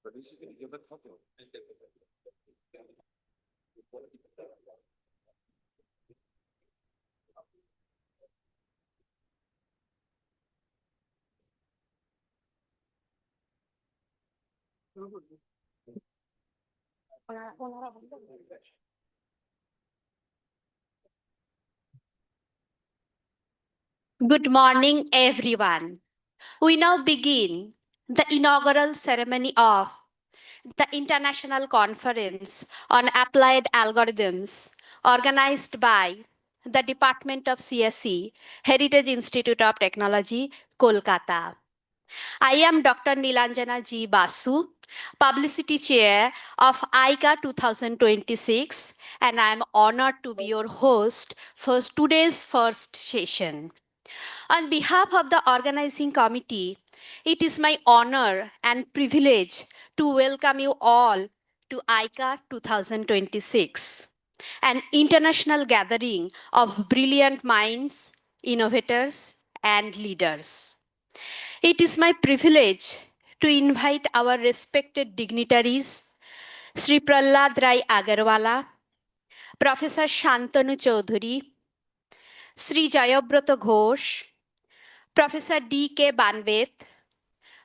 Good morning, everyone. We now begin the inaugural ceremony of the International Conference on Applied Algorithms, organized by the Department of CSE, Heritage Institute of Technology, Kolkata. I am Dr. Nilanjana G. Basu, Publicity Chair of Icaa 2026, and I am honored to be your host for today's first session. On behalf of the organizing committee, it is my honor and privilege to welcome you all to Icaa 2026, an international gathering of brilliant minds, innovators, and leaders. It is my privilege to invite our respected dignitaries, Sri Prahlad Rai Agarwala, Professor Shantanu Chaudhuri, Sri Jayabrata Ghosh, Professor D.K. Banvet,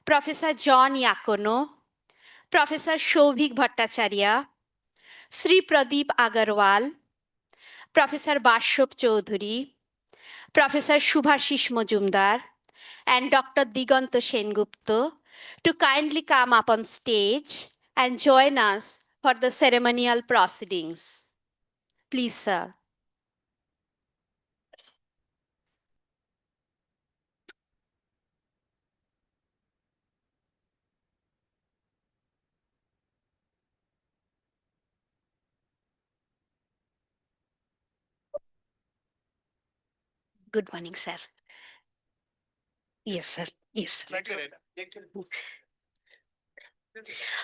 Professor John Yakono, Professor Shobhik Bhattacharya, Sri Pradeep Agarwal, Professor Bashop Chaudhuri, Professor Shubhashish Majumdar, and Dr. Diganta Sengupta to kindly come up on stage and join us for the ceremonial proceedings. Please, sir. Good morning, sir. Yes, sir. Yes, sir.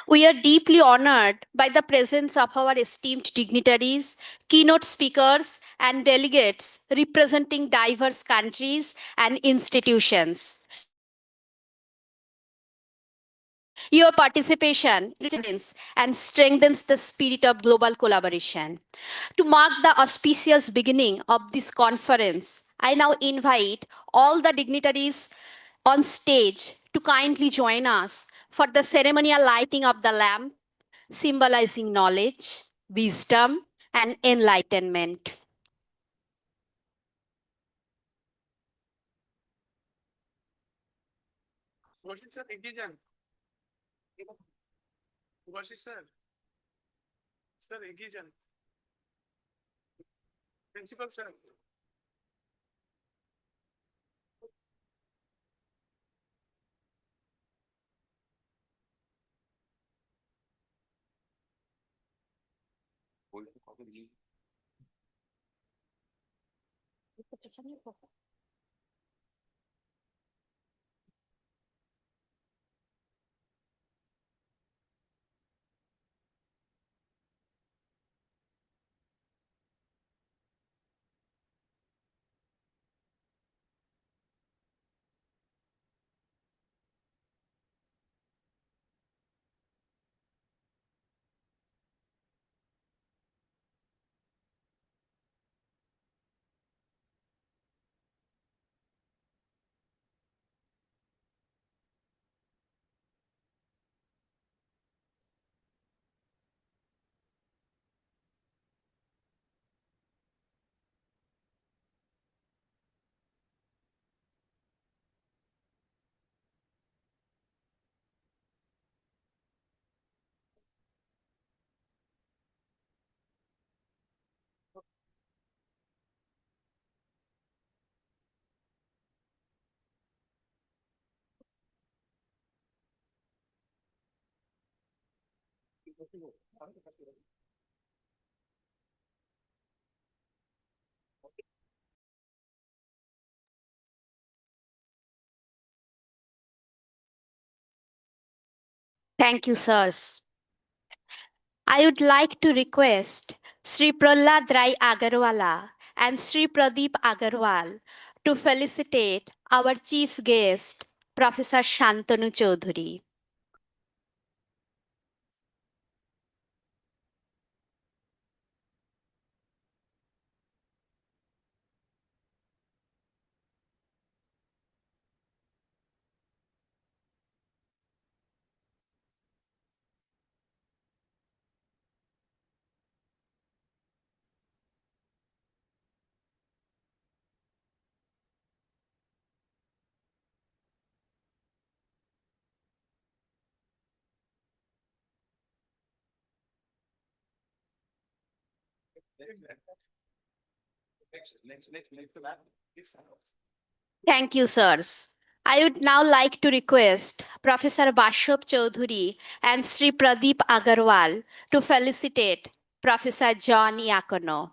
We are deeply honored by the presence of our esteemed dignitaries, keynote speakers, and delegates representing diverse countries and institutions. Your participation and strengthens the spirit of global collaboration. To mark the auspicious beginning of this conference, I now invite all the dignitaries on stage to kindly join us for the ceremonial lighting of the lamp, symbolizing knowledge, wisdom, and enlightenment. Sir, এগিয়ে যান। Sir, sir এগিয়ে যান। Principal sir. Thank you, sirs. I would like to request Sri Prahlad Rai Agarwala and Sri Pradeep Agarwal to felicitate our chief guest, Professor Shantanu Chaudhuri. Thank you, sirs. I would now like to request Professor Bashop Choudhury and Sri Pradeep Agarwal to felicitate Professor John Iacono.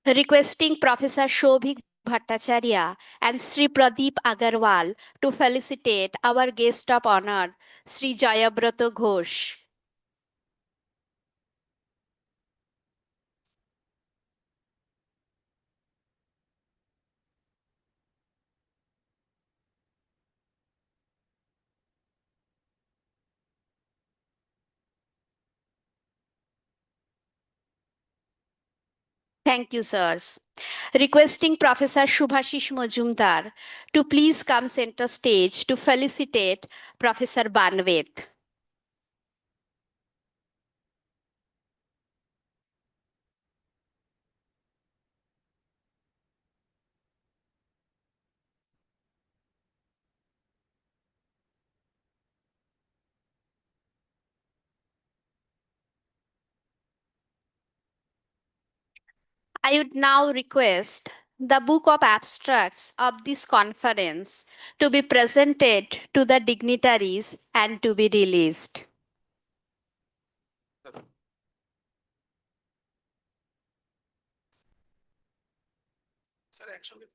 Requesting Professor Shobhik Bhattacharya and Sri Pradeep Agarwal to felicitate our guest of honor, Sri Jayabrato Ghosh. Thank you, sirs. Requesting Professor Shubhashish Majumdar to please come center stage to felicitate Professor Banvet. I would now request the book of abstracts of this conference to be presented to the dignitaries and to be released. Sir, actually,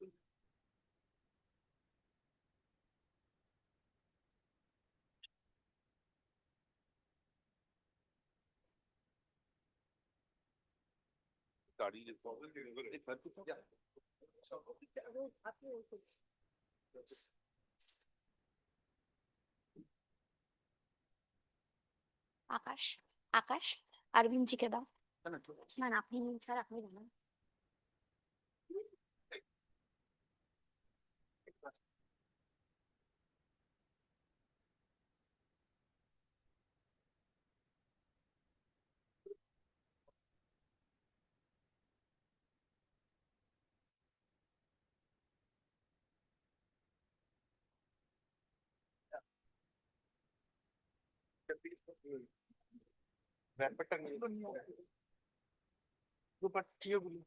Akash Akash Arabinda GK দাও না না আপনি নিন sir আপনি জানান ব্যাপারটা নিয়ে দুপাট্টিগুলো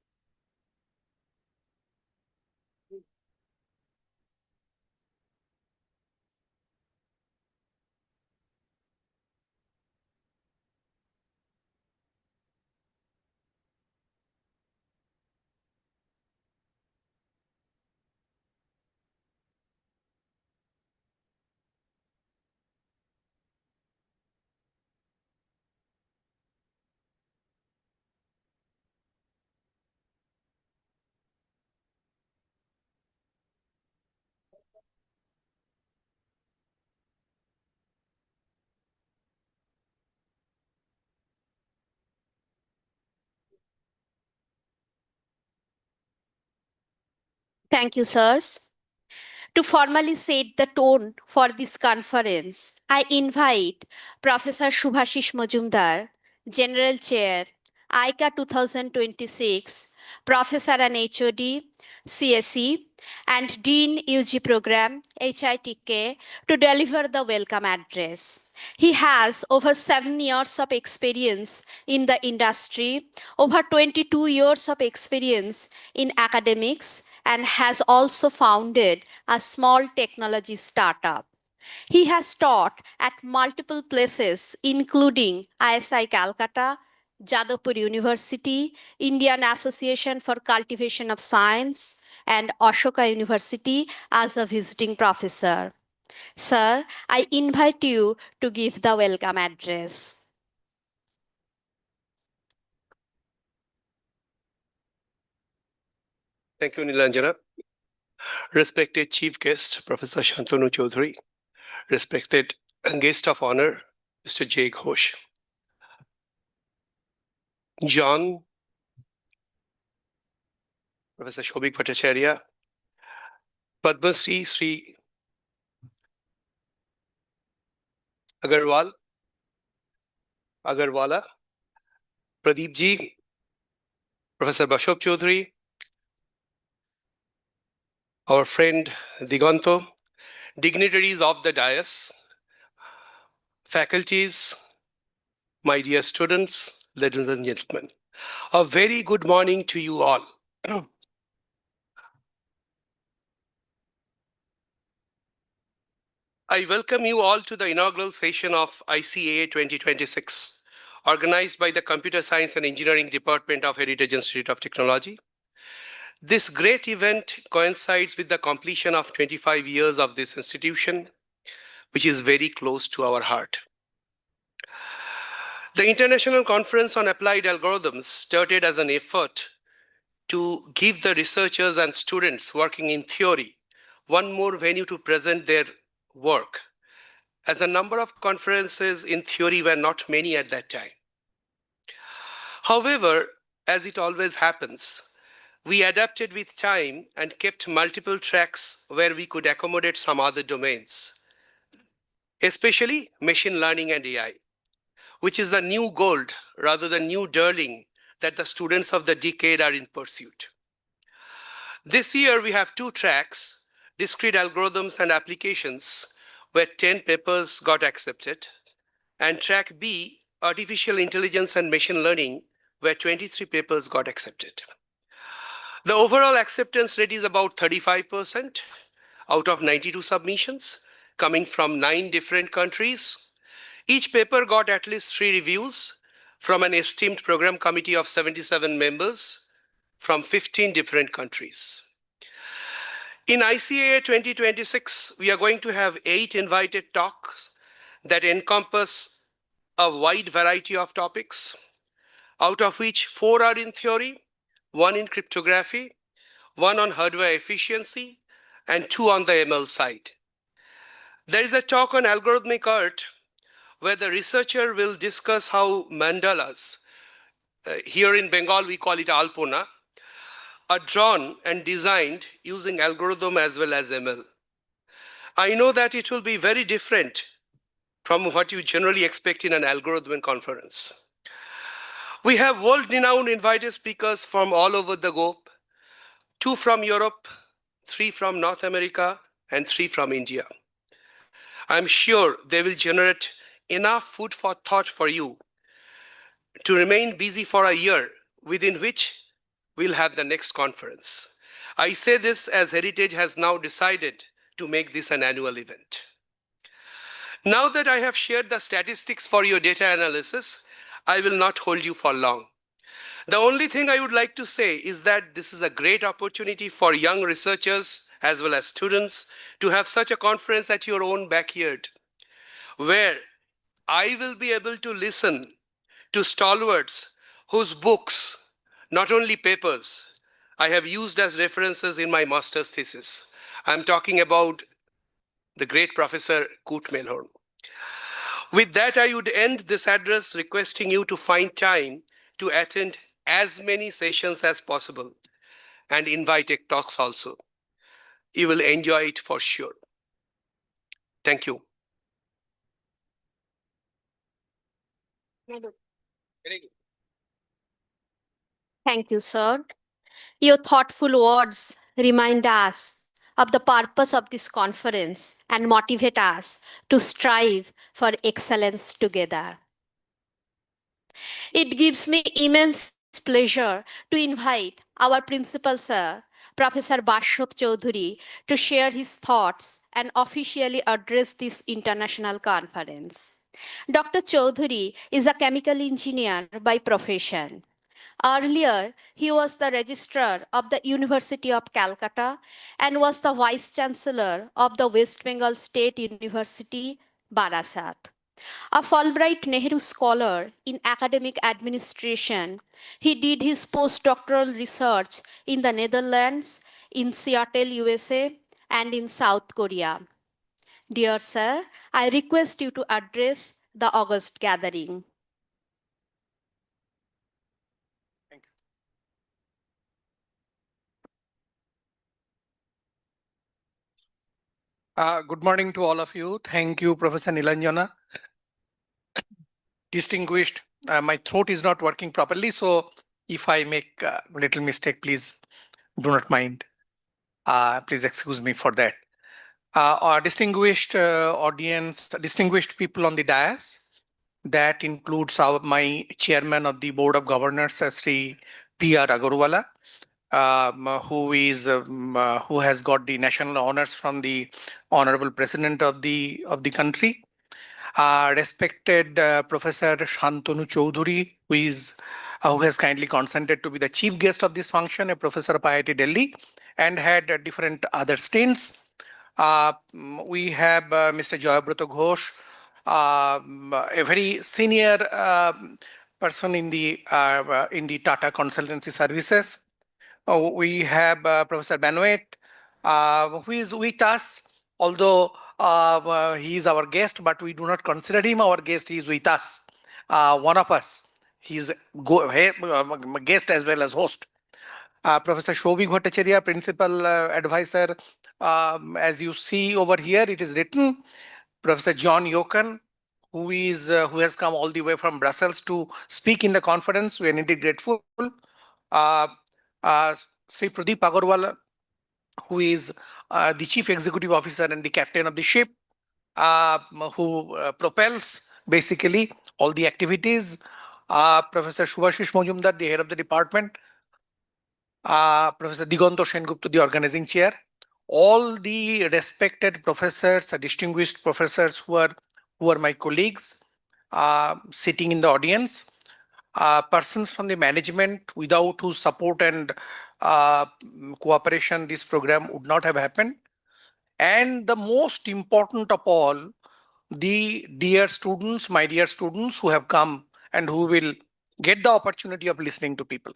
Thank you, sirs. To formally set the tone for this conference, I invite Professor Shubhashish Majumdar, General Chair, Icaa 2026, Professor and HOD, CSE, and Dean UG Program, HITK, to deliver the welcome address. He has over 7 years of experience in the industry, over 22 years of experience in academics, and has also founded a small technology startup. He has taught at multiple places, including ISI Calcutta, Jadavpur University, Indian Association for Cultivation of Science, and Ashoka University as a visiting professor. Sir, I invite you to give the welcome address. Thank you, Nilanjana. Respected Chief Guest, Professor Shantanu Chaudhary. Respected Guest of Honor, Mr. Jay Ghosh. John Professor Shobik Bhattacharya, Padma Sri Agarwal, Agarwala, Pradeep Ji, Professor Bashop Chaudhary, our friend Diganto, dignitaries of the dais, faculties, my dear students, ladies and gentlemen, a very good morning to you all. I welcome you all to the inaugural session of Icaa 2026, organized by the Computer Science and Engineering Department of Heritage Institute of Technology. This great event coincides with the completion of 25 years of this institution, which is very close to our heart. The International Conference on Applied Algorithms started as an effort to give the researchers and students working in theory one more venue to present their work, as the number of conferences in theory were not many at that time. However, as it always happens, we adapted with time and kept multiple tracks where we could accommodate some other domains, especially machine learning and AI, which is the new gold rather than new darling that the students of the decade are in pursuit. This year, we have two tracks, discrete algorithms and applications, where 10 papers got accepted, and track B, artificial intelligence and machine learning, where 23 papers got accepted. The overall acceptance rate is about 35% out of 92 submissions, coming from 9 different countries. Each paper got at least 3 reviews from an esteemed program committee of 77 members from 15 different countries. In Icaa 2026, we are going to have 8 invited talks that encompass a wide variety of topics, out of which 4 are in theory, 1 in cryptography, 1 on hardware efficiency, and 2 on the ML side. There is a talk on algorithmic art where the researcher will discuss how mandalas, here in Bengal we call it alpona, are drawn and designed using algorithm as well as ML. I know that it will be very different from what you generally expect in an algorithmic conference. We have world-renowned invited speakers from all over the globe, 2 from Europe, 3 from North America, and 3 from India. I'm sure they will generate enough food for thought for you to remain busy for a year, within which we'll have the next conference. I say this as Heritage has now decided to make this an annual event. Now that I have shared the statistics for your data analysis, I will not hold you for long. The only thing I would like to say is that this is a great opportunity for young researchers as well as students to have such a conference at your own backyard, where I will be able to listen to stalwarts whose books, not only papers, I have used as references in my master's thesis. I'm talking about the great Professor Kurt Melhorn. With that, I would end this address requesting you to find time to attend as many sessions as possible and invite talks also. You will enjoy it for sure. Thank you. Thank you, sir. Your thoughtful words remind us of the purpose of this conference and motivate us to strive for excellence together. It gives me immense pleasure to invite our principal sir, Professor Bashop Chaudhary, to share his thoughts and officially address this international conference. Dr. Chaudhary is a chemical engineer by profession. Earlier, he was the registrar of the University of Calcutta and was the vice chancellor of the West Bengal State University, Barasat. A Fulbright Nehru Scholar in academic administration, he did his postdoctoral research in the Netherlands, in Seattle, USA, and in South Korea. Dear sir, I request you to address the August gathering. Thank you. Good morning to all of you. Thank you, Professor Nilanjana. Distinguished, my throat is not working properly, so if I make a little mistake, please do not mind. Please excuse me for that. Our distinguished audience, distinguished people on the dais, that includes my chairman of the Board of Governors, Sri P.R. Agarwala, who has got the national honors from the Honorable President of the country. Respected Professor Shantanu Choudhury, who has kindly consented to be the chief guest of this function, a professor of IIT Delhi, and had different other stints. We have Mr. Jayabrata Ghosh, a very senior person in the Tata Consultancy Services. We have Professor Benoit, who is with us, although he is our guest, but we do not consider him our guest. He is with us, one of us. He is guest as well as host. Professor Shobhi Bhattacharya, Principal Advisor. As you see over here, it is written. Professor John Yokan, who has come all the way from Brussels to speak in the conference. We are indeed grateful. Uh, Sri Pradeep Agarwal, who is the Chief Executive Officer and the Captain of the ship, who propels basically all the activities. Professor Shubhashish Mojumdar, the head of the department. Professor Digonto Sengupta, the organizing chair. All the respected professors, distinguished professors who are my colleagues, sitting in the audience. Persons from the management without whose support and cooperation this program would not have happened. And the most important of all, the dear students, my dear students who have come and who will get the opportunity of listening to people.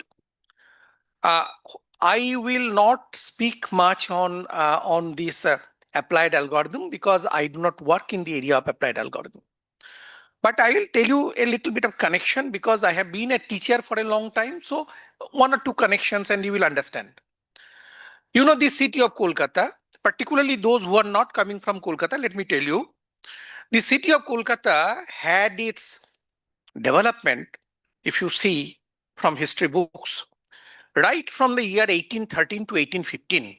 I will not speak much on this applied algorithm because I do not work in the area of applied algorithm. But I will tell you a little bit of connection because I have been a teacher for a long time. So one or two connections and you will understand. You know, the city of Kolkata, particularly those who are not coming from Kolkata, let me tell you, the city of Kolkata had its development, if you see from history books, right from the year 1813 to 1815,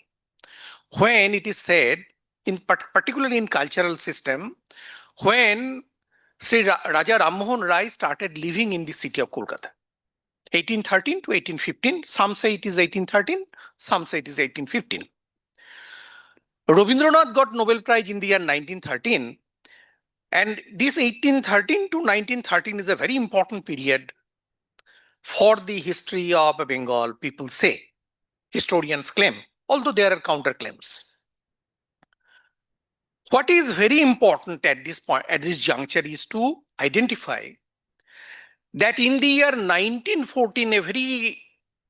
when it is said, particularly in cultural system, when Sri Raja Rammohun Rai started living in the city of Kolkata. 1813 to 1815, some say it is 1813, some say it is 1815. Rabindranath got Nobel Prize in the year 1913, and this 1813 to 1913 is a very important period for the history of Bengal, people say. Historians claim, although there are counterclaims. What is very important at this point, at this juncture, is to identify that in the year 1914, a very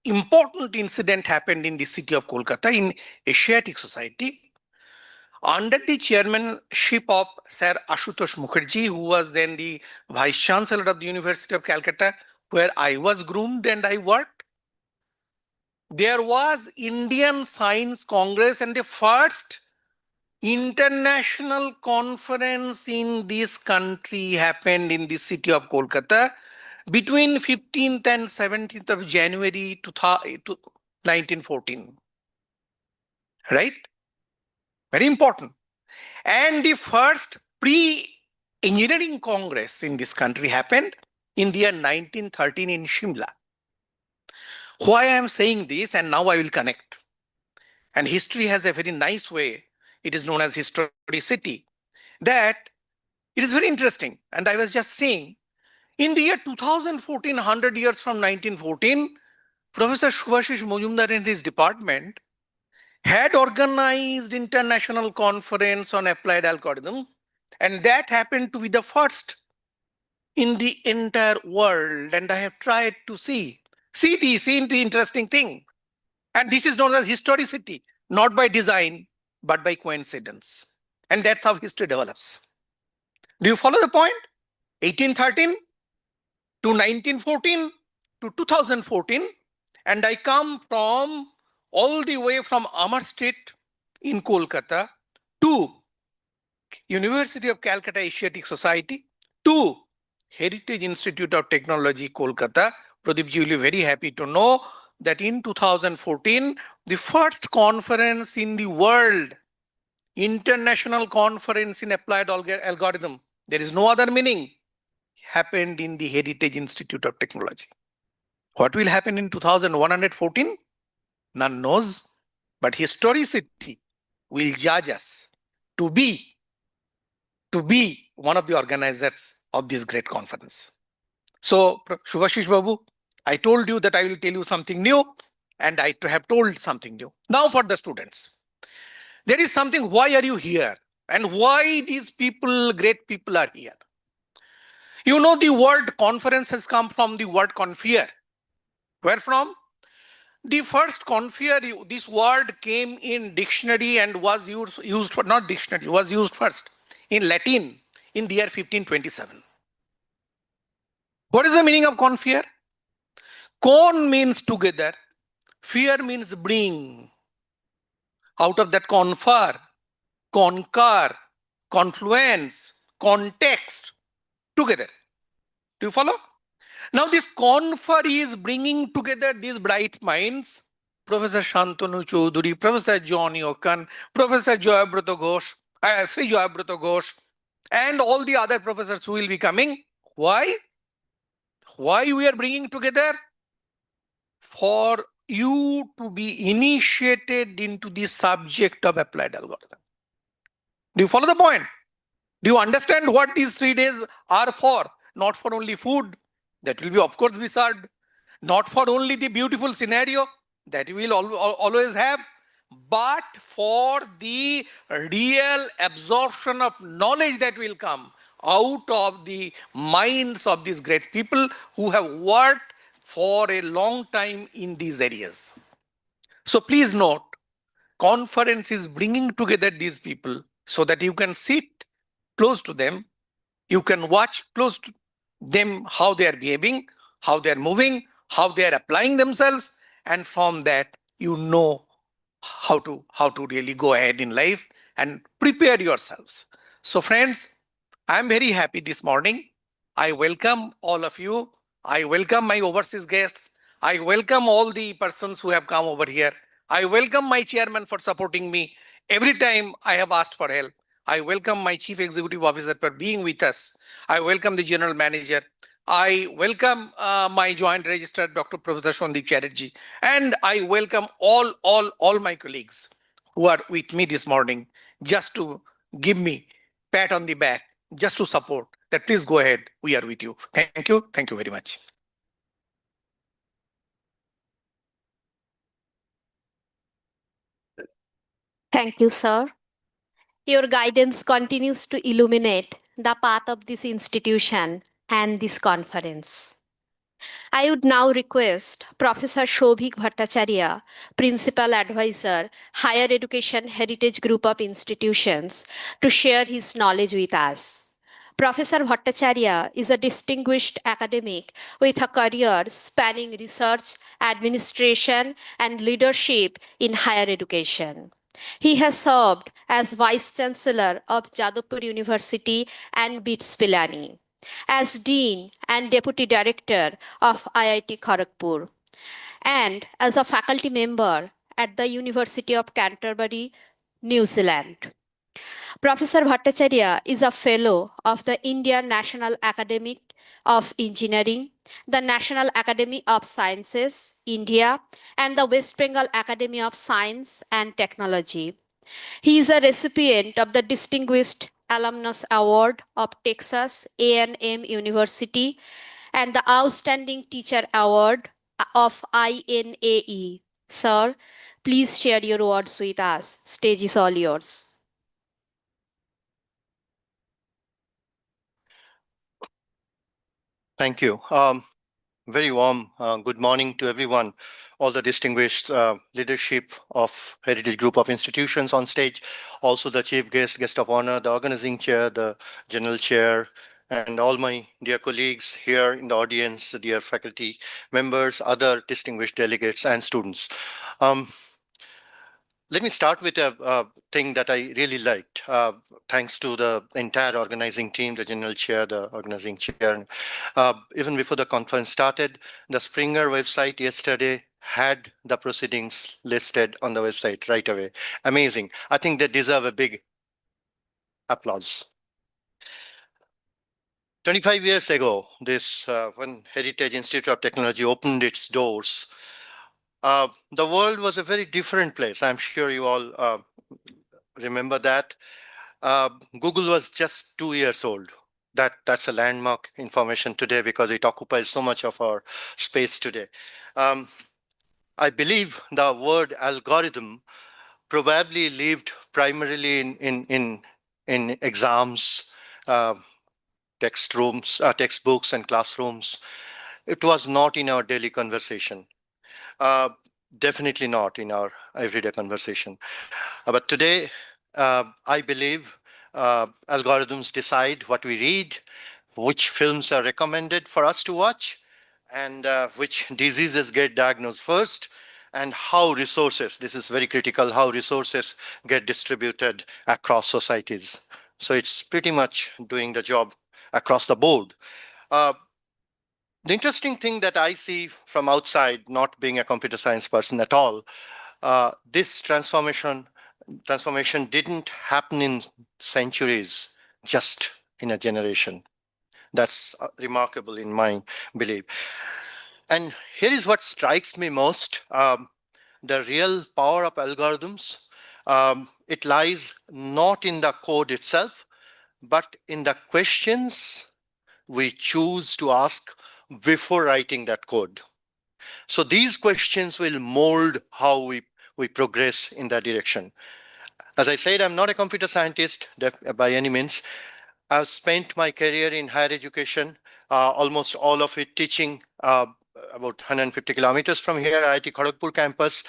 important incident happened in the city of Kolkata in Asiatic Society under the chairmanship of Sir Ashutosh Mukherjee, who was then the Vice Chancellor of the University of Calcutta, where I was groomed and I worked. There was Indian Science Congress, and the first international conference in this country happened in the city of Kolkata between 15th and 17th of January to 1914. Right? Very important. And the first pre-engineering congress in this country happened in the year 1913 in Shimla. Why I am saying this, and now I will connect. And history has a very nice way, it is known as historicity, that it is very interesting. And I was just saying, in the year 2014, 100 years from 1914, Professor Shubhashish Mojumdar and his department had organized international conference on applied algorithm, and that happened to be the first in the entire world. And I have tried to see the interesting thing. And this is known as historicity, not by design, but by coincidence. And that's how history develops. Do you follow the point? 1813 to 1914 to 2014, and I come from all the way from Amar Street in Kolkata to University of Calcutta Asiatic Society. 2. Heritage Institute of Technology, Kolkata. Pradeep ji will be very happy to know that in 2014, the first conference in the world, international conference in applied algorithm, there is no other meaning, happened in the Heritage Institute of Technology. What will happen in 2114? None knows, but historicity will judge us to be one of the organizers of this great conference. So, Shubhashish Babu, I told you that I will tell you something new, and I have told something new. Now for the students. There is something, why are you here? And why these people, great people are here? You know, the word conference has come from the word confer. Where from? The first confer, this word came in dictionary and was used for, not dictionary, was used first in Latin in the year 1527. What is the meaning of confer? Con means together, fear means bring. Out of that confer, concur, confluence, context, together. Do you follow? Now this confer is bringing together these bright minds, Professor Shantanu Choudhury, Professor John Yokan, Professor Joyabrata Ghosh, Sri Joyabrata Ghosh, and all the other professors who will be coming. Why? Why we are bringing together? For you to be initiated into the subject of applied algorithm. Do you follow the point? Do you understand what these 3 days are for? Not for only food, that will be of course be served. Not for only the beautiful scenario that we will always have, but for the real absorption of knowledge that will come out of the minds of these great people who have worked for a long time in these areas. So please note, conference is bringing together these people so that you can sit close to them, you can watch close to them how they are behaving, how they are moving, how they are applying themselves, and from that you know how to really go ahead in life and prepare yourselves. So friends, I am very happy this morning. I welcome all of you. I welcome my overseas guests. I welcome all the persons who have come over here. I welcome my chairman for supporting me every time I have asked for help. I welcome my chief executive officer for being with us. I welcome the general manager. I welcome my joint registrar, Dr. Professor Shondeep Chatterjee, and I welcome all my colleagues who are with me this morning just to give me pat on the back, just to support that. Please go ahead. We are with you. Thank you. Thank you very much. Thank you, sir. Your guidance continues to illuminate the path of this institution and this conference. I would now request Professor Shobhik Bhattacharya, Principal Advisor, Higher Education Heritage Group of Institutions, to share his knowledge with us. Professor Bhattacharya is a distinguished academic with a career spanning research, administration, and leadership in higher education. He has served as Vice Chancellor of Jadavpur University and BITS Pilani, as Dean and Deputy Director of IIT Kharagpur, and as a faculty member at the University of Canterbury, New Zealand. Professor Bhattacharya is a fellow of the Indian National Academy of Engineering, the National Academy of Sciences, India, and the West Bengal Academy of Science and Technology. He is a recipient of the Distinguished Alumnus Award of Texas A&M University and the Outstanding Teacher Award of INAE. Sir, please share your words with us. Stage is all yours. Thank you. Very warm good morning to everyone, all the distinguished leadership of Heritage Group of Institutions on stage, also the chief guest of honor, the organizing chair, the general chair, and all my dear colleagues here in the audience, dear faculty members, other distinguished delegates and students. Let me start with a thing that I really liked. Thanks to the entire organizing team, the general chair, the organizing chair. Even before the conference started, the Springer website yesterday had the proceedings listed on the website right away. Amazing. I think they deserve a big applause. 25 years ago, this when Heritage Institute of Technology opened its doors, the world was a very different place. I'm sure you all remember that. Google was just 2 years old. That's a landmark information today because it occupies so much of our space today. Um, I believe the word algorithm probably lived primarily in exams, uh, textbooks, and classrooms. It was not in our daily conversation. Uh, Definitely not in our everyday conversation. But today, I believe algorithms decide what we read, which films are recommended for us to watch, and which diseases get diagnosed first, and how resources, this is very critical, how resources get distributed across societies. So it's pretty much doing the job across the board. Uh, the interesting thing that I see from outside, not being a computer science person at all, this transformation didn't happen in centuries, just in a generation. That's remarkable in my belief. And here is what strikes me most. The real power of algorithms, it lies not in the code itself, but in the questions we choose to ask before writing that code. So these questions will mold how we progress in that direction. As I said, I'm not a computer scientist by any means. I've spent my career in higher education, almost all of it teaching about 150 kilometers from here, IIT Kharagpur campus,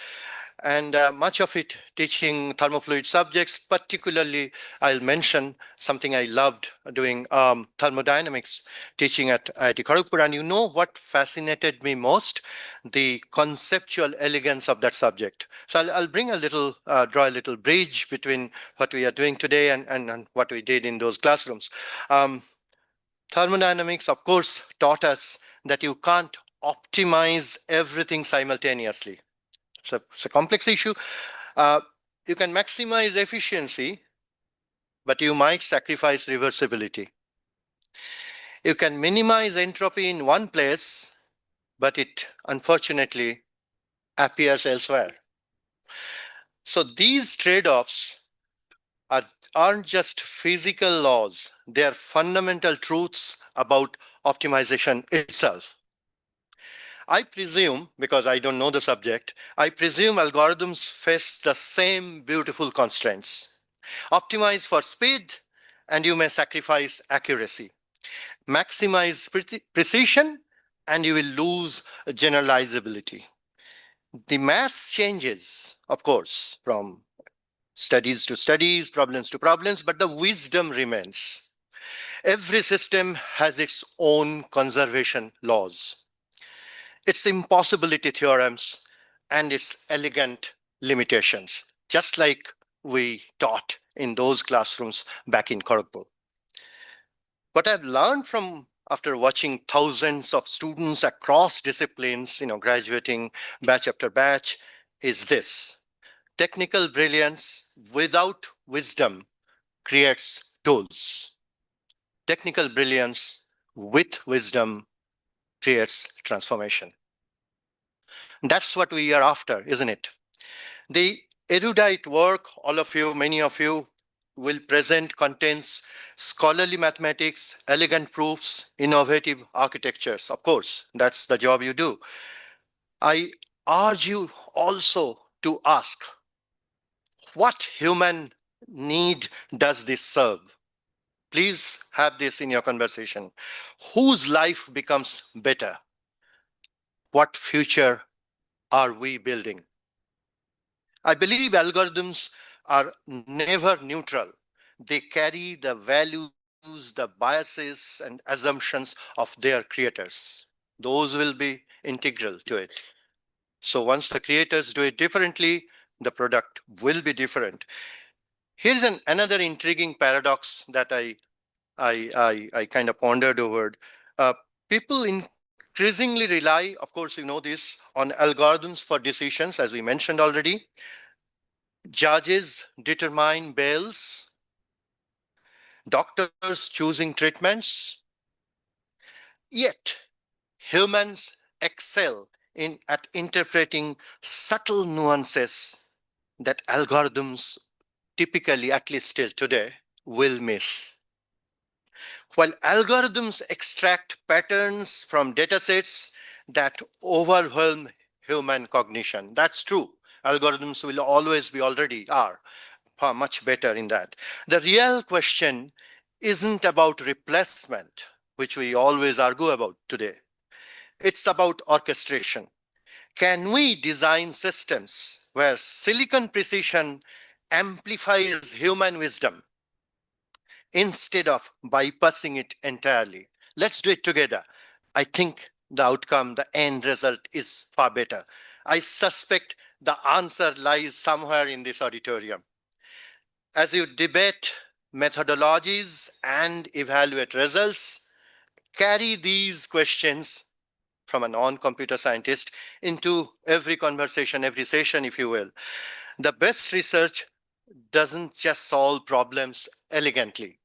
and much of it teaching thermofluid subjects. Particularly, I'll mention something I loved doing, thermodynamics, teaching at IIT Kharagpur. And you know what fascinated me most? The conceptual elegance of that subject. So I'll bring a little, draw a little bridge between what we are doing today and what we did in those classrooms. Um, Thermodynamics, of course, taught us that you can't optimize everything simultaneously. It's a complex issue. Uh, you can maximize efficiency, but you might sacrifice reversibility. You can minimize entropy in one place, but it unfortunately appears elsewhere. So these trade-offs are, aren't just physical laws, they are fundamental truths about optimization itself. I presume, because I don't know the subject, I presume algorithms face the same beautiful constraints. Optimize for speed, and you may sacrifice accuracy. Maximize precision, and you will lose generalizability. The maths changes, of course, from studies to studies, problems to problems, but the wisdom remains. Every system has its own conservation laws, its impossibility theorems, and its elegant limitations, just like we taught in those classrooms back in Kharagpur. What I've learned from after watching thousands of students across disciplines, graduating batch after batch, is this: technical brilliance without wisdom creates tools. Technical brilliance with wisdom creates transformation. That's what we are after, isn't it? The erudite work, all of you, many of you, will present contains scholarly mathematics, elegant proofs, innovative architectures. Of course, that's the job you do. I urge you also to ask, what human need does this serve? Please have this in your conversation. Whose life becomes better? What future are we building? I believe algorithms are never neutral. They carry the values, the biases, and assumptions of their creators. Those will be integral to it. So once the creators do it differently, the product will be different. Here's another intriguing paradox that I kind of pondered over. Uh, People increasingly rely, of course, you know this, on algorithms for decisions, as we mentioned already. Judges determine bails, doctors choosing treatments. Yet, humans excel at interpreting subtle nuances that algorithms typically, at least still today, will miss. While algorithms extract patterns from datasets that overwhelm human cognition, that's true. Algorithms will always be, already are, far much better in that. The real question isn't about replacement, which we always argue about today. It's about orchestration. Can we design systems where silicon precision amplifies human wisdom instead of bypassing it entirely? Let's do it together. I think the outcome, the end result is far better. I suspect the answer lies somewhere in this auditorium. As you debate methodologies and evaluate results, carry these questions from a non-computer scientist into every conversation, every session, if you will. The best research doesn't just solve problems elegantly.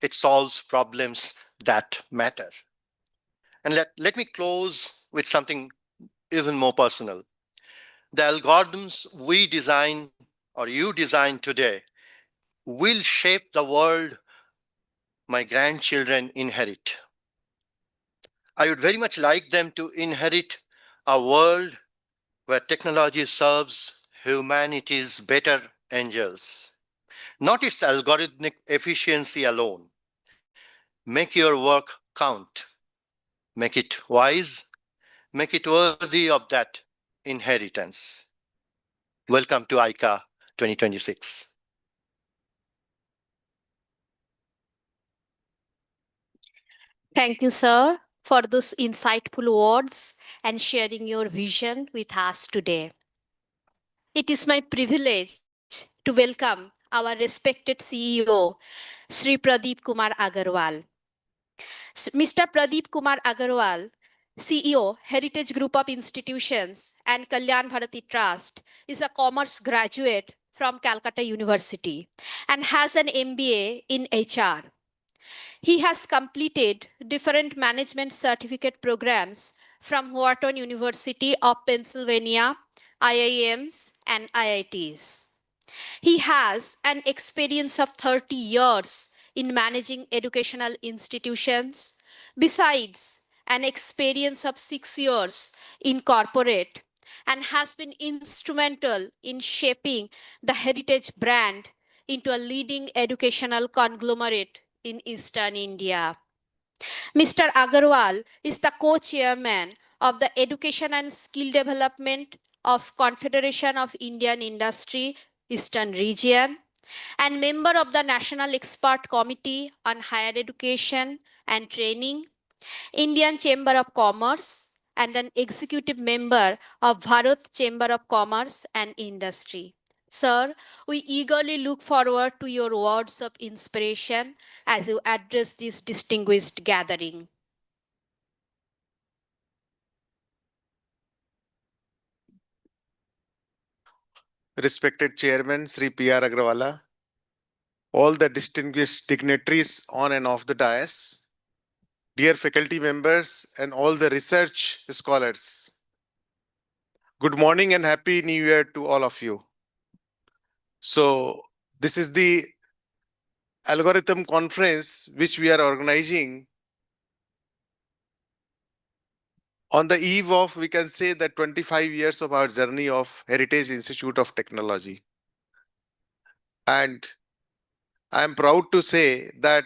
It solves problems that matter. And let me close with something even more personal. The algorithms we design or you design today will shape the world my grandchildren inherit. I would very much like them to inherit a world where technology serves humanity's better angels, not its algorithmic efficiency alone. Make your work count, make it wise, make it worthy of that inheritance. Welcome to Icaa 2026. Thank you, sir, for those insightful words and sharing your vision with us today. It is my privilege to welcome our respected CEO, Sri Pradeep Kumar Agarwal. Mr. Pradeep Kumar Agarwal, CEO, Heritage Group of Institutions and Kalyan Bharati Trust, is a commerce graduate from Calcutta University and has an MBA in HR. He has completed different management certificate programs from Wharton University of Pennsylvania, IIMs, and IITs. He has an experience of 30 years in managing educational institutions, besides an experience of 6 years in corporate, and has been instrumental in shaping the heritage brand into a leading educational conglomerate in Eastern India. Mr. Agarwal is the co-chairman of the Education and Skill Development of Confederation of Indian Industry Eastern Region and member of the National Expert Committee on Higher Education and Training, Indian Chamber of Commerce, and an executive member of Bharat Chamber of Commerce and Industry. Sir, we eagerly look forward to your words of inspiration as you address this distinguished gathering. Respected Chairman Sri P.R. Agrawala, all the distinguished dignitaries on and off the dais, dear faculty members and all the research scholars. Good morning and Happy New Year to all of you. So this is the algorithm conference which we are organizing on the eve of, we can say, that 25 years of our journey of Heritage Institute of Technology. And I am proud to say that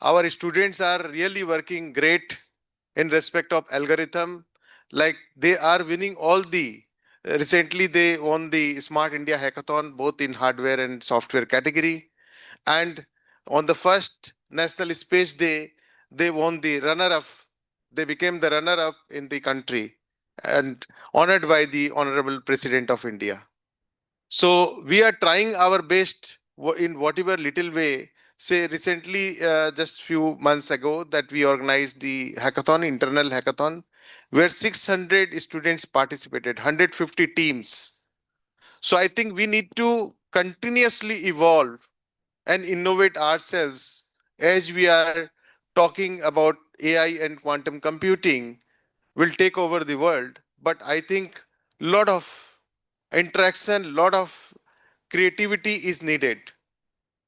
our students are really working great in respect of algorithm. Like they are winning all the, recently they won the Smart India Hackathon, both in hardware and software category. And on the first National Space Day, they won the runner-up. They became the runner-up in the country and honored by the Honorable President of India. So we are trying our best in whatever little way. Say recently, just few months ago, that we organized the hackathon, internal hackathon, where 600 students participated, 150 teams. So I think we need to continuously evolve and innovate ourselves as we are talking about AI and quantum computing will take over the world. But I think lot of interaction, lot of creativity is needed.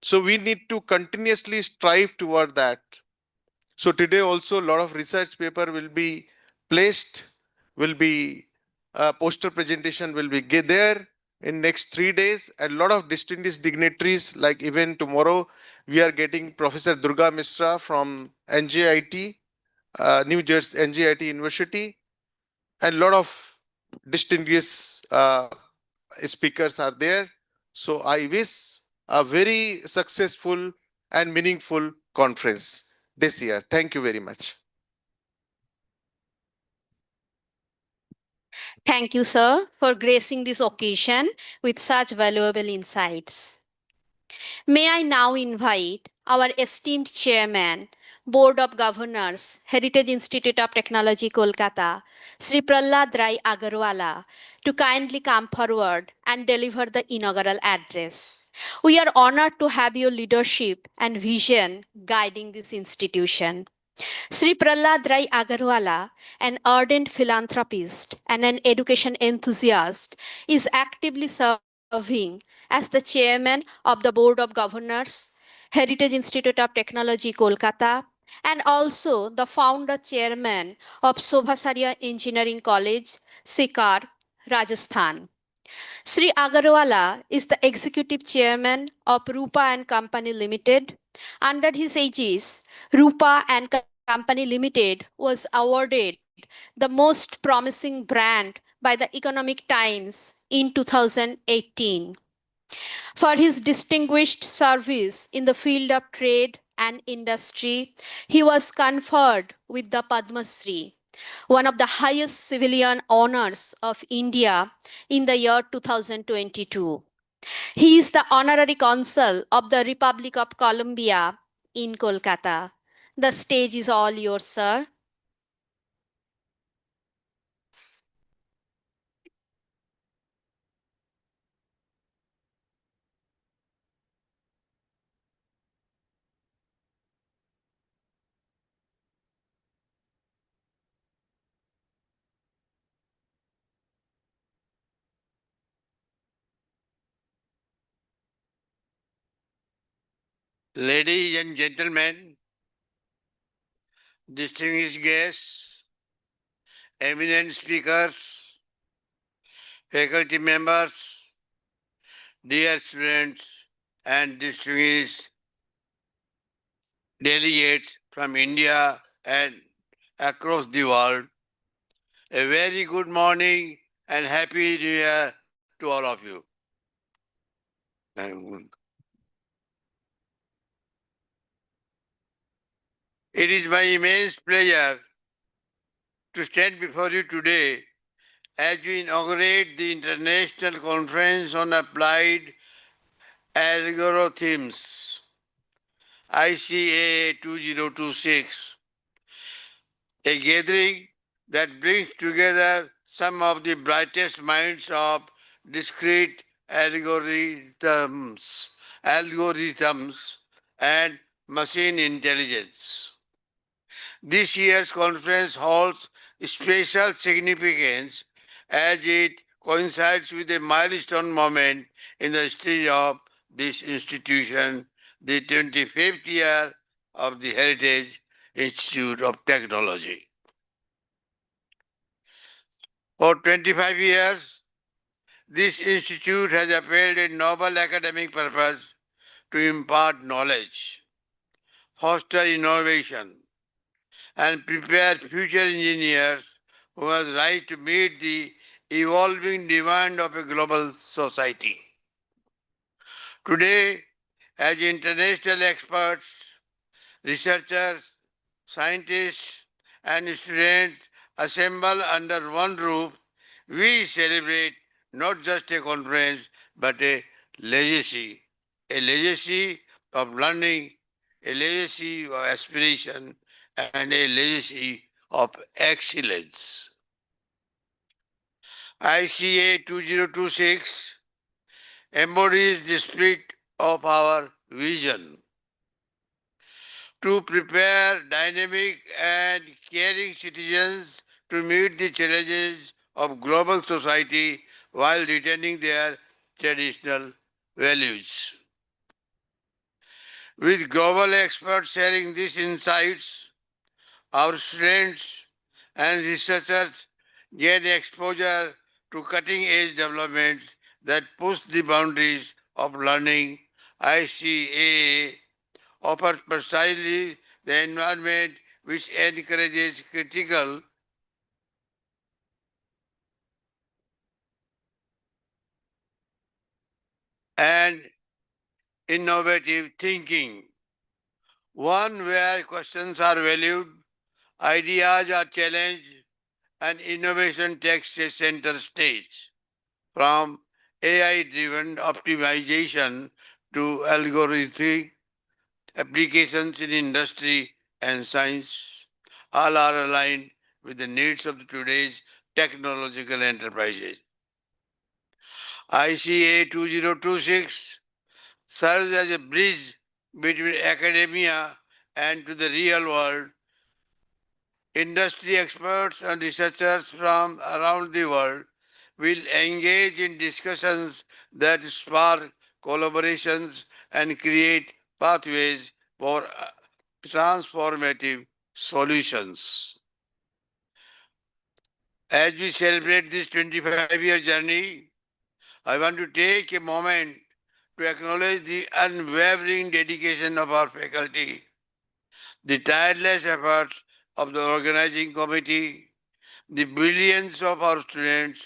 So we need to continuously strive toward that. So today also a lot of research paper will be placed, will be poster presentation will be there in next 3 days, and a lot of distinguished dignitaries, like even tomorrow we are getting Professor Durga Mishra from NJIT, New Jersey NJIT University, and a lot of distinguished speakers are there. So I wish a very successful and meaningful conference this year. Thank you very much. Thank you, sir, for gracing this occasion with such valuable insights. May I now invite our esteemed chairman, Board of Governors, Heritage Institute of Technology, Kolkata, Sri Prahlad Rai Agarwala, to kindly come forward and deliver the inaugural address. We are honored to have your leadership and vision guiding this institution. Sri Prahlad Rai Agarwala, an ardent philanthropist and an education enthusiast, is actively serving as the chairman of the Board of Governors, Heritage Institute of Technology, Kolkata, and also the founder chairman of Sobhasaria Engineering College, Sikar, Rajasthan. Sri Agarwala is the executive chairman of Rupa and Company Limited. Under his aegis, Rupa and Company Limited was awarded the most promising brand by the Economic Times in 2018. For his distinguished service in the field of trade and industry, he was conferred with the Padma Shri, one of the highest civilian honors of India in the year 2022. He is the honorary consul of the Republic of Colombia in Kolkata. The stage is all yours, sir. Ladies and gentlemen, distinguished guests, eminent speakers, faculty members, dear students, and distinguished delegates from India and across the world, a very good morning and happy New Year to all of you. It is my immense pleasure to stand before you today as we inaugurate the International Conference on Applied Algorithms, Icaa 2026, a gathering that brings together some of the brightest minds of discrete algorithms and machine intelligence. This year's conference holds special significance as it coincides with a milestone moment in the history of this institution, the 25th year of the Heritage Institute of Technology. For 25 years, this institute has upheld a noble academic purpose to impart knowledge, foster innovation, and prepare future engineers who must rise to meet the evolving demand of a global society. Today, as international experts, researchers, scientists, and students assemble under one roof, we celebrate not just a conference but a legacy of learning, a legacy of aspiration, and a legacy of excellence. Icaa 2026 embodies the spirit of our vision to prepare dynamic and caring citizens to meet the challenges of global society while retaining their traditional values. With global experts sharing these insights, our students and researchers gain exposure to cutting-edge developments that push the boundaries of learning. ICAA offers precisely the environment which encourages critical and innovative thinking, one where questions are valued, ideas are challenged, and innovation takes a center stage. From AI-driven optimization to algorithmic applications in industry and science, all are aligned with the needs of today's technological enterprises. ICA 2026 serves as a bridge between academia and to the real world. Industry experts and researchers from around the world will engage in discussions that spark collaborations and create pathways for transformative solutions. As we celebrate this 25-year journey, I want to take a moment to acknowledge the unwavering dedication of our faculty, the tireless efforts of the organizing committee, the brilliance of our students,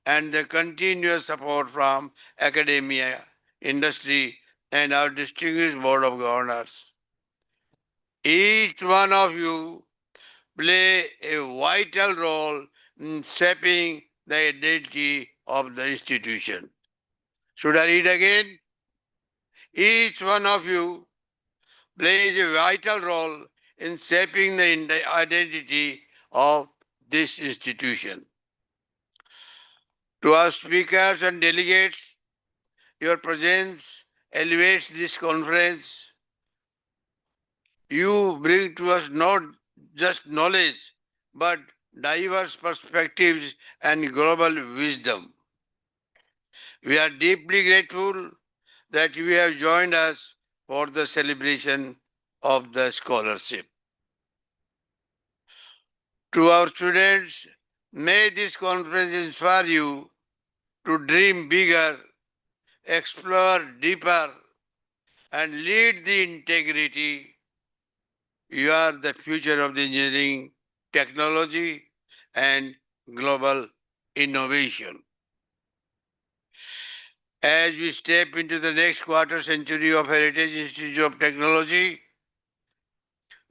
and the continuous support from academia, industry, and our distinguished board of governors. Each one of you play a vital role in shaping the identity of the institution. Should I read again? Each one of you plays a vital role in shaping the identity of this institution. To our speakers and delegates, your presence elevates this conference. You bring to us not just knowledge, but diverse perspectives and global wisdom. We are deeply grateful that you have joined us for the celebration of the scholarship. To our students, may this conference inspire you to dream bigger, explore deeper, and lead the integrity. You are the future of the engineering, technology, and global innovation. As we step into the next quarter century of Heritage Institute of Technology,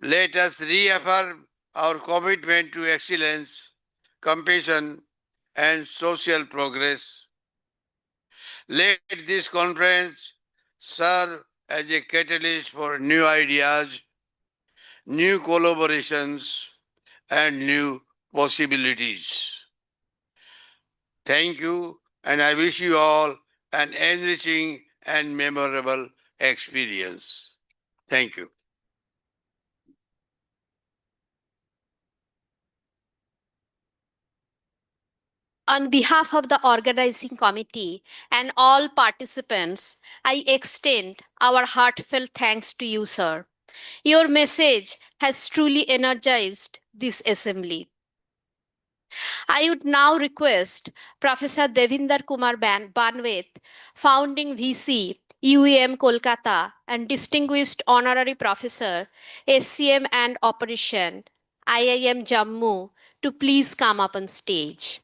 let us reaffirm our commitment to excellence, compassion, and social progress. Let this conference serve as a catalyst for new ideas, new collaborations, and new possibilities. Thank you, and I wish you all an enriching and memorable experience. Thank you. On behalf of the organizing committee and all participants, I extend our heartfelt thanks to you, sir. Your message has truly energized this assembly. I would now request Professor Devinder Kumar Banwet, founding VC, UEM Kolkata, and Distinguished Honorary Professor, SCM and Operation, IIM Jammu, to please come up on stage.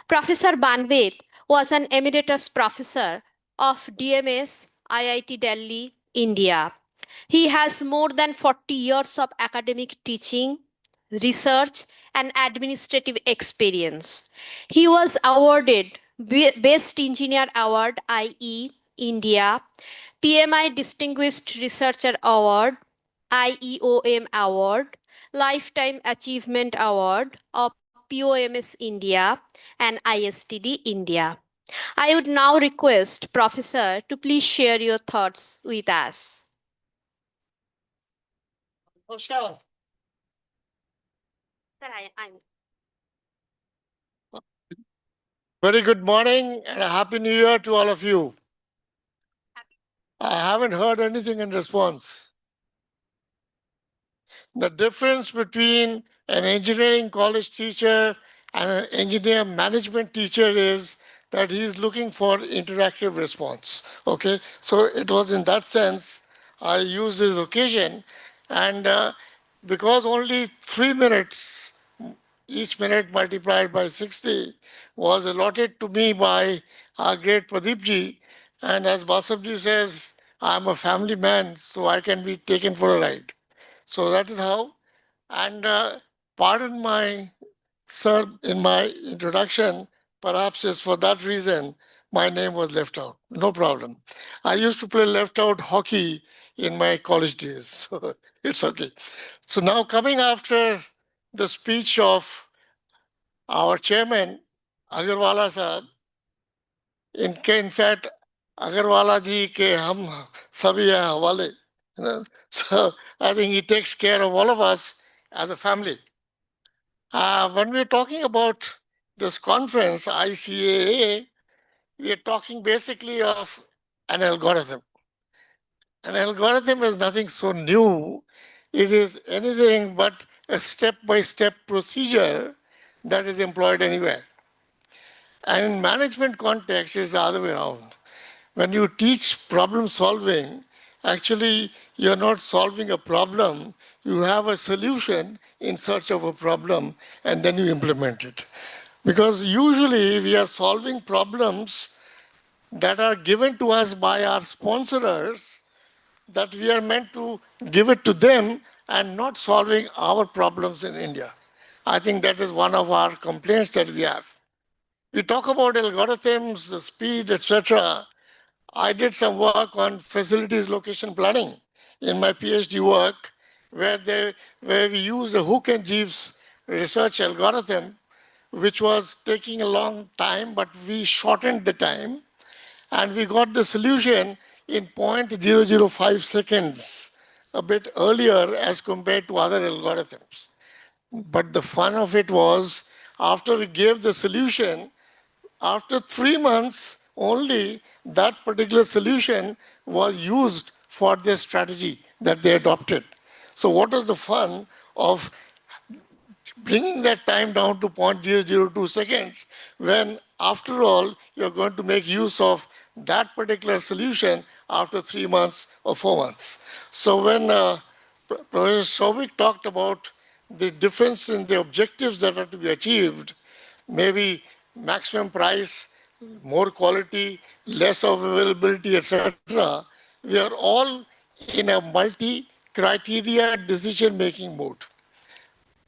Professor Banwet was an emeritus professor of DMS, IIT Delhi, India. He has more than 40 years of academic teaching, research, and administrative experience. He was awarded Best Engineer Award, IE, India, PMI Distinguished Researcher Award, IEOM Award, Lifetime Achievement Award of POMS India and ISTD India. I would now request Professor to please share your thoughts with us. Namaskar. Sir, I'm Very good morning and a happy new year to all of you. I haven't heard anything in response. The difference between an engineering college teacher and an engineer management teacher is that he is looking for interactive response. Okay, so it was in that sense I used this occasion, and because only 3 minutes, each minute multiplied by 60, was allotted to me by our great Pradeepji. And as Basabji says, I'm a family man, so I can be taken for a ride. So that is how. And pardon my sir in my introduction, perhaps just for that reason, my name was left out. No problem. I used to play left out hockey in my college days, so it's okay. So now coming after the speech of our chairman, Agarwala sahab, in fact, Agarwala ji ke hum sabhi hai hawale. You know, so I think he takes care of all of us as a family. When we're talking about this conference, ICAA, we are talking basically of an algorithm. An algorithm is nothing so new. It is anything but a step-by-step procedure that is employed anywhere. And in management context, it's the other way around. When you teach problem solving, actually you're not solving a problem, you have a solution in search of a problem and then you implement it. Because usually we are solving problems that are given to us by our sponsors, that we are meant to give it to them and not solving our problems in India. I think that is one of our complaints that we have. We talk about algorithms, the speed, etc. I did some work on facilities location planning in my PhD work, where we used a Hook and Jeeves research algorithm, which was taking a long time, but we shortened the time, and we got the solution in 0.005 seconds, a bit earlier as compared to other algorithms. But the fun of it was, after we gave the solution, after 3 months only, that particular solution was used for their strategy that they adopted. So what was the fun of bringing that time down to 0.002 seconds when, after all, you're going to make use of that particular solution after 3 months or 4 months? So when Professor Souvik talked about the difference in the objectives that are to be achieved, maybe maximum price, more quality, less of availability, etc., we are all in a multi-criteria decision-making mode.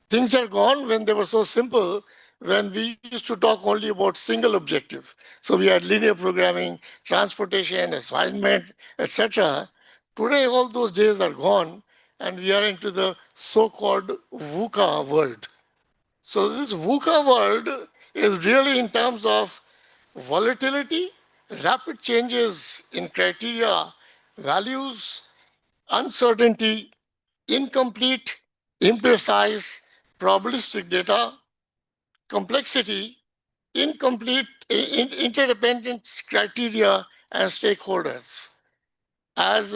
Things are gone when they were so simple, when we used to talk only about single objective. So we had linear programming, transportation, assignment, etc. Today, all those days are gone, and we are into the so-called VUCA world. So this VUCA world is really in terms of volatility, rapid changes in criteria, values, uncertainty, incomplete, imprecise, probabilistic data, complexity, incomplete interdependence criteria, and stakeholders. As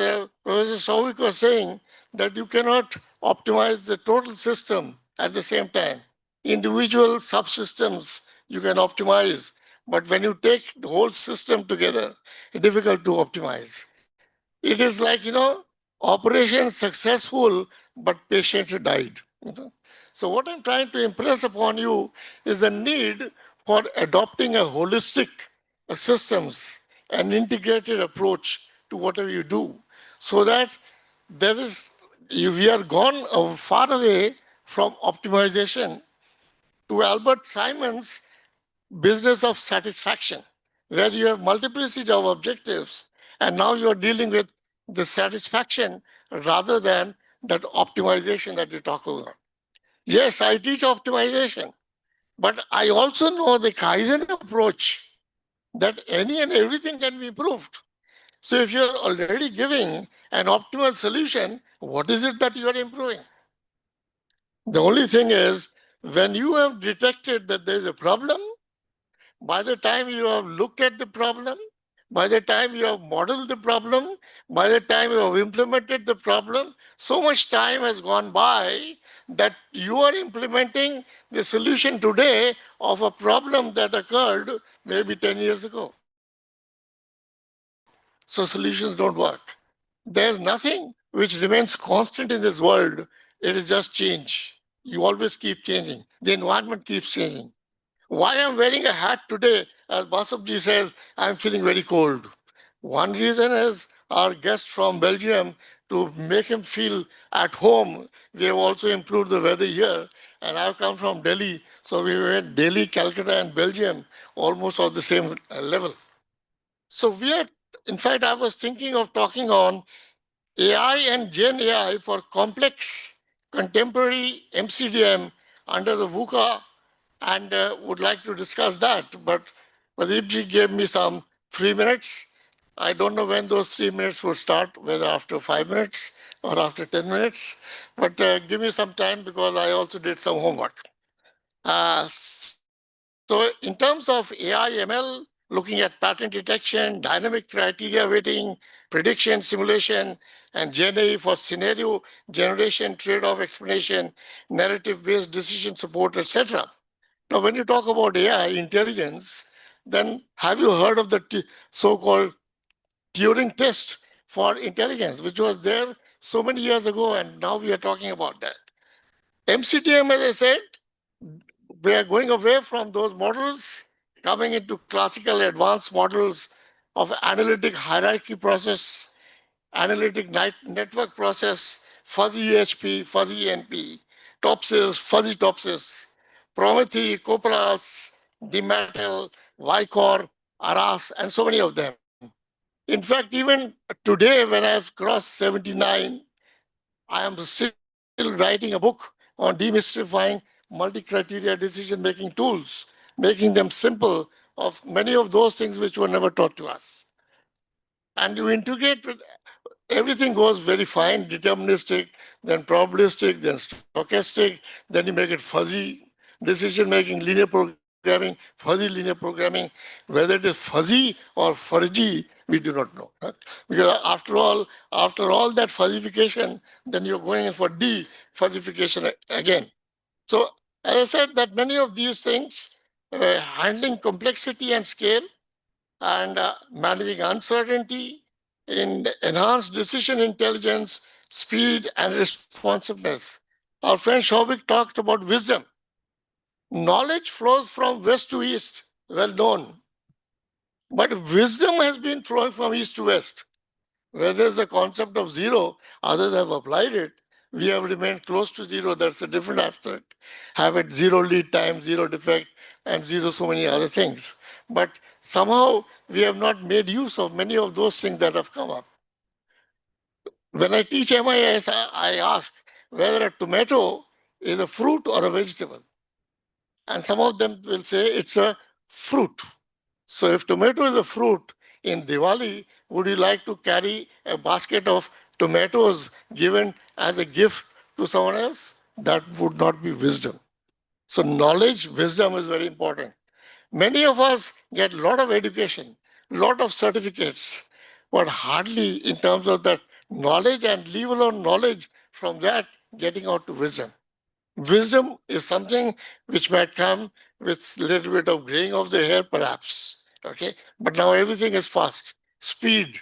Professor Souvik was saying, that you cannot optimize the total system at the same time. Individual subsystems you can optimize, but when you take the whole system together, it's difficult to optimize. It is like, operation successful, but patient died. So what I'm trying to impress upon you is the need for adopting a holistic systems, an integrated approach to whatever you do, so that we are gone far away from optimization. To Albert Simons, business of satisfaction, where you have multiplicity of objectives, and now you're dealing with the satisfaction rather than that optimization that you talk about. Yes, I teach optimization, but I also know the Kaizen approach that any and everything can be improved. So if you're already giving an optimal solution, what is it that you are improving? The only thing is, when you have detected that there is a problem, by the time you have looked at the problem, by the time you have modeled the problem, by the time you have implemented the problem, so much time has gone by that you are implementing the solution today of a problem that occurred maybe 10 years ago. So solutions don't work. There's nothing which remains constant in this world. It is just change. You always keep changing. The environment keeps changing. Why I'm wearing a hat today, as Basabji says, I'm feeling very cold. One reason is our guest from Belgium, to make him feel at home. We have also improved the weather here. And I've come from Delhi, so we were in Delhi, Calcutta, and Belgium, almost on the same level. So we are, in fact, I was thinking of talking on AI and Gen AI for complex contemporary MCDM under the VUCA, and would like to discuss that. But Pradeepji gave me some 3 minutes. I don't know when those 3 minutes will start, whether after 5 minutes or after 10 minutes. But give me some time because I also did some homework. So in terms of AI ML, looking at pattern detection, dynamic criteria weighting, prediction simulation, and GenAI for scenario generation, trade-off explanation, narrative-based decision support, etc. Now, when you talk about AI intelligence, then have you heard of the so-called Turing test for intelligence, which was there so many years ago, and now we are talking about that. MCTM, as I said, we are going away from those models, coming into classical advanced models of analytic hierarchy process, analytic network process, fuzzy EHP, fuzzy NP, TOPSIS, fuzzy TOPSIS, Promethe, Copras, DMATL, Vicor, Aras, and so many of them. In fact, even today, when I've crossed 79, I am still writing a book on demystifying multi-criteria decision-making tools, making them simple of many of those things which were never taught to us. And you integrate with everything goes very fine, deterministic, then probabilistic, then stochastic, then you make it fuzzy decision making, linear programming, fuzzy linear programming. Whether it is fuzzy or fudgy, we do not know. Huh? Because after all that fuzzification, then you're going in for de-fuzzification again. So, as I said, that many of these things, handling complexity and scale, and managing uncertainty, in enhanced decision intelligence, speed, and responsiveness. Our friend Shobik talked about wisdom. Knowledge flows from west to east, well known. But wisdom has been flowing from east to west. Where there's the concept of zero, others have applied it. We have remained close to zero. That's a different aspect. Have it zero lead time, zero defect, and zero so many other things. But somehow we have not made use of many of those things that have come up. When I teach MIS, I ask whether a tomato is a fruit or a vegetable. And some of them will say it's a fruit. So if tomato is a fruit, in Diwali, would you like to carry a basket of tomatoes given as a gift to someone else? That would not be wisdom. So knowledge, wisdom is very important. Many of us get a lot of education, lot of certificates, but hardly in terms of that knowledge, and leave alone knowledge, from that getting out to wisdom. Wisdom is something which might come with a little bit of graying of the hair, perhaps. Okay, but now everything is fast. Speed.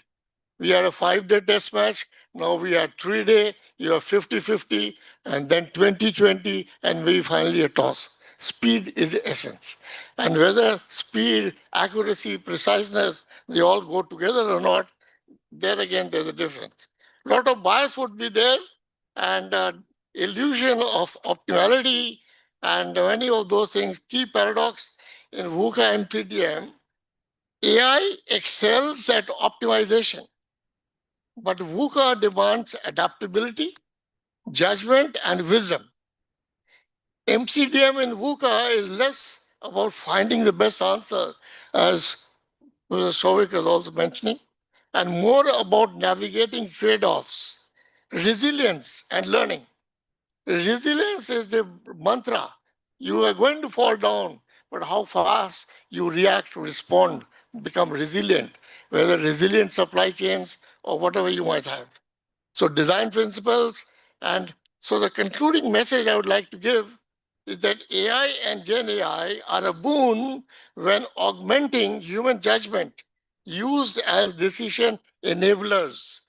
We had a 5-day test match. Now we are 3-day. You are 50-50, and then 20-20, and we finally a toss. Speed is the essence. And whether speed, accuracy, preciseness, they all go together or not, there again, there's a difference. A lot of bias would be there, and illusion of optimality, and many of those things. Key paradox in VUCA MTDM, AI excels at optimization, but VUCA demands adaptability, judgment, and wisdom. MCDM in VUCA is less about finding the best answer, as Professor Shovik is also mentioning, and more about navigating trade offs, resilience, and learning. Resilience is the mantra. You are going to fall down, but how fast you react, respond, become resilient, whether resilient supply chains or whatever you might have. So, design principles. And so, the concluding message I would like to give is that AI and Gen AI are a boon when augmenting human judgment, used as decision enablers,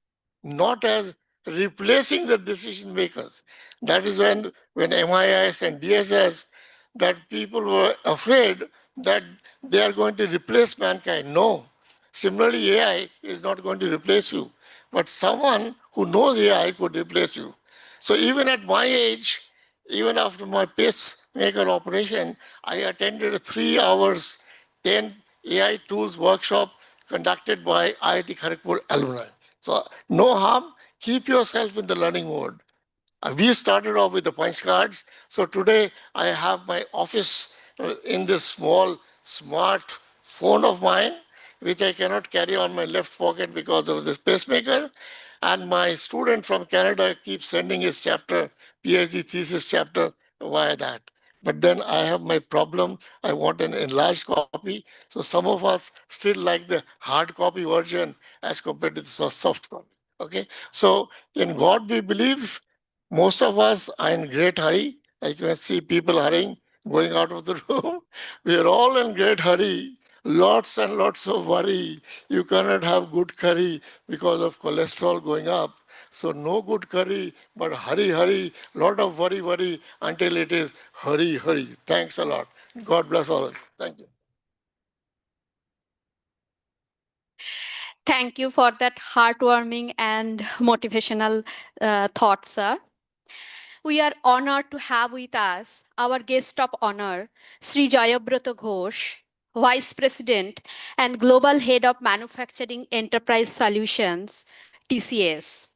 not as replacing the decision makers. That is when MIS and DSS, that people were afraid that they are going to replace mankind. No. Similarly, AI is not going to replace you, but someone who knows AI could replace you. So even at my age, even after my pacemaker operation, I attended a 3 hours 10 AI tools workshop conducted by IIT Kharagpur alumni. So no harm, keep yourself in the learning mode. We started off with the punch cards. So today I have my office in this small smart phone of mine, which I cannot carry on my left pocket because of this pacemaker. And my student from Canada keeps sending his chapter, PhD thesis chapter via that. But then I have my problem. I want an enlarged copy. So some of us still like the hard copy version as compared to the soft copy. Okay. So in God we believe. Most of us are in great hurry. Like you can see people hurrying, going out of the room. We are all in great hurry. Lots and lots of worry. You cannot have good curry because of cholesterol going up. So no good curry, but hurry, hurry, lot of worry, worry until it is hurry, hurry. Thanks a lot. God bless all of you. Thank you. Thank you for that heartwarming and motivational thoughts, sir. We are honored to have with us our guest of honor, Sri Jayabrata Ghosh, Vice President and Global Head of Manufacturing Enterprise Solutions, TCS.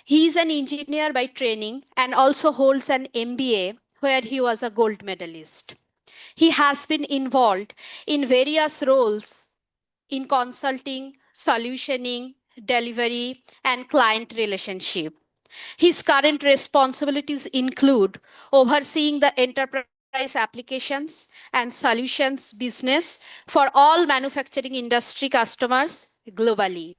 He is an engineer by training and also holds an MBA where he was a gold medalist. He has been involved in various roles in consulting, solutioning, delivery, and client relationship. His current responsibilities include overseeing the enterprise applications and solutions business for all manufacturing industry customers globally.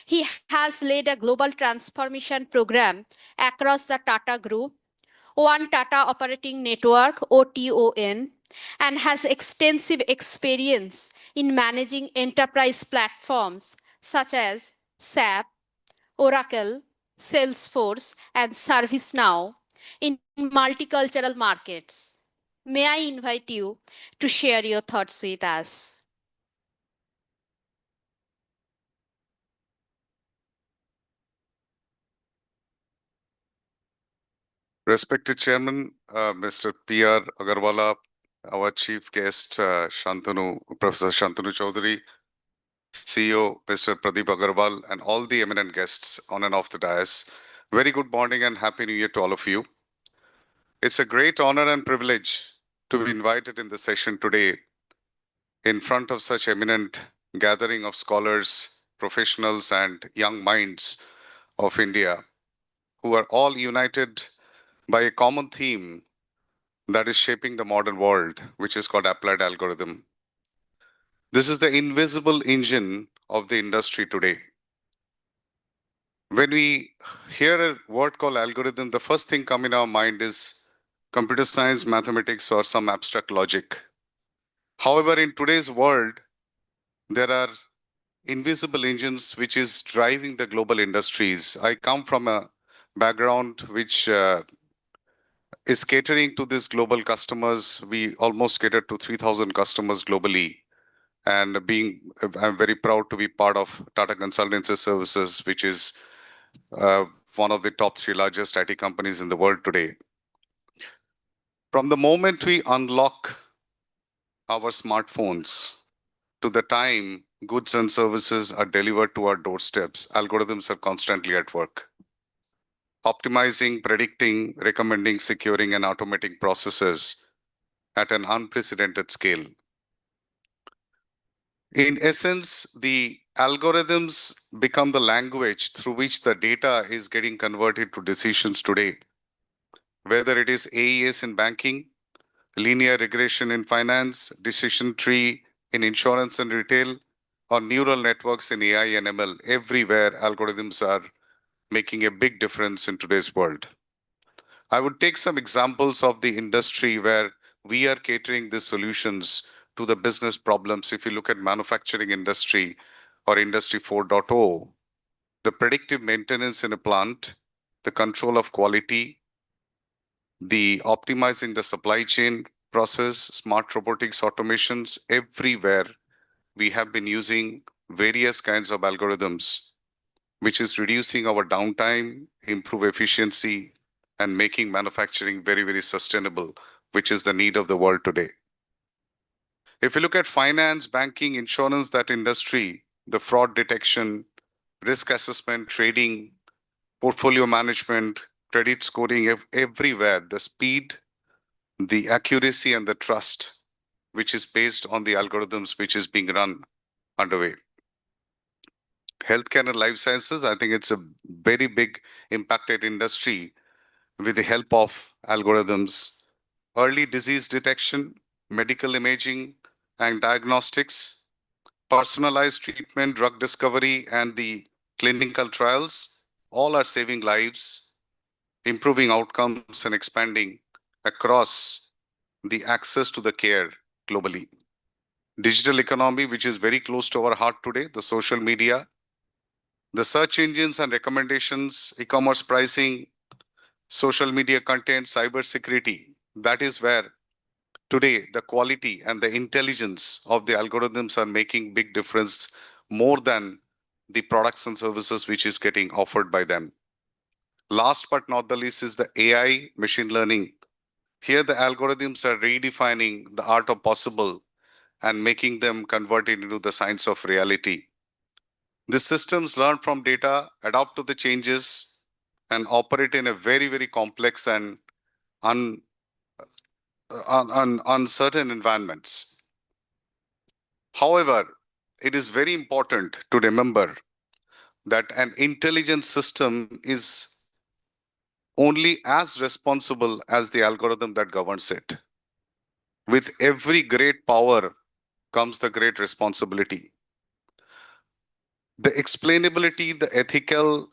He has led a global transformation program across the Tata Group, One Tata Operating Network, OTON, and has extensive experience in managing enterprise platforms such as SAP, Oracle, Salesforce, and ServiceNow in multicultural markets. May I invite you to share your thoughts with us? Respected Chairman, Mr. P.R. Agarwala, our chief guest, Professor Shantanu Chaudhary, CEO, Mr. Pradeep Agarwal, and all the eminent guests on and off the dais. Very good morning and Happy New Year to all of you. It's a great honor and privilege to be invited in the session today in front of such eminent gathering of scholars, professionals, and young minds of India who are all united by a common theme that is shaping the modern world, which is called applied algorithm. This is the invisible engine of the industry today. When we hear a word called algorithm, the first thing come in our mind is computer science, mathematics, or some abstract logic. However, in today's world, there are invisible engines which is driving the global industries. I come from a background which is catering to these global customers. We almost cater to 3,000 customers globally. And I'm very proud to be part of Tata Consultancy Services, which is one of the top 3 largest IT companies in the world today. From the moment we unlock our smartphones to the time goods and services are delivered to our doorsteps, algorithms are constantly at work, optimizing, predicting, recommending, securing, and automating processes at an unprecedented scale. In essence, the algorithms become the language through which the data is getting converted to decisions today, whether it is AES in banking, linear regression in finance, decision tree in insurance and retail, or neural networks in AI and ML. Everywhere, algorithms are making a big difference in today's world. I would take some examples of the industry where we are catering these solutions to the business problems. If you look at manufacturing industry or industry 4.0, the predictive maintenance in a plant, the control of quality, the optimizing the supply chain process, smart robotics automations, everywhere we have been using various kinds of algorithms, which is reducing our downtime, improve efficiency, and making manufacturing very, very sustainable, which is the need of the world today. If you look at finance, banking, insurance, that industry, the fraud detection, risk assessment, trading, portfolio management, credit scoring, everywhere, the speed, the accuracy, and the trust, which is based on the algorithms which is being run underway. Healthcare and life sciences, I think it's a very big impacted industry with the help of algorithms. Early disease detection, medical imaging and diagnostics, personalized treatment, drug discovery, and the clinical trials, all are saving lives, improving outcomes, and expanding across the access to the care globally. Digital economy, which is very close to our heart today, the social media, the search engines and recommendations, e-commerce pricing, social media content, cyber security. That is where today the quality and the intelligence of the algorithms are making big difference more than the products and services which is getting offered by them. Last but not the least is the AI, machine learning. Here the algorithms are redefining the art of possible and making them convert it into the science of reality. These systems learn from data, adapt to the changes, and operate in a very, very complex and uncertain environments. However, it is very important to remember that an intelligent system is only as responsible as the algorithm that governs it. With every great power comes the great responsibility. The explainability, the ethical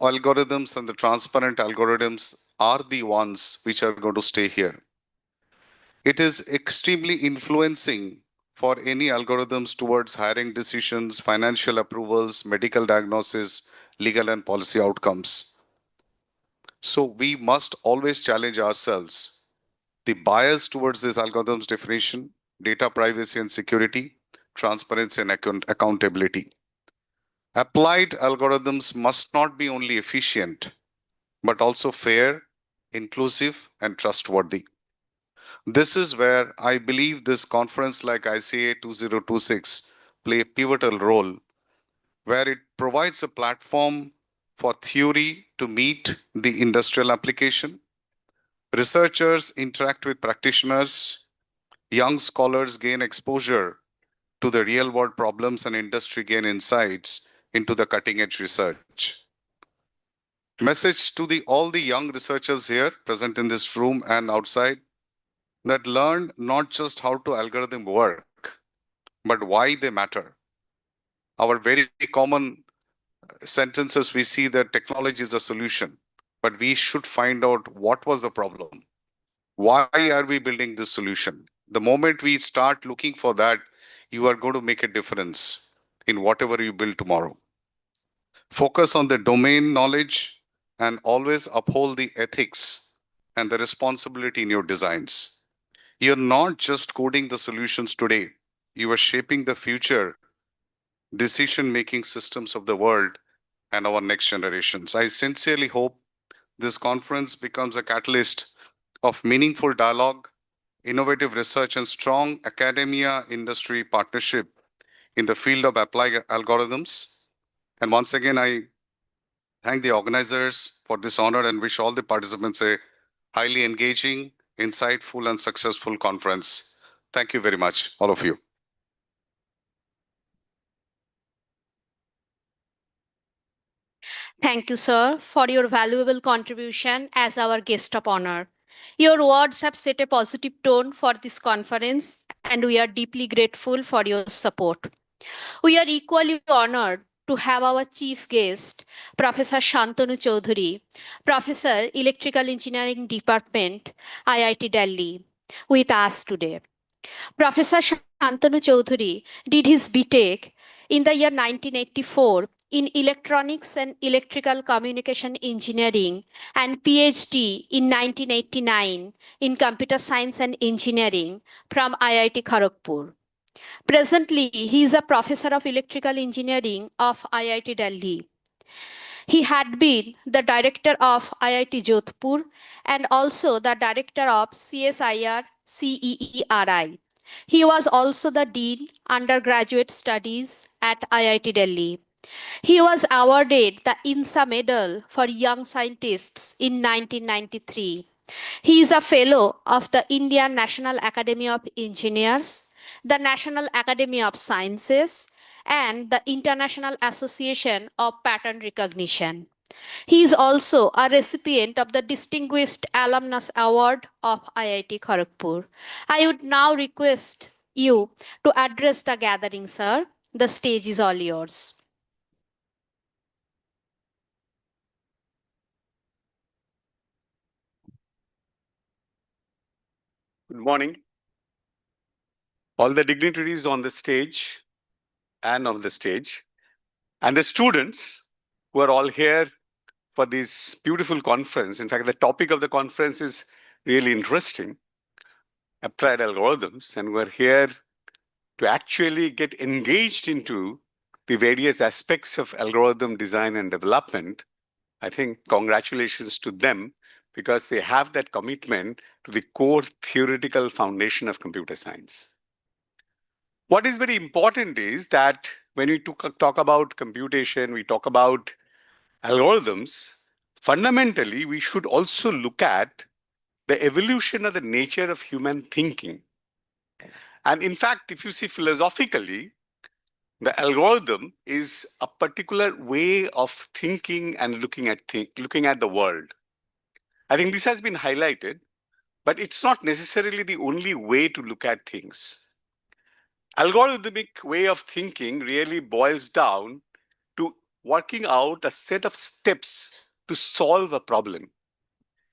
algorithms, and the transparent algorithms are the ones which are going to stay here. It is extremely influencing for any algorithms towards hiring decisions, financial approvals, medical diagnosis, legal and policy outcomes. So we must always challenge ourselves. The bias towards this algorithm's definition, data privacy and security, transparency and accountability. Applied algorithms must not be only efficient, but also fair, inclusive, and trustworthy. This is where I believe this conference like Icaa 2026 play a pivotal role, where it provides a platform for theory to meet the industrial application. Researchers interact with practitioners, young scholars gain exposure to the real world problems, and industry gain insights into the cutting edge research. Message to all the young researchers here present in this room and outside, that learn not just how to algorithm work, but why they matter. Our very common sentences, we see that technology is a solution, but we should find out what was the problem. Why are we building this solution? The moment we start looking for that, you are going to make a difference in whatever you build tomorrow. Focus on the domain knowledge and always uphold the ethics and the responsibility in your designs. You're not just coding the solutions today, you are shaping the future decision-making systems of the world and our next generations. I sincerely hope this conference becomes a catalyst of meaningful dialogue, innovative research, and strong academia industry partnership in the field of applied algorithms. And once again, I thank the organizers for this honor and wish all the participants a highly engaging, insightful, and successful conference. Thank you very much, all of you. Thank you, sir, for your valuable contribution as our guest of honor. Your words have set a positive tone for this conference, and we are deeply grateful for your support. We are equally honored to have our chief guest, Professor Shantanu Chaudhuri, Professor, Electrical Engineering Department, IIT Delhi, with us today. Professor Shantanu Chaudhuri did his BTech in the year 1984 in Electronics and Electrical Communication Engineering and PhD in 1989 in Computer Science and Engineering from IIT Kharagpur. Presently, he is a professor of electrical engineering of IIT Delhi. He had been the director of IIT Jodhpur and also the director of CSIR CEERI. He was also the dean undergraduate studies at IIT Delhi. He was awarded the INSA Medal for Young Scientists in 1993. He is a fellow of the Indian National Academy of Engineers, the National Academy of Sciences, and the International Association of Pattern Recognition. He is also a recipient of the Distinguished Alumnus Award of IIT Kharagpur. I would now request you to address the gathering, sir. The stage is all yours. Good morning. All the dignitaries on the stage and on the stage, and the students who are all here for this beautiful conference. In fact, the topic of the conference is really interesting, applied algorithms, and we're here to actually get engaged into the various aspects of algorithm design and development. I think congratulations to them because they have that commitment to the core theoretical foundation of computer science. What is very important is that when we talk about computation, we talk about algorithms, fundamentally, we should also look at the evolution of the nature of human thinking. And in fact, if you see philosophically, the algorithm is a particular way of thinking and looking at the world. I think this has been highlighted, but it's not necessarily the only way to look at things. Algorithmic way of thinking really boils down to working out a set of steps to solve a problem.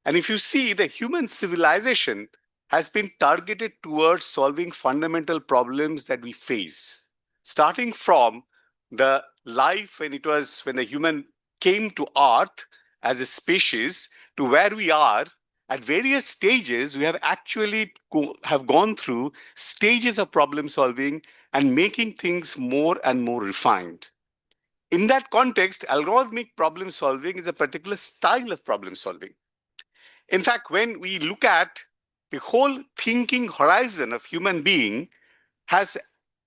And if you see, the human civilization has been targeted towards solving fundamental problems that we face, starting from the life when the human came to Earth as a species to where we are. At various stages, we have actually gone through stages of problem solving and making things more and more refined. In that context, algorithmic problem solving is a particular style of problem solving. In fact, when we look at the whole thinking horizon of human being has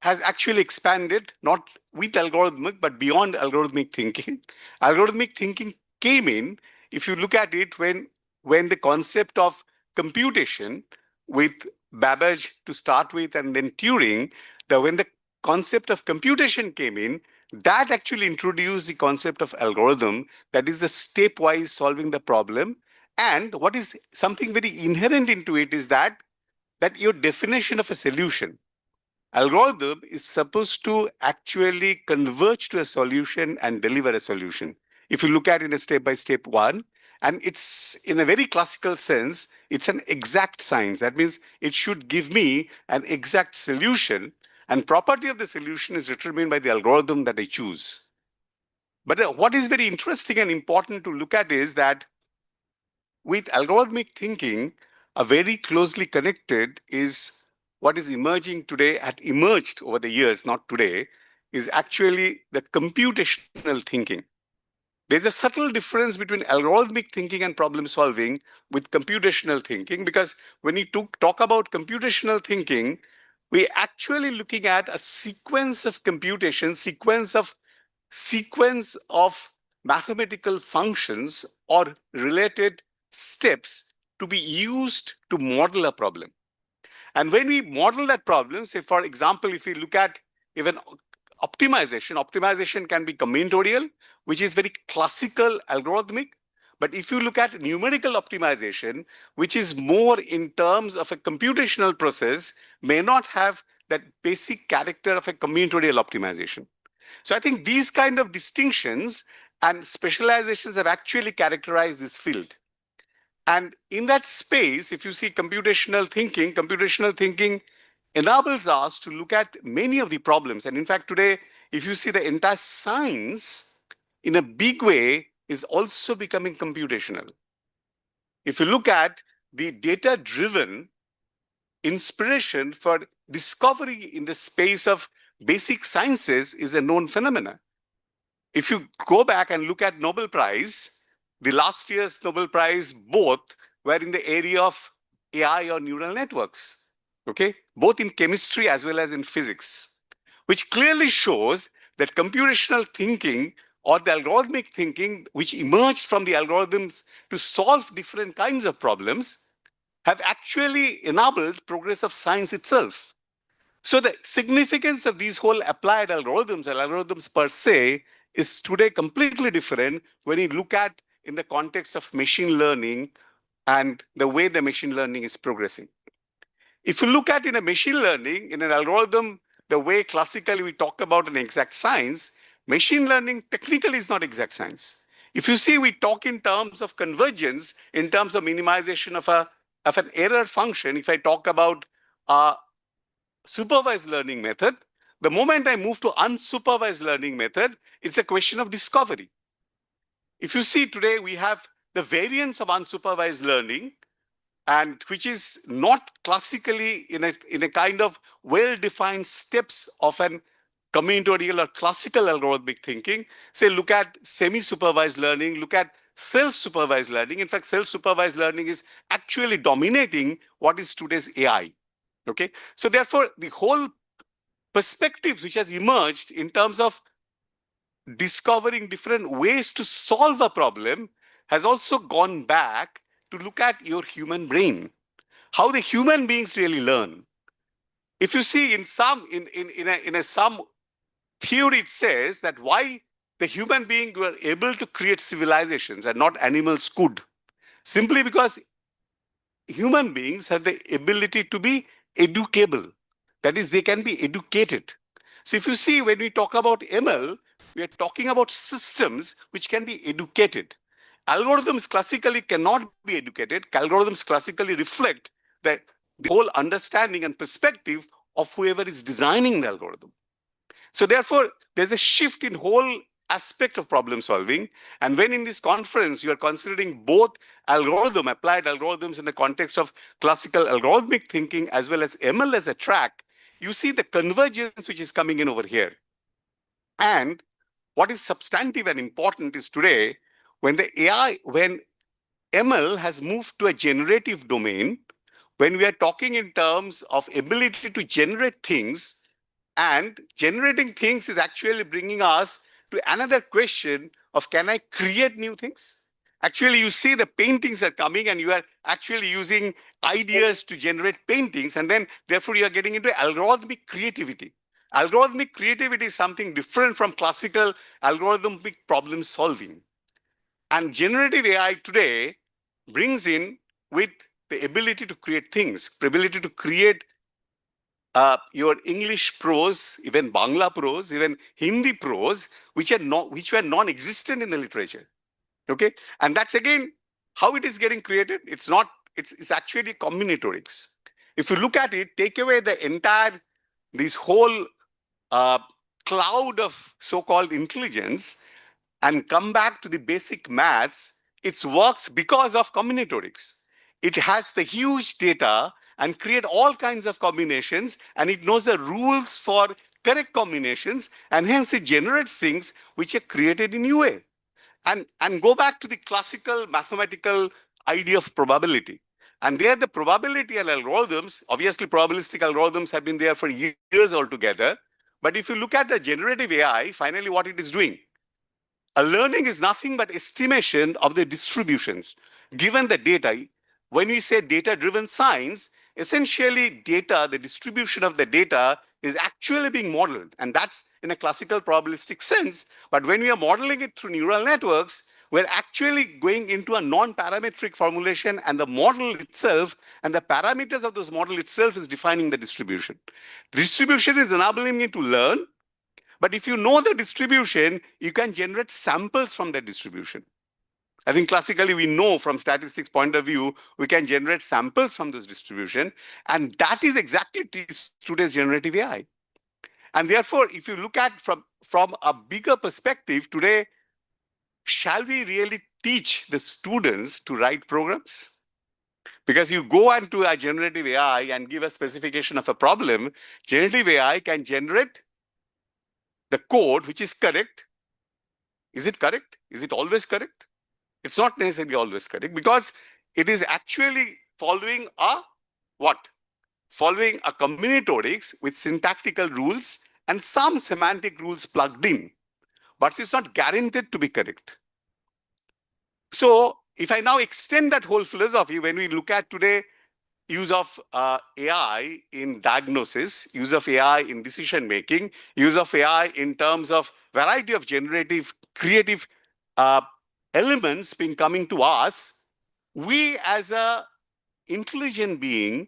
actually expanded, not with algorithmic, but beyond algorithmic thinking. Algorithmic thinking came in, if you look at it, when the concept of computation with Babbage to start with and then Turing, when the concept of computation came in, that actually introduced the concept of algorithm, that is the stepwise solving the problem. And what is something very inherent into it is that your definition of a solution. Algorithm is supposed to actually converge to a solution and deliver a solution. If you look at it in a step-by-step one, and it's in a very classical sense, it's an exact science. That means it should give me an exact solution, and property of the solution is determined by the algorithm that I choose. But what is very interesting and important to look at is that with algorithmic thinking, a very closely connected is what is emerging today, had emerged over the years, not today, is actually the computational thinking. There's a subtle difference between algorithmic thinking and problem solving with computational thinking, because when you talk about computational thinking, we're actually looking at a sequence of computation, sequence of mathematical functions or related steps to be used to model a problem. And when we model that problem, say, for example, if we look at even optimization can be combinatorial, which is very classical algorithmic. But if you look at numerical optimization, which is more in terms of a computational process, may not have that basic character of a combinatorial optimization. So I think these kind of distinctions and specializations have actually characterized this field. And in that space, if you see computational thinking enables us to look at many of the problems. And in fact, today, if you see the entire science in a big way is also becoming computational. If you look at the data-driven inspiration for discovery in the space of basic sciences is a known phenomenon. If you go back and look at Nobel Prize, the last year's Nobel Prize both were in the area of AI or neural networks, okay? Both in chemistry as well as in physics, which clearly shows that computational thinking or the algorithmic thinking, which emerged from the algorithms to solve different kinds of problems, have actually enabled progress of science itself. So the significance of these whole applied algorithms and algorithms per se is today completely different when you look at in the context of machine learning and the way the machine learning is progressing. If you look at in a machine learning, in an algorithm, the way classically we talk about an exact science, machine learning technically is not exact science. If you see, we talk in terms of convergence, in terms of minimization of an error function. If I talk about supervised learning method, the moment I move to unsupervised learning method, it's a question of discovery. If you see today, we have the variants of unsupervised learning, and which is not classically in a kind of well-defined steps of an combinatorial or classical algorithmic thinking. Say, look at semi-supervised learning, look at self-supervised learning. In fact, self-supervised learning is actually dominating what is today's AI. Okay, so therefore, the whole perspective which has emerged in terms of discovering different ways to solve a problem has also gone back to look at your human brain, how the human beings really learn. If you see in some theory, it says that why the human being were able to create civilizations and not animals could, simply because human beings have the ability to be educable. That is, they can be educated. So if you see, when we talk about ML, we are talking about systems which can be educated. Algorithms classically cannot be educated. Algorithms classically reflect the whole understanding and perspective of whoever is designing the algorithm. So therefore, there's a shift in whole aspect of problem solving. And when in this conference, you are considering both applied algorithms in the context of classical algorithmic thinking, as well as ML as a track, you see the convergence which is coming in over here. And what is substantive and important is today, when ML has moved to a generative domain, when we are talking in terms of ability to generate things, and generating things is actually bringing us to another question of, can I create new things? Actually, you see the paintings are coming and you are actually using ideas to generate paintings, and then therefore you are getting into algorithmic creativity. Algorithmic creativity is something different from classical algorithmic problem solving. And generative AI today brings in with the ability to create things, the ability to create your English prose, even Bangla prose, even Hindi prose, which were non-existent in the literature. Okay, and that's again how it is getting created. It's actually combinatorics. If you look at it, take away this whole cloud of so-called intelligence and come back to the basic maths, it works because of combinatorics. It has the huge data and create all kinds of combinations, and it knows the rules for correct combinations, and hence it generates things which are created in UA. and go back to the classical mathematical idea of probability. And there the probability and algorithms, obviously probabilistic algorithms have been there for years altogether. But if you look at the generative AI, finally what it is doing, a learning is nothing but estimation of the distributions given the data. When we say data-driven science, essentially data, the distribution of the data is actually being modeled. And that's in a classical probabilistic sense. But when we are modeling it through neural networks, we're actually going into a non-parametric formulation, and the model itself and the parameters of those model itself is defining the distribution. The distribution is enabling it to learn. But if you know the distribution, you can generate samples from that distribution. I think classically we know from statistics point of view, we can generate samples from this distribution. And that is exactly today's generative AI. And therefore, if you look at from a bigger perspective today, shall we really teach the students to write programs? Because you go into a generative AI and give a specification of a problem, generative AI can generate the code which is correct. Is it correct? Is it always correct? It's not necessarily always correct because it is actually following a what? Following a combinatorics with syntactical rules and some semantic rules plugged in, but it's not guaranteed to be correct. So if I now extend that whole philosophy, when we look at today use of AI in diagnosis, use of AI in decision making, use of AI in terms of variety of generative, creative elements being coming to us, we as a intelligent being,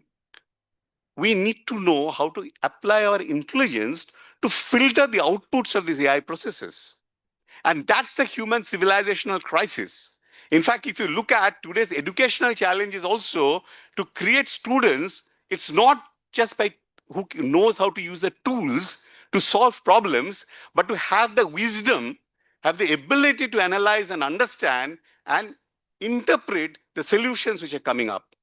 we need to know how to apply our intelligence to filter the outputs of these AI processes. And that's the human civilizational crisis. In fact, if you look at today's educational challenges also to create students, it's not just by who knows how to use the tools to solve problems, but to have the wisdom, have the ability to analyze and understand and interpret the solutions which are coming up.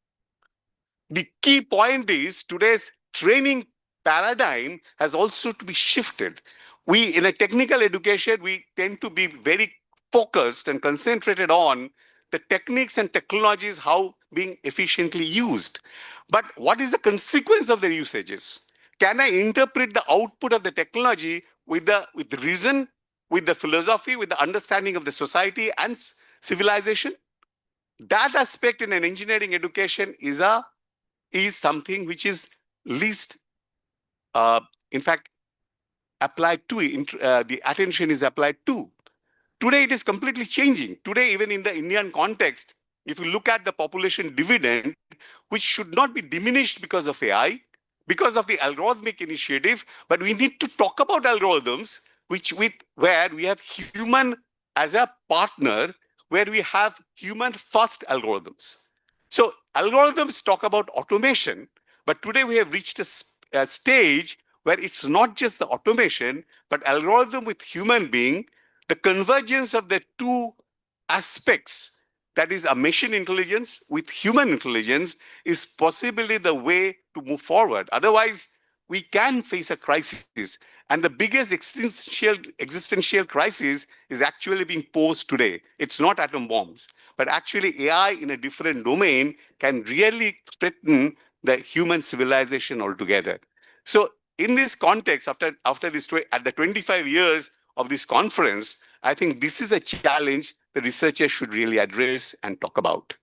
The key point is today's training paradigm has also to be shifted. We, in a technical education, we tend to be very focused and concentrated on the techniques and technologies, how being efficiently used. But what is the consequence of their usages? Can I interpret the output of the technology with reason, with the philosophy, with the understanding of the society and civilization? That aspect in an engineering education is something which is least, in fact, applied to, the attention is applied to. Today, it is completely changing. Today, even in the Indian context, if you look at the population dividend, which should not be diminished because of AI, because of the algorithmic initiative, but we need to talk about algorithms where we have human as a partner, where we have human first algorithms. So algorithms talk about automation, but today we have reached a stage where it's not just the automation, but algorithm with human being, the convergence of the two aspects, that is a machine intelligence with human intelligence, is possibly the way to move forward. Otherwise, we can face a crisis. And the biggest existential crisis is actually being posed today. It's not atom bombs, but actually AI in a different domain can really threaten the human civilization altogether. So in this context, after this, at the 25 years of this conference, I think this is a challenge the researchers should really address and talk about.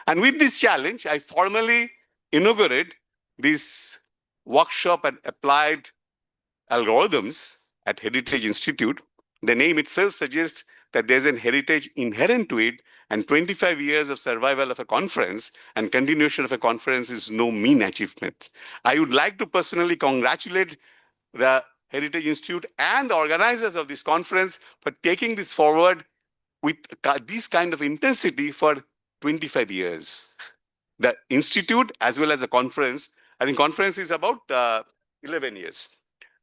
And with this challenge, I formally inaugurate this workshop at applied algorithms at Heritage Institute. The name itself suggests that there's an heritage inherent to it, and 25 years of survival of a conference and continuation of a conference is no mean achievement. I would like to personally congratulate the Heritage Institute and the organizers of this conference for taking this forward with this kind of intensity for 25 years. The institute as well as the conference, I think conference is about 11 years.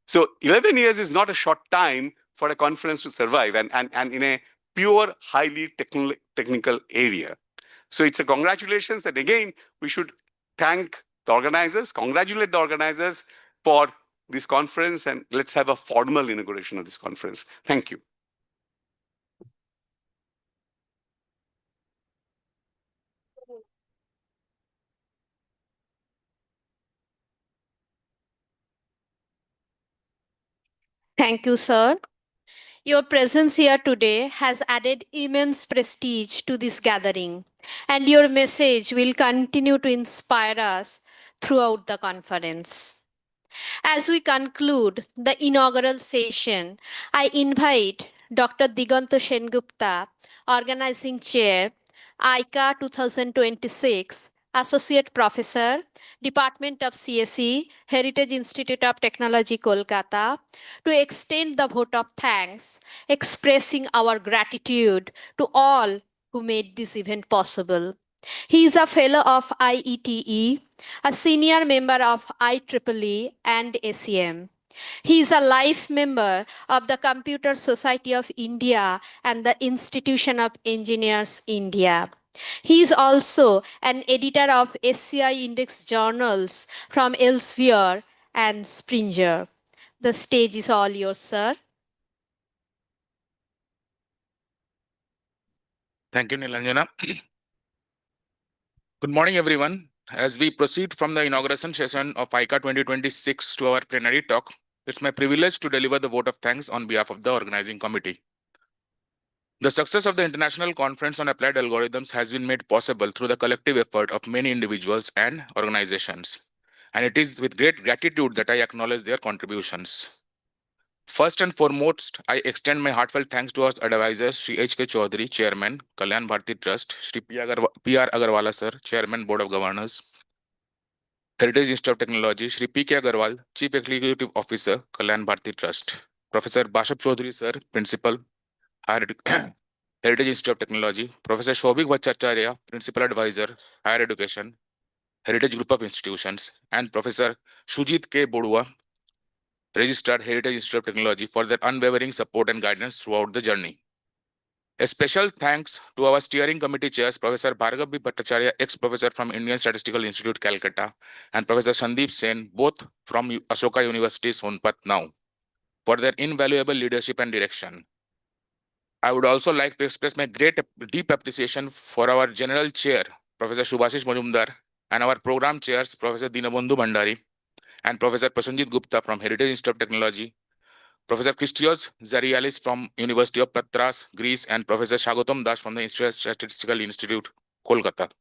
So 11 years is not a short time for a conference to survive and in a pure, highly technical area. So it's a congratulations, and again, we should thank the organizers, congratulate the organizers for this conference, and let's have a formal inauguration of this conference. Thank you. Thank you, sir. Your presence here today has added immense prestige to this gathering, and your message will continue to inspire us throughout the conference. As we conclude the inaugural session, I invite Dr. Diganta Sengupta, Organizing Chair, Icaa 2026, Associate Professor, Department of CSE, Heritage Institute of Technology, Kolkata, to extend the vote of thanks, expressing our gratitude to all who made this event possible. He is a fellow of IETE, a senior member of IEEE and ACM. He is a life member of the Computer Society of India and the Institution of Engineers India. He is also an editor of SCI Index journals from Elsevier and Springer. The stage is all yours, sir. Thank you, Nilanjana. Good morning, everyone. As we proceed from the inauguration session of Icaa 2026 to our plenary talk, it's my privilege to deliver the vote of thanks on behalf of the organizing committee. The success of the International Conference on Applied Algorithms has been made possible through the collective effort of many individuals and organizations. And it is with great gratitude that I acknowledge their contributions. First and foremost, I extend my heartfelt thanks to our advisors, Shri H.K. Chaudhary, Chairman, Kalyan Bharti Trust, Shri P.R. Agarwala Sir, Chairman, Board of Governors, Heritage Institute of Technology, Shri P.K. Agarwal, Chief Executive Officer, Kalyan Bharti Trust, Professor Bashap Chaudhary Sir, Principal, Heritage Institute of Technology, Professor Shobhik Bhattacharya, Principal Advisor, Higher Education, Heritage Group of Institutions, and Professor Shujit K. Bodua, Registered Heritage Institute of Technology, for their unwavering support and guidance throughout the journey. A special thanks to our steering committee chairs, Professor Bhargav B. Bhattacharya, ex-professor from Indian Statistical Institute, Calcutta, and Professor Sandeep Sen, both from Ashoka University, Sonpat now, for their invaluable leadership and direction. I would also like to express my deep appreciation for our General Chair, Professor Shubhashish Majumdar, and our Program Chairs, Professor Dinabandhu Bhandari, and Professor Prasenjit Gupta from Heritage Institute of Technology, Professor Christios Zarialis from University of Patras, Greece, and Professor Shagotam Das from the Statistical Institute, Kolkata.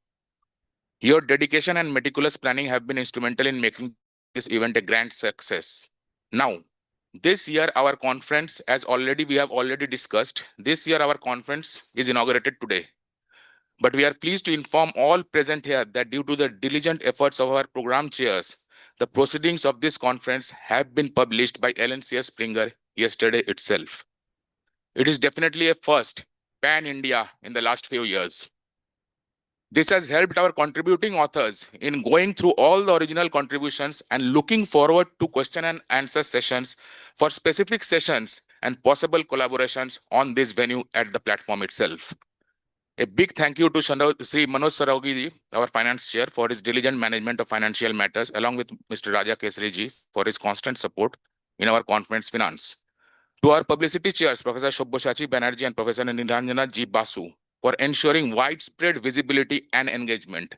Your dedication and meticulous planning have been instrumental in making this event a grand success. Now, this year our conference, as we have already discussed, this year our conference is inaugurated today. But we are pleased to inform all present here that due to the diligent efforts of our program chairs, the proceedings of this conference have been published by LNCS Springer yesterday itself. It is definitely a first pan-India in the last few years. This has helped our contributing authors in going through all the original contributions and looking forward to question and answer sessions for specific sessions and possible collaborations on this venue at the platform itself. A big thank you to Sri Manoj Saraogi, our finance chair, for his diligent management of financial matters, along with Mr. Raja Kesari ji for his constant support in our conference finance. To our publicity chairs, Professor Shobboshachi Banerjee and Professor Niranjana G. Basu, for ensuring widespread visibility and engagement.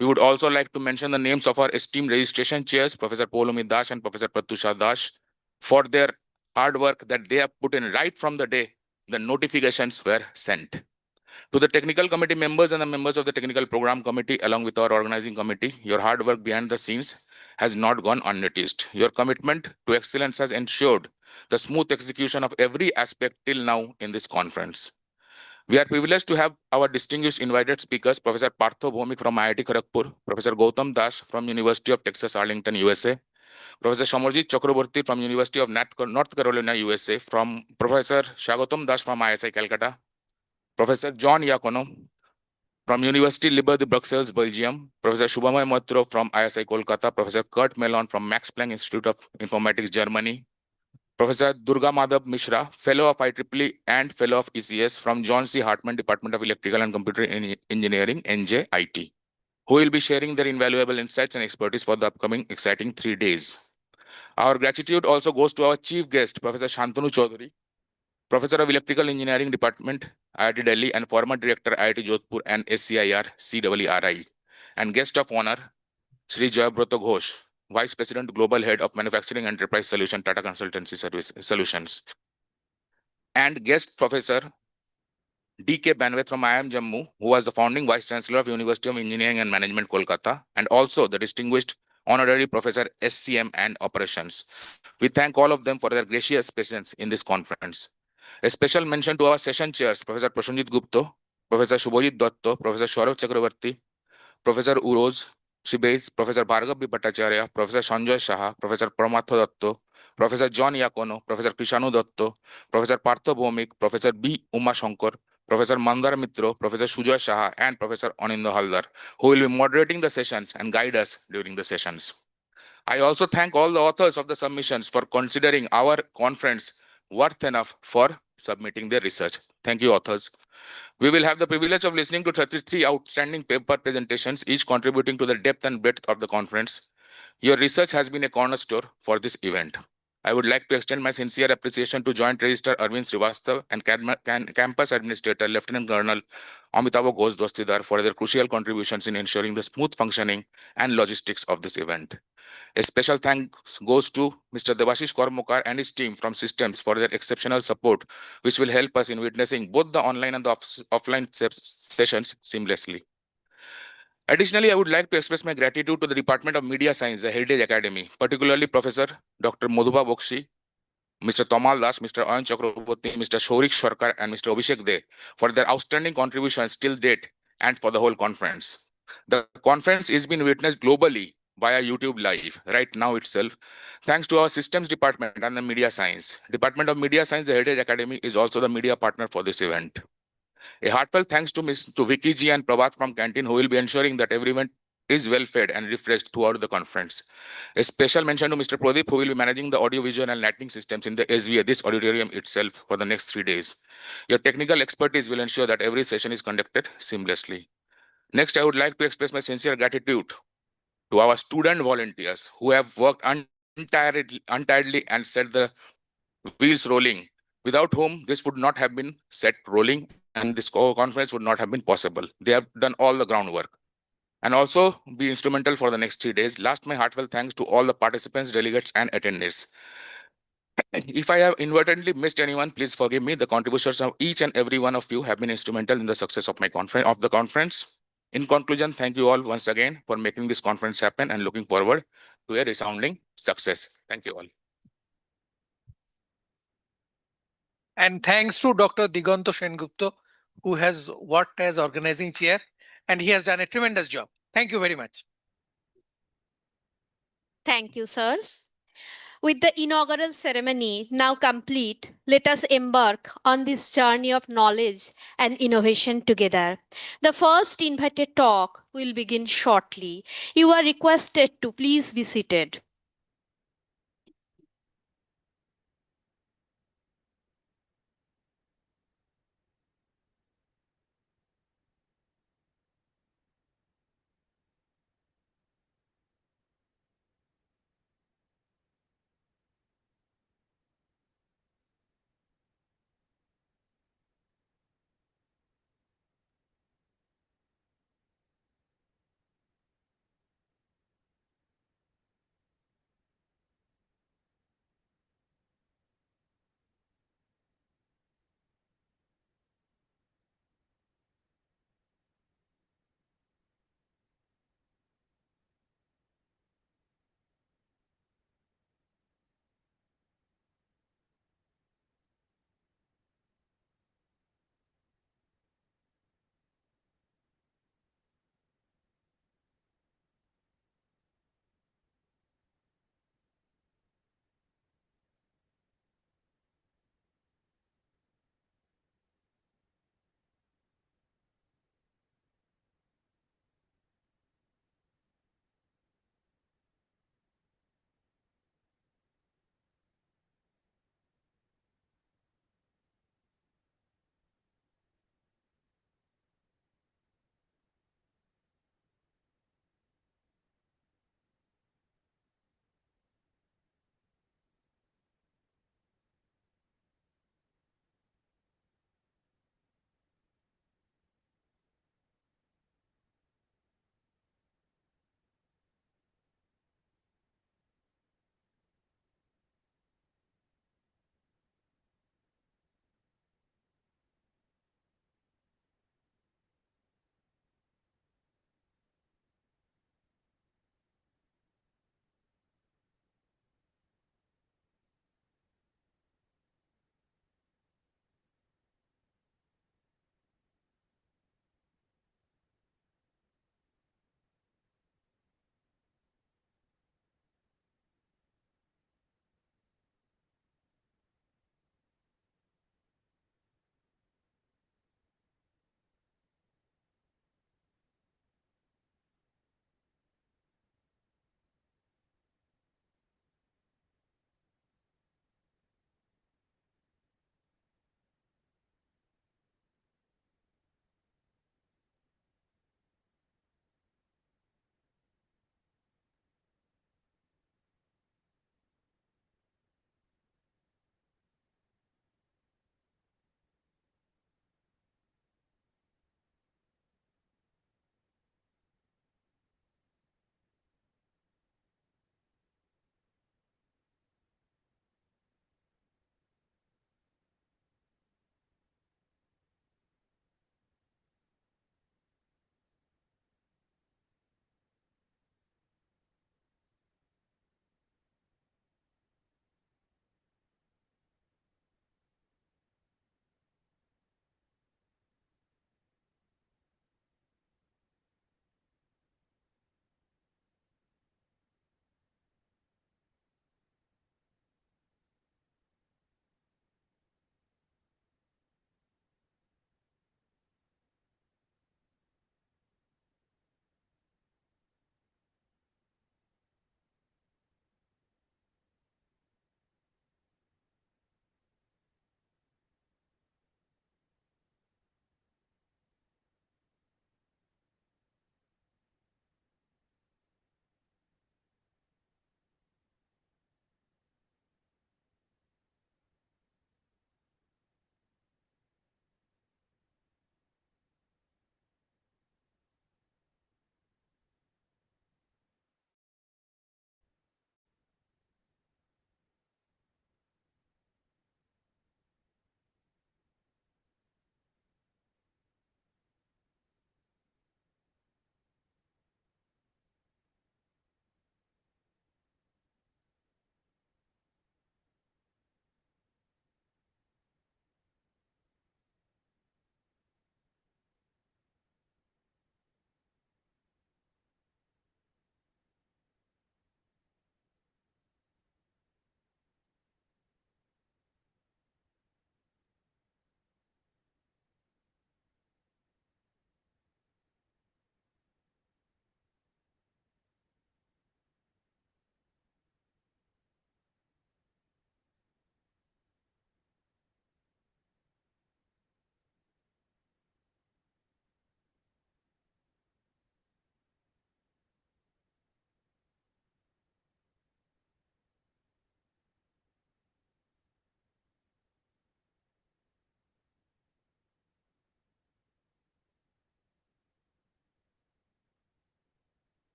We would also like to mention the names of our esteemed registration chairs, Professor Polumi Dash and Professor Pratusha Dash, for their hard work that they have put in right from the day the notifications were sent. To the technical committee members and the members of the technical program committee, along with our organizing committee, your hard work behind the scenes has not gone unnoticed. Your commitment to excellence has ensured the smooth execution of every aspect till now in this conference. We are privileged to have our distinguished invited speakers, Professor Partho Bhomik from IIT Kharagpur, Professor Gautam Das from University of Texas, Arlington, USA, Professor Shamarjit Chakraborty from University of North Carolina, USA, from Professor Shagotam Das from ISI Calcutta, Professor John Iacono from University Libre de Bruxelles, Belgium, Professor Shubhamay Matro from ISI Kolkata, Professor Kurt Mellon from Max Planck Institute of Informatics, Germany, Professor Durga Madhav Mishra, Fellow of IEEE and Fellow of ECS from John C. Hartman, Department of Electrical and Computer Engineering, NJIT, who will be sharing their invaluable insights and expertise for the upcoming exciting 3 days. Our gratitude also goes to our chief guest, Professor Shantanu Chaudhary, Professor of Electrical Engineering Department, IIT Delhi, and former Director, IIT Jodhpur and SCIR CEERI. And guest of honor, Shri Jayabrata Ghosh, Vice President, Global Head of Manufacturing Enterprise Solution, Tata Consultancy Service Solutions. And guest professor, D.K. Banwet from IIM Jammu, who was the founding Vice Chancellor of University of Engineering and Management, Kolkata, and also the distinguished Honorary Professor SCM and Operations. We thank all of them for their gracious presence in this conference. A special mention to our session chairs, Professor Prashanjit Gupta, Professor Shubhajit Datta, Professor Saurav Chakravarti, Professor Uroz Shibes, Professor Bhargav B. Bhattacharya, Professor Sanjay Shah, Professor Pramatha Datta, Professor John Iacono, Professor Krishanu Datta, Professor Partha Bhomik, Professor B. Uma Shankar, Professor Mandar Mitra, Professor Sujoy Shah, and Professor Anindya Haldar, who will be moderating the sessions and guide us during the sessions. I also thank all the authors of the submissions for considering our conference worth enough for submitting their research. Thank you, authors. We will have the privilege of listening to 33 outstanding paper presentations, each contributing to the depth and breadth of the conference. Your research has been a cornerstone for this event. I would like to extend my sincere appreciation to Joint Registrar Arvind Srivastav and Campus Administrator Lieutenant Colonel Amitabh Ghosh Dostidar for their crucial contributions in ensuring the smooth functioning and logistics of this event. A special thanks goes to Mr. Devashish Kormukar and his team from Systems for their exceptional support, which will help us in witnessing both the online and the offline sessions seamlessly. Additionally, I would like to express my gratitude to the Department of Media Science, the Heritage Academy, particularly Professor Dr. Madhuba Bokshi, Mr. Tomal Das, Mr. Ayan Chakraborty, Mr. Shaurik Sharkar, and Mr. Abhishek De for their outstanding contributions till date and for the whole conference. The conference is being witnessed globally via YouTube Live right now itself, thanks to our Systems Department and the Media Science. Department of Media Science, the Heritage Academy, is also the media partner for this event. A heartfelt thanks to Vicky Ji and Prabhat from Canteen, who will be ensuring that every event is well fed and refreshed throughout the conference. A special mention to Mr. Pradeep, who will be managing the audio-visual and lighting systems in the SVA, this auditorium itself, for the next 3 days. Your technical expertise will ensure that every session is conducted seamlessly. Next, I would like to express my sincere gratitude to our student volunteers who have worked untiredly and set the wheels rolling, without whom this would not have been set rolling and this conference would not have been possible. They have done all the groundwork and also be instrumental for the next 3 days. Last, my heartfelt thanks to all the participants, delegates, and attendees. If I have inadvertently missed anyone, please forgive me. The contributions of each and every one of you have been instrumental in the success of the conference. In conclusion, thank you all once again for making this conference happen and looking forward to a resounding success. Thank you all. And thanks to Dr. Diganto Sengupta, who has worked as organizing chair, and he has done a tremendous job. Thank you very much. Thank you, sirs. With the inaugural ceremony now complete, let us embark on this journey of knowledge and innovation together. The first invited talk will begin shortly. You are requested to please be seated.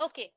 Okay.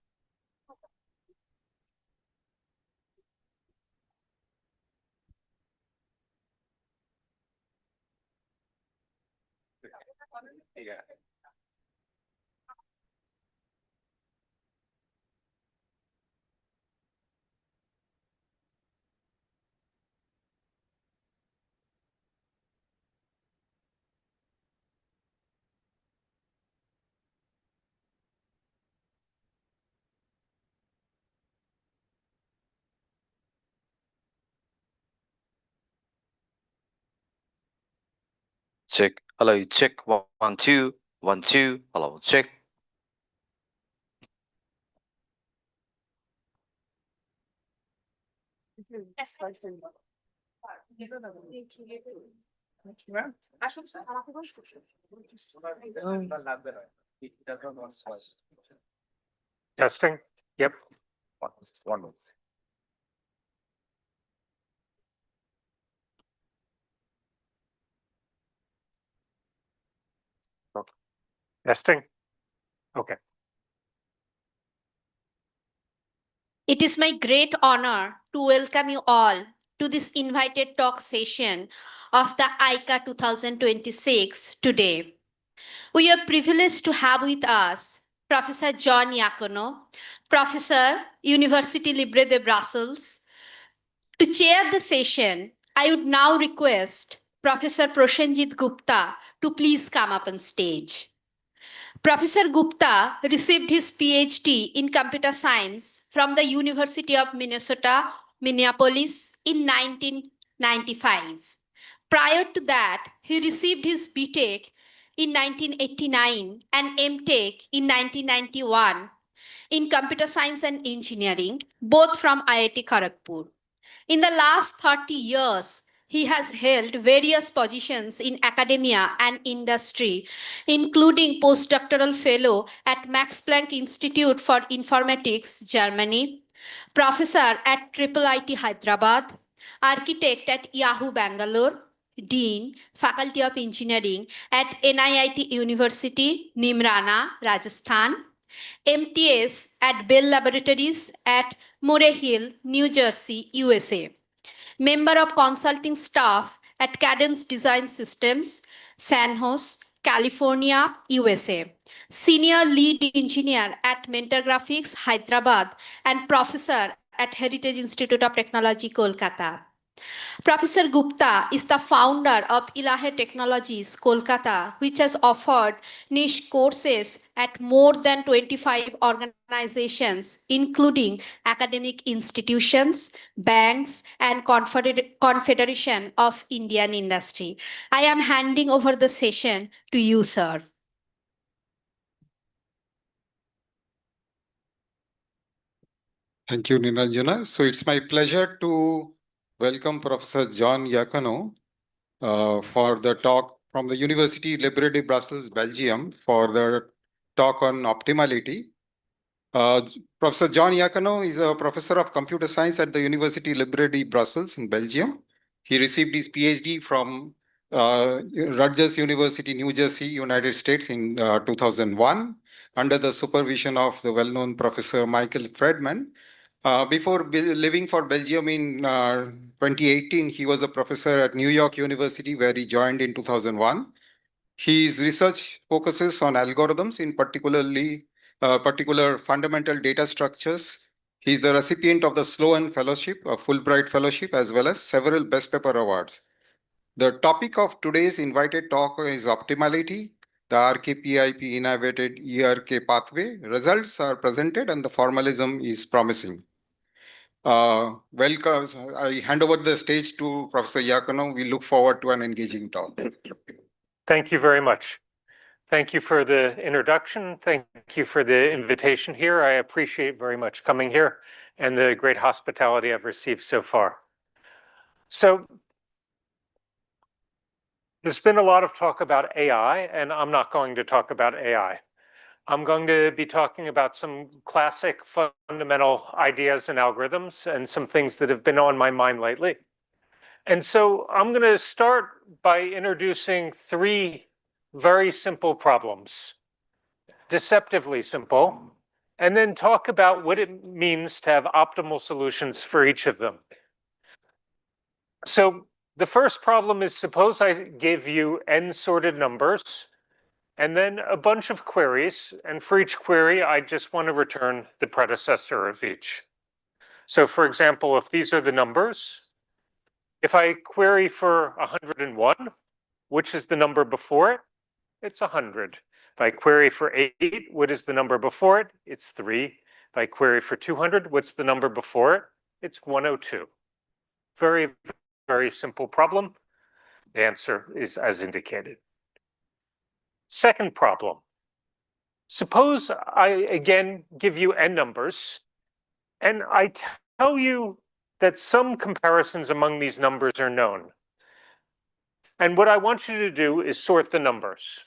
Check. Hello, check 1 2 1 2. Hello, check. Testing. Yep. One more. Testing. Okay. It is my great honor to welcome you all to this invited talk session of the Icaa 2026 today. We are privileged to have with us Professor John Iacono, Professor, University Libre de Brussels. To chair the session, I would now request Professor Prosenjit Gupta to please come up on stage. Professor Gupta received his PhD in computer science from the University of Minnesota, Minneapolis in 1995. Prior to that, he received his BTech in 1989 and MTech in 1991 in computer science and engineering, both from IIT Kharagpur. In the last 30 years, he has held various positions in academia and industry, including postdoctoral fellow at Max Planck Institute for Informatics, Germany, professor at IIIT Hyderabad, architect at Yahoo Bangalore, Dean, Faculty of Engineering at NIIT University, Nimrana, Rajasthan, MTS at Bell Laboratories at Murray Hill, New Jersey, USA. Member of consulting staff at Cadence Design Systems, San Jose, California, USA. Senior lead engineer at Mentor Graphics, Hyderabad, and professor at Heritage Institute of Technology, Kolkata. Professor Gupta is the founder of Icaa Technologies, Kolkata, which has offered niche courses at more than 25 organizations, including academic institutions, banks, and Confederation of Indian Industry. I am handing over the session to you, sir. Thank you, Niranjana. So it's my pleasure to welcome Professor John Iacono for the talk from the University Libre de Brussels, Belgium, for the talk on optimality. Professor John Iacono is a professor of computer science at the University Libre de Brussels in Belgium. He received his PhD from Rutgers University, New Jersey, United States in 2001 under the supervision of the well-known Professor Michael Friedman. Before leaving for Belgium in 2018, he was a professor at New York University, where he joined in 2001. His research focuses on algorithms, in particular fundamental data structures. He is the recipient of the Sloan Fellowship, a Fulbright Fellowship, as well as several Best Paper Awards. The topic of today's invited talk is optimality. The RKPIP innovated ERK pathway. Results are presented and the formalism is promising. Welcome. I hand over the stage to Professor Iacono. We look forward to an engaging talk. Thank you very much. Thank you for the introduction. Thank you for the invitation here. I appreciate very much coming here and the great hospitality I've received so far. So there's been a lot of talk about AI, and I'm not going to talk about AI. I'm going to be talking about some classic fundamental ideas and algorithms and some things that have been on my mind lately. And so I'm going to start by introducing three very simple problems, deceptively simple, and then talk about what it means to have optimal solutions for each of them. So the first problem is, suppose I give you n sorted numbers and then a bunch of queries, and for each query, I just want to return the predecessor of each. So for example, if these are the numbers, if I query for 101, which is the number before it? It's 100. If I query for 8, what is the number before it? It's 3. If I query for 200, what's the number before it? It's 102. Very, very simple problem. The answer is as indicated. Second problem. Suppose I again give you n numbers, and I tell you that some comparisons among these numbers are known. And what I want you to do is sort the numbers.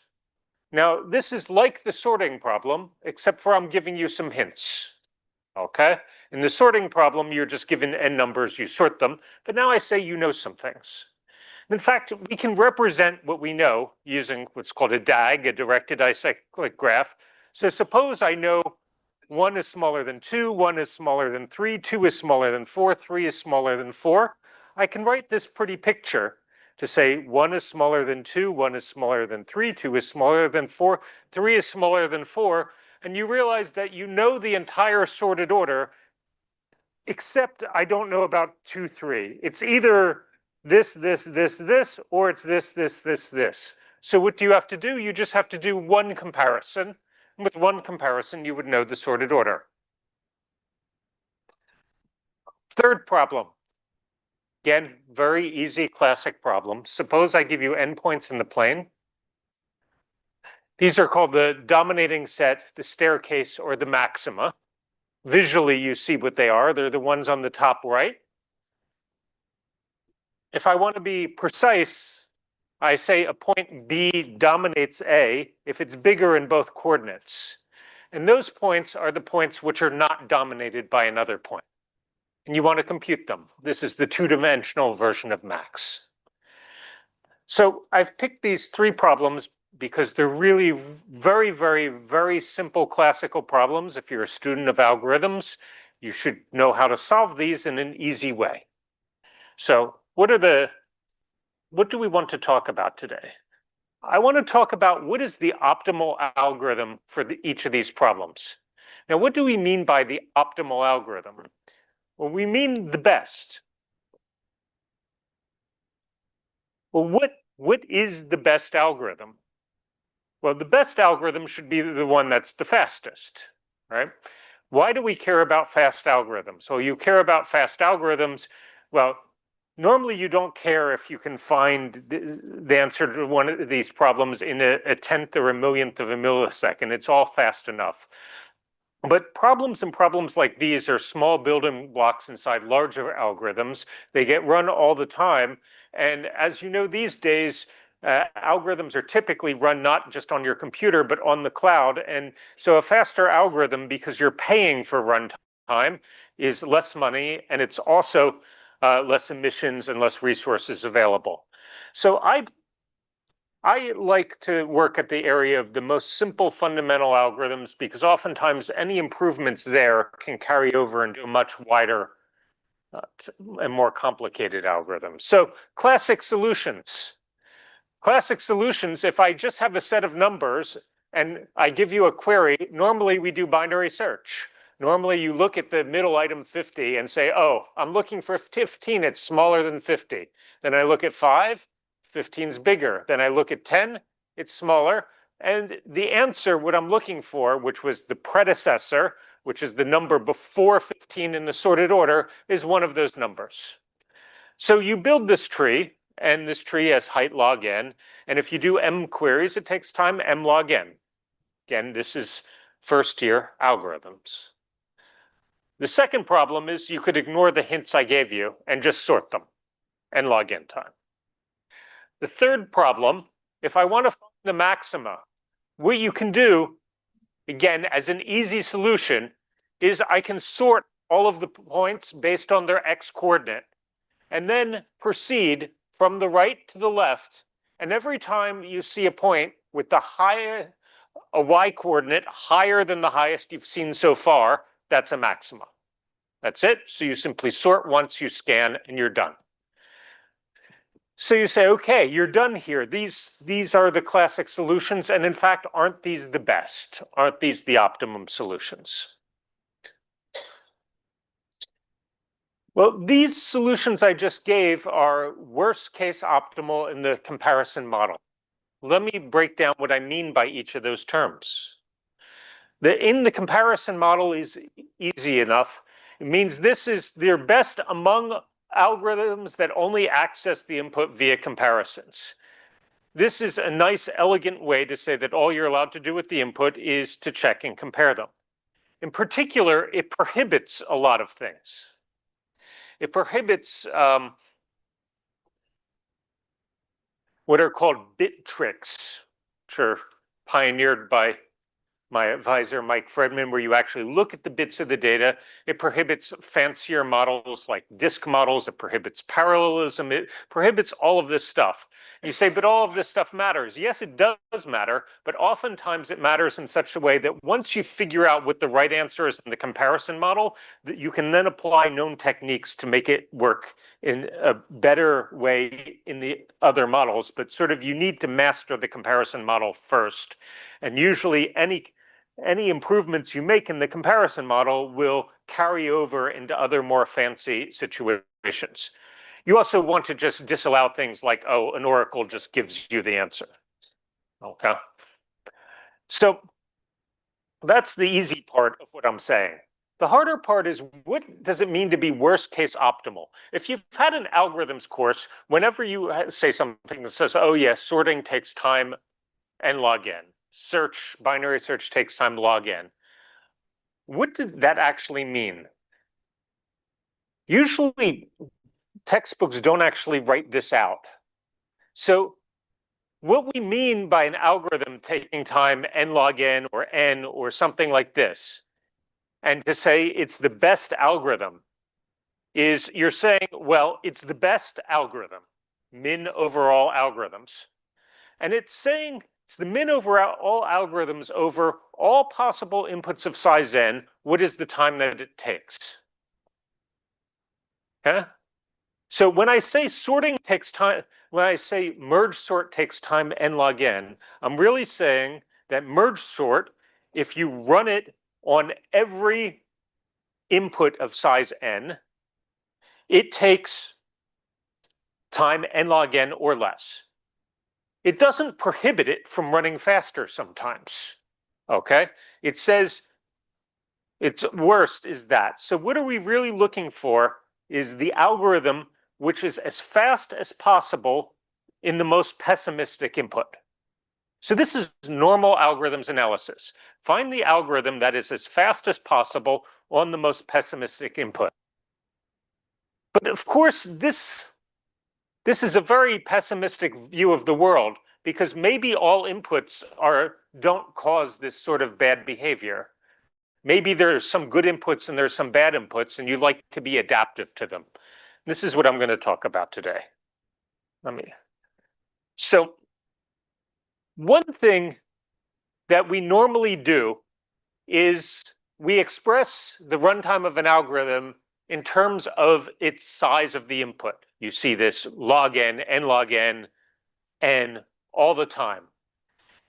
Now, this is like the sorting problem, except for I'm giving you some hints. Okay? In the sorting problem, you're just given n numbers, you sort them. But now I say you know some things. In fact, we can represent what we know using what's called a DAG, a directed acyclic graph. So suppose I know 1 is smaller than 2, 1 is smaller than 3, 2 is smaller than 4, 3 is smaller than 4. I can write this pretty picture to say 1 is smaller than 2, 1 is smaller than 3, 2 is smaller than 4, 3 is smaller than 4. And you realize that you know the entire sorted order, except I don't know about 2, 3. It's either this, or it's this. So what do you have to do? You just have to do one comparison. And with one comparison, you would know the sorted order. Third problem. Again, very easy classic problem. Suppose I give you endpoints in the plane. These are called the dominating set, the staircase, or the maxima. Visually, you see what they are. They're the ones on the top right. If I want to be precise, I say a point B dominates A if it's bigger in both coordinates. And those points are the points which are not dominated by another point. And you want to compute them. This is the two-dimensional version of max. So I've picked these three problems because they're really very, very, very simple classical problems. If you're a student of algorithms, you should know how to solve these in an easy way. So what do we want to talk about today? I want to talk about what is the optimal algorithm for each of these problems. Now, what do we mean by the optimal algorithm? Well, we mean the best. Well, what is the best algorithm? Well, the best algorithm should be the one that's the fastest, right? Why do we care about fast algorithms? Well, you care about fast algorithms. Well, normally you don't care if you can find the answer to one of these problems in a tenth or a millionth of a millisecond. It's all fast enough. But problems like these are small building blocks inside larger algorithms. They get run all the time. And as you know, these days, algorithms are typically run not just on your computer, but on the cloud. And so a faster algorithm, because you're paying for runtime, is less money, and it's also less emissions and less resources available. So I like to work at the area of the most simple fundamental algorithms because oftentimes any improvements there can carry over into a much wider and more complicated algorithm. So classic solutions. Classic solutions, if I just have a set of numbers and I give you a query, normally we do binary search. Normally you look at the middle item 50 and say, oh, I'm looking for 15, it's smaller than 50. Then I look at 5, 15's bigger. Then I look at 10, it's smaller. And the answer, what I'm looking for, which was the predecessor, which is the number before 15 in the sorted order, is one of those numbers. So you build this tree, and this tree has height log n. And if you do m queries, it takes time m log n. Again, this is first year algorithms. The second problem is you could ignore the hints I gave you and just sort them, n log n time. The third problem, if I want to find the maxima, what you can do, again, as an easy solution, is I can sort all of the points based on their x coordinate, and then proceed from the right to the left. And every time you see a point with the a y coordinate higher than the highest you've seen so far, that's a maxima. That's it. So you simply sort once, you scan, and you're done. So you say, okay, you're done here. These are the classic solutions. And in fact, aren't these the best? Aren't these the optimum solutions? Well, these solutions I just gave are worst case optimal in the comparison model. Let me break down what I mean by each of those terms. In the comparison model is easy enough. It means this is their best among algorithms that only access the input via comparisons. This is a nice, elegant way to say that all you're allowed to do with the input is to check and compare them. In particular, it prohibits a lot of things. It prohibits what are called bit tricks, which are pioneered by my advisor, Mike Fredman, where you actually look at the bits of the data. It prohibits fancier models like disk models. It prohibits parallelism. It prohibits all of this stuff. You say, but all of this stuff matters. Yes, it does matter, but oftentimes it matters in such a way that once you figure out what the right answer is in the comparison model, that you can then apply known techniques to make it work in a better way in the other models. But sort of you need to master the comparison model first. And usually any improvements you make in the comparison model will carry over into other more fancy situations. You also want to just disallow things like, oh, an oracle just gives you the answer. Okay. So that's the easy part of what I'm saying. The harder part is, what does it mean to be worst case optimal? If you've had an algorithms course, whenever you say something that says, oh yes, sorting takes time n log n, binary search takes time log n, what did that actually mean? Usually textbooks don't actually write this out. So what we mean by an algorithm taking time n log n or something like this, and to say it's the best algorithm, is you're saying, well, it's the best algorithm, min over all algorithms. And it's saying it's the min over all algorithms over all possible inputs of size n. What is the time that it takes? Okay? So when I say sorting takes time, when I say merge sort takes time n log n, I'm really saying that merge sort, if you run it on every input of size n, it takes time n log n or less. It doesn't prohibit it from running faster sometimes. Okay? It says its worst is that. So what are we really looking for is the algorithm which is as fast as possible in the most pessimistic input. So this is normal algorithms analysis. Find the algorithm that is as fast as possible on the most pessimistic input. But of course, this is a very pessimistic view of the world, because maybe all inputs don't cause this sort of bad behavior. Maybe there's some good inputs and there's some bad inputs, and you'd like to be adaptive to them. This is what I'm going to talk about today. So one thing that we normally do is we express the runtime of an algorithm in terms of its size of the input. You see this log n, n log n, n all the time.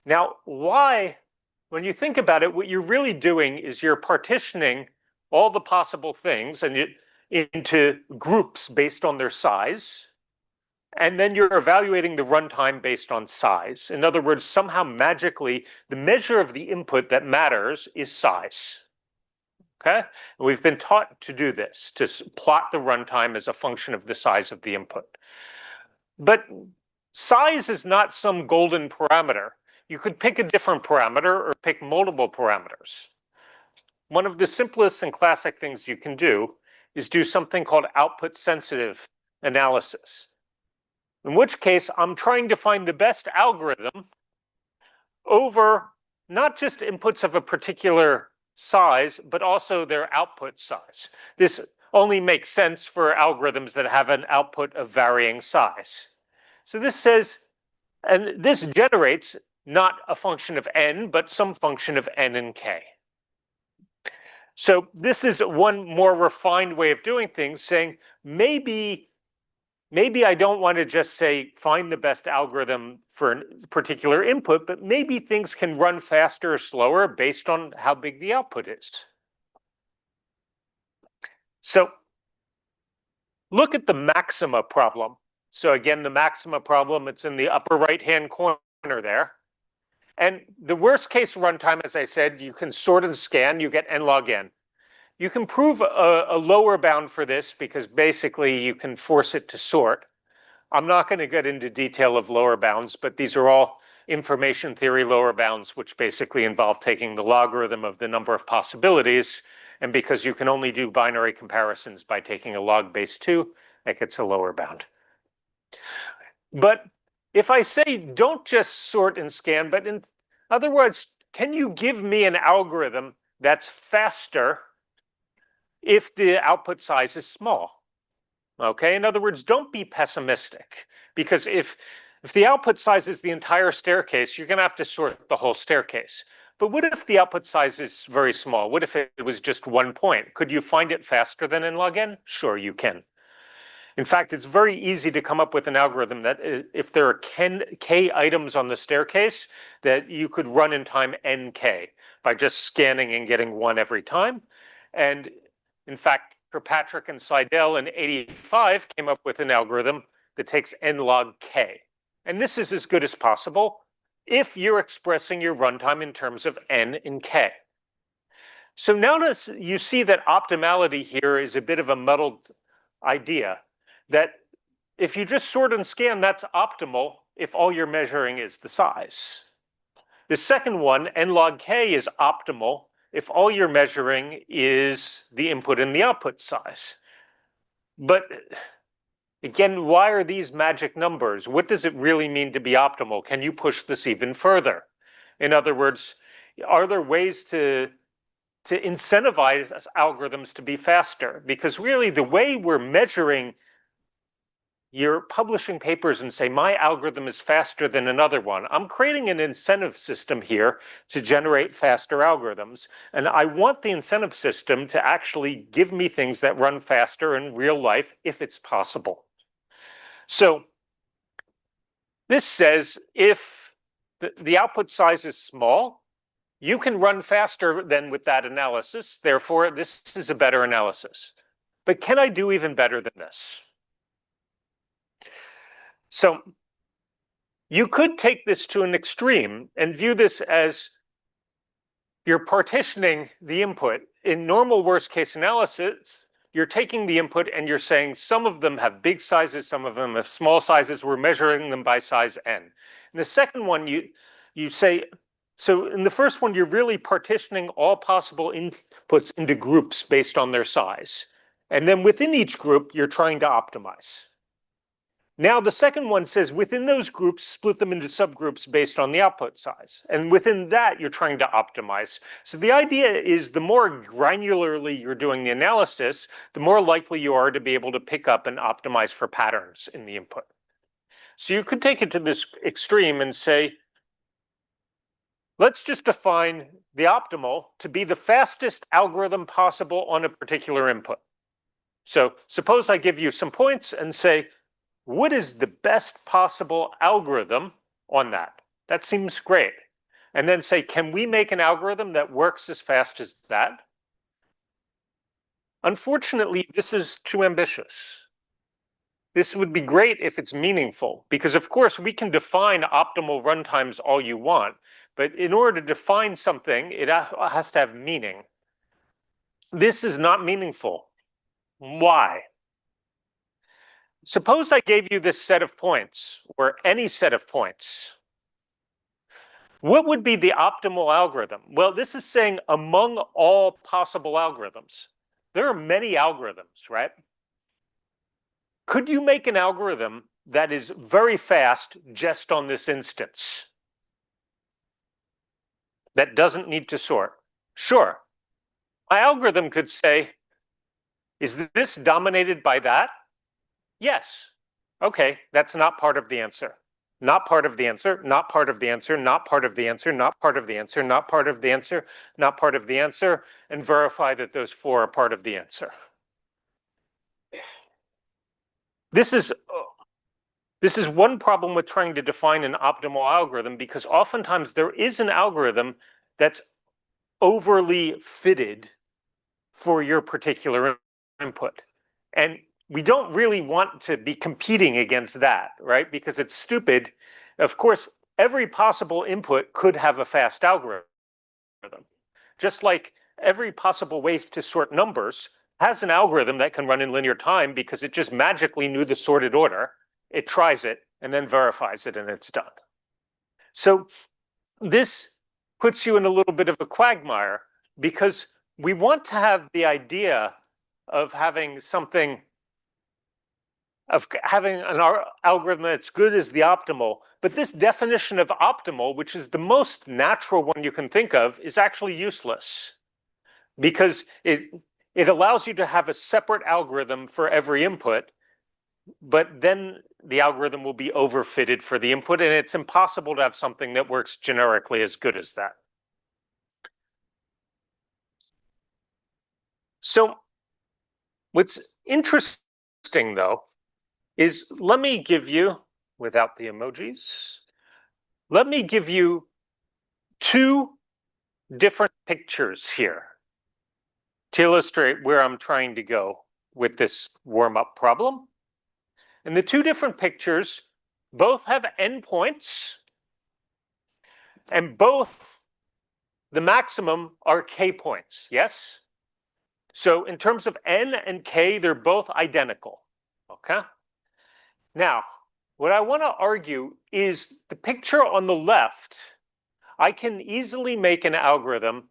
Now, why? When you think about it, what you're really doing is you're partitioning all the possible things into groups based on their size, and then you're evaluating the runtime based on size. In other words, somehow magically, the measure of the input that matters is size. Okay? And we've been taught to do this, to plot the runtime as a function of the size of the input. But size is not some golden parameter. You could pick a different parameter or pick multiple parameters. One of the simplest and classic things you can do is do something called output sensitive analysis, in which case I'm trying to find the best algorithm over not just inputs of a particular size, but also their output size. This only makes sense for algorithms that have an output of varying size. So this says, and this generates not a function of n, but some function of n and k. So this is one more refined way of doing things, saying maybe I don't want to just say find the best algorithm for a particular input, but maybe things can run faster or slower based on how big the output is. So look at the maxima problem. So again, the maxima problem, it's in the upper right-hand corner there. And the worst case runtime, as I said, you can sort and scan, you get n log n. You can prove a lower bound for this because basically you can force it to sort. I'm not going to get into detail of lower bounds, but these are all information theory lower bounds, which basically involve taking the logarithm of the number of possibilities. And because you can only do binary comparisons by taking a log base 2, that gets a lower bound. But if I say don't just sort and scan, but in other words, can you give me an algorithm that's faster if the output size is small? Okay, in other words, don't be pessimistic, because if the output size is the entire staircase, you're going to have to sort the whole staircase. But what if the output size is very small? What if it was just 1 point? Could you find it faster than n log n? Sure, you can. In fact, it's very easy to come up with an algorithm that if there are k items on the staircase, that you could run in time nk by just scanning and getting 1 every time. And in fact, Kirkpatrick and Seidel in '85 came up with an algorithm that takes n log k. And this is as good as possible if you're expressing your runtime in terms of n and k. So now you see that optimality here is a bit of a muddled idea, that if you just sort and scan, that's optimal if all you're measuring is the size. The second one, n log k, is optimal if all you're measuring is the input and the output size. But again, why are these magic numbers? What does it really mean to be optimal? Can you push this even further? In other words, are there ways to incentivize algorithms to be faster? Because really the way we're measuring, you're publishing papers and say, my algorithm is faster than another one. I'm creating an incentive system here to generate faster algorithms. And I want the incentive system to actually give me things that run faster in real life if it's possible. So this says if the output size is small, you can run faster than with that analysis. Therefore, this is a better analysis. But can I do even better than this? So you could take this to an extreme and view this as you're partitioning the input. In normal worst case analysis, you're taking the input and you're saying some of them have big sizes, some of them have small sizes. We're measuring them by size n. In the second one, you say, so in the first one, you're really partitioning all possible inputs into groups based on their size. And then within each group, you're trying to optimize. Now the second one says within those groups, split them into subgroups based on the output size. And within that, you're trying to optimize. So the idea is the more granularly you're doing the analysis, the more likely you are to be able to pick up and optimize for patterns in the input. So you could take it to this extreme and say, let's just define the optimal to be the fastest algorithm possible on a particular input. So suppose I give you some points and say, what is the best possible algorithm on that? That seems great. And then say, can we make an algorithm that works as fast as that? Unfortunately, this is too ambitious. This would be great if it's meaningful, because of course we can define optimal runtimes all you want, but in order to define something, it has to have meaning. This is not meaningful. Why? Suppose I gave you this set of points, or any set of points. What would be the optimal algorithm? Well, this is saying among all possible algorithms. There are many algorithms, right? Could you make an algorithm that is very fast just on this instance? That doesn't need to sort? Sure. My algorithm could say, is this dominated by that? Yes. Okay, that's not part of the answer. not part of the answer, not part of the answer, not part of the answer, not part of the answer, not part of the answer, not part of the answer, and verify that those 4 are part of the answer. This is one problem with trying to define an optimal algorithm, because oftentimes there is an algorithm that's overly fitted for your particular input. And we don't really want to be competing against that, right? Because it's stupid. Of course, every possible input could have a fast algorithm. Just like every possible way to sort numbers has an algorithm that can run in linear time because it just magically knew the sorted order. It tries it and then verifies it and it's done. So this puts you in a little bit of a quagmire, because we want to have the idea of having something, of having an algorithm that's good as the optimal. But this definition of optimal, which is the most natural one you can think of, is actually useless, because it allows you to have a separate algorithm for every input, but then the algorithm will be overfitted for the input, and it's impossible to have something that works generically as good as that. So what's interesting, though, is let me give you, without the emojis, let me give you 2 different pictures here to illustrate where I'm trying to go with this warm-up problem. And the 2 different pictures both have endpoints, and both, the maximum are k points, yes? So in terms of n and k, they're both identical, okay? Now, what I want to argue is the picture on the left, I can easily make an algorithm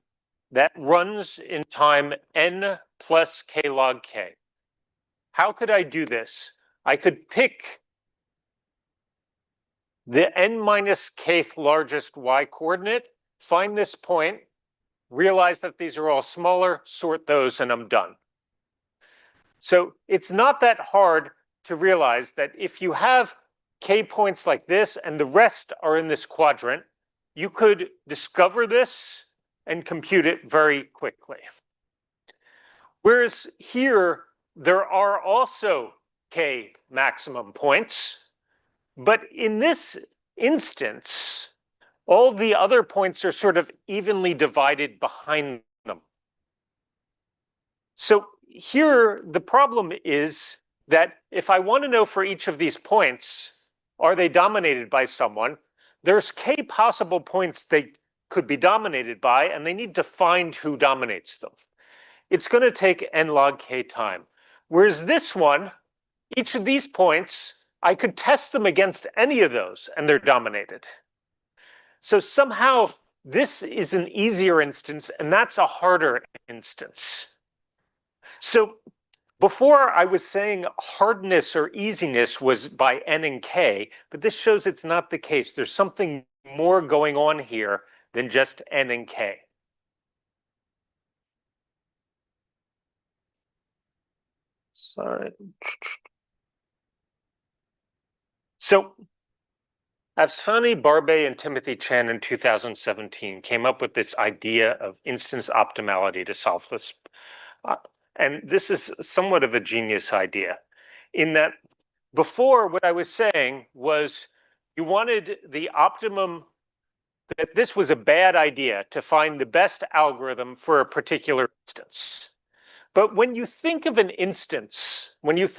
that runs in time n plus k log k. How could I do this? I could pick the n minus kth largest y coordinate, find this point, realize that these are all smaller, sort those, and I'm done. So it's not that hard to realize that if you have k points like this and the rest are in this quadrant, you could discover this and compute it very quickly. Whereas here, there are also k maximum points, but in this instance, all the other points are sort of evenly divided behind them. So here, the problem is that if I want to know for each of these points, are they dominated by someone? There's k possible points they could be dominated by, and they need to find who dominates them. It's going to take n log k time. Whereas this one, each of these points, I could test them against any of those, and they're dominated. So somehow, this is an easier instance, and that's a harder instance. So before I was saying hardness or easiness was by n and k, but this shows it's not the case. There's something more going on here than just n and k. Sorry. So Avsfani, Barbet, and Timothy Chen in 2017 came up with this idea of instance optimality to solve this. And this is somewhat of a genius idea, in that before, what I was saying was you wanted the optimum, that this was a bad idea to find the best algorithm for a particular instance. But when you think of an instance, when your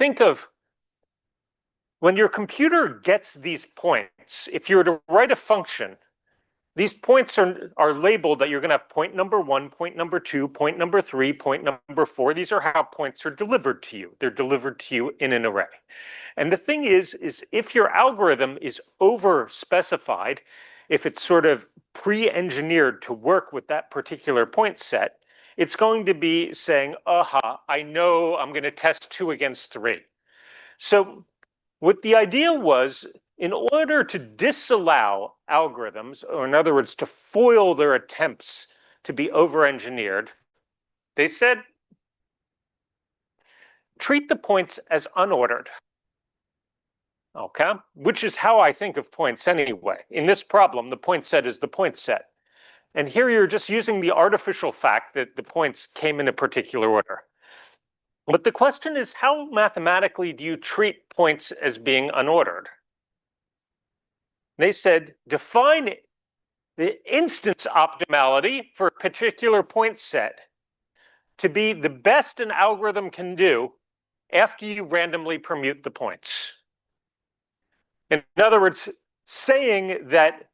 computer gets these points, if you were to write a function, these points are labeled that you're going to have point number 1, point number 2, point number 3, point number 4. These are how points are delivered to you. They're delivered to you in an array. And the thing is if your algorithm is over-specified, if it's sort of pre-engineered to work with that particular point set, it's going to be saying, aha, I know I'm going to test 2 against 3. So what the idea was, in order to disallow algorithms, or in other words, to foil their attempts to be over-engineered, they said, treat the points as unordered. okay? Which is how I think of points anyway. In this problem, the point set is the point set. And here you're just using the artificial fact that the points came in a particular order. But the question is, how mathematically do you treat points as being unordered? They said, define the instance optimality for a particular point set to be the best an algorithm can do after you randomly permute the points. In other words, saying that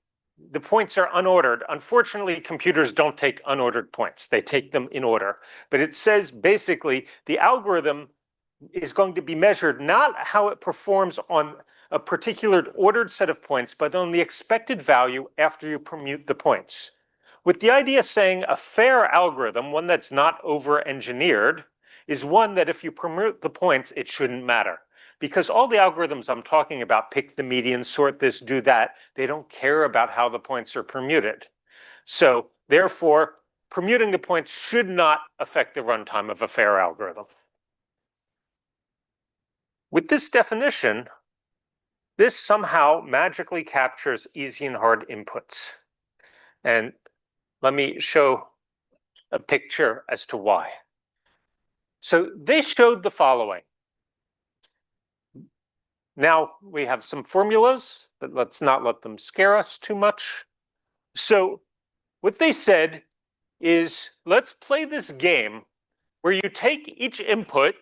the points are unordered. Unfortunately, computers don't take unordered points. They take them in order. But it says basically the algorithm is going to be measured not how it performs on a particular ordered set of points, but on the expected value after you permute the points. With the idea saying a fair algorithm, one that's not over-engineered, is one that if you permute the points, it shouldn't matter. Because all the algorithms I'm talking about, pick the median, sort this, do that, they don't care about how the points are permuted. So therefore, permuting the points should not affect the runtime of a fair algorithm. With this definition, this somehow magically captures easy and hard inputs. And let me show a picture as to why. So they showed the following. Now we have some formulas, but let's not let them scare us too much. So what they said is, let's play this game where you take each input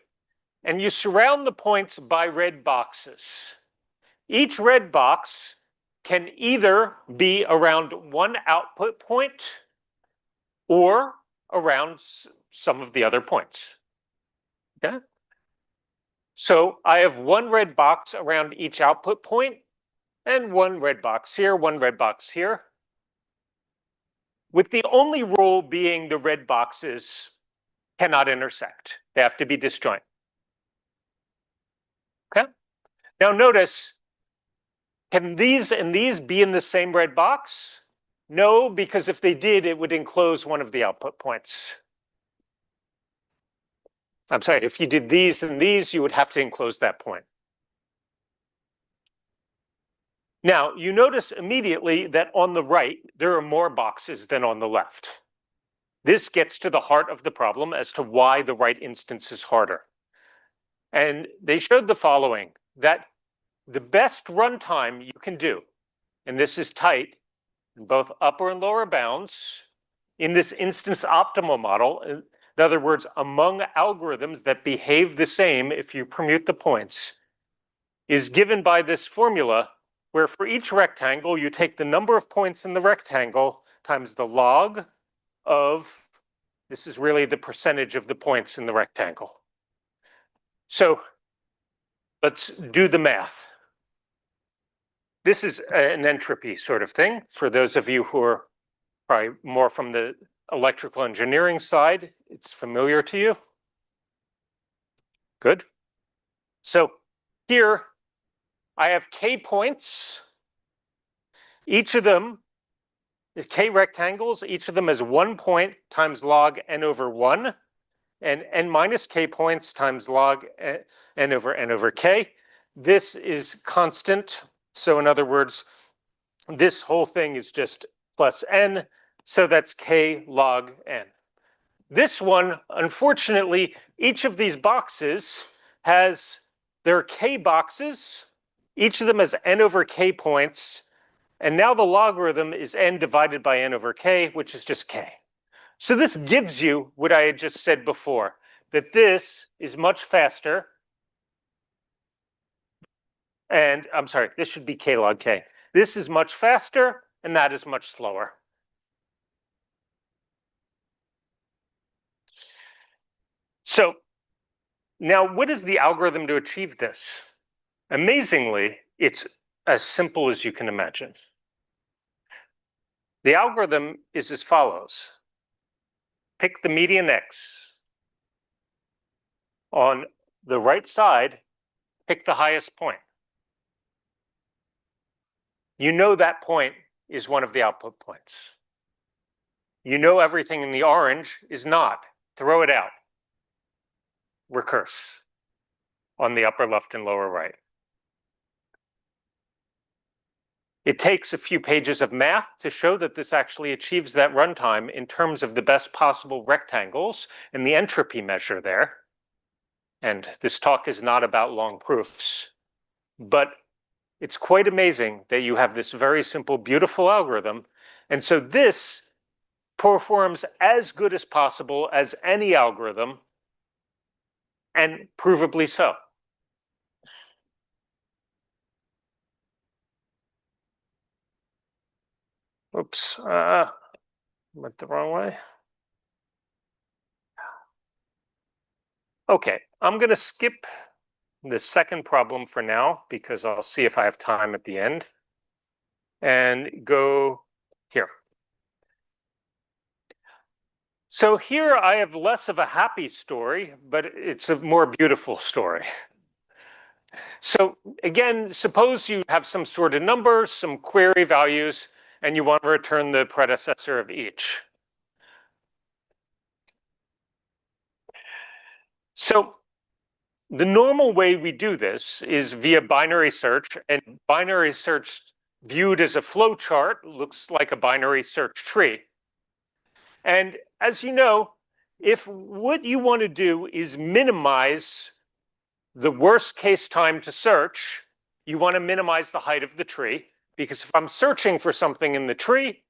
and you surround the points by red boxes. Each red box can either be around one output point or around some of the other points. Okay? So I have one red box around each output point and one red box here, one red box here, with the only rule being the red boxes cannot intersect. They have to be disjoint. Okay? Now notice, can these and these be in the same red box? No, because if they did, it would enclose one of the output points. I'm sorry, if you did these and these, you would have to enclose that point. Now, you notice immediately that on the right, there are more boxes than on the left. This gets to the heart of the problem as to why the right instance is harder. And they showed the following, that the best runtime you can do, and this is tight, in both upper and lower bounds, in this instance optimal model, in other words, among algorithms that behave the same if you permute the points, is given by this formula where for each rectangle, you take the number of points in the rectangle times the log of, this is really the percentage of the points in the rectangle. So let's do the math. This is an entropy sort of thing. For those of you who are probably more from the electrical engineering side, it's familiar to you. Good. So here I have k points. Each of them is k rectangles. Each of them is 1 point times log n over 1, and n minus k points times log n over k. This is constant. So in other words, this whole thing is just plus n. So that's k log n. This one, unfortunately, each of these boxes has their k boxes. Each of them has n over k points. And now the logarithm is n divided by n over k, which is just k. So this gives you what I had just said before, that this is much faster. And I'm sorry, this should be k log k. This is much faster, and that is much slower. So now what is the algorithm to achieve this? Amazingly, it's as simple as you can imagine. The algorithm is as follows. Pick the median x. On the right side, pick the highest point. You know that point is one of the output points. You know everything in the orange is not. Throw it out. Recurse on the upper left and lower right. It takes a few pages of math to show that this actually achieves that runtime in terms of the best possible rectangles and the entropy measure there. And this talk is not about long proofs, but it's quite amazing that you have this very simple, beautiful algorithm. And so this performs as good as possible as any algorithm, and provably so. Oops, went the wrong way. Okay, I'm going to skip the second problem for now because I'll see if I have time at the end and go here. So here I have less of a happy story, but it's a more beautiful story. So again, suppose you have some sort of number, some query values, and you want to return the predecessor of each. So the normal way we do this is via binary search, and binary search viewed as a flow chart looks like a binary search tree. And as you know, if what you want to do is minimize the worst case time to search, you want to minimize the height of the tree, because if I'm searching for something in the tree,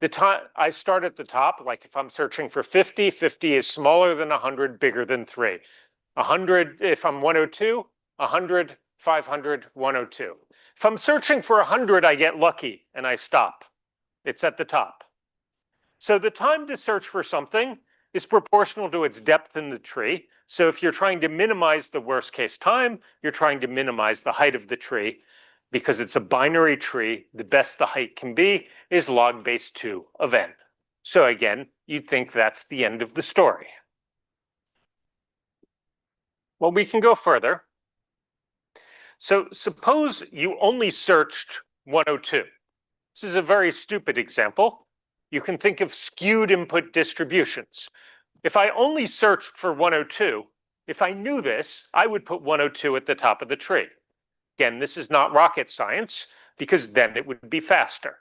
the time I start at the top, like if I'm searching for 50, 50 is smaller than 100, bigger than 3. 100, if I'm 102, 100, 500, 102. If I'm searching for 100, I get lucky and I stop. It's at the top. So the time to search for something is proportional to its depth in the tree. So if you're trying to minimize the worst case time, you're trying to minimize the height of the tree. Because it's a binary tree, the best the height can be is log base 2 of n. So again, you'd think that's the end of the story. Well, we can go further. So suppose you only searched 102. This is a very stupid example. You can think of skewed input distributions. If I only searched for 102, if I knew this, I would put 102 at the top of the tree. Again, this is not rocket science, because then it would be faster.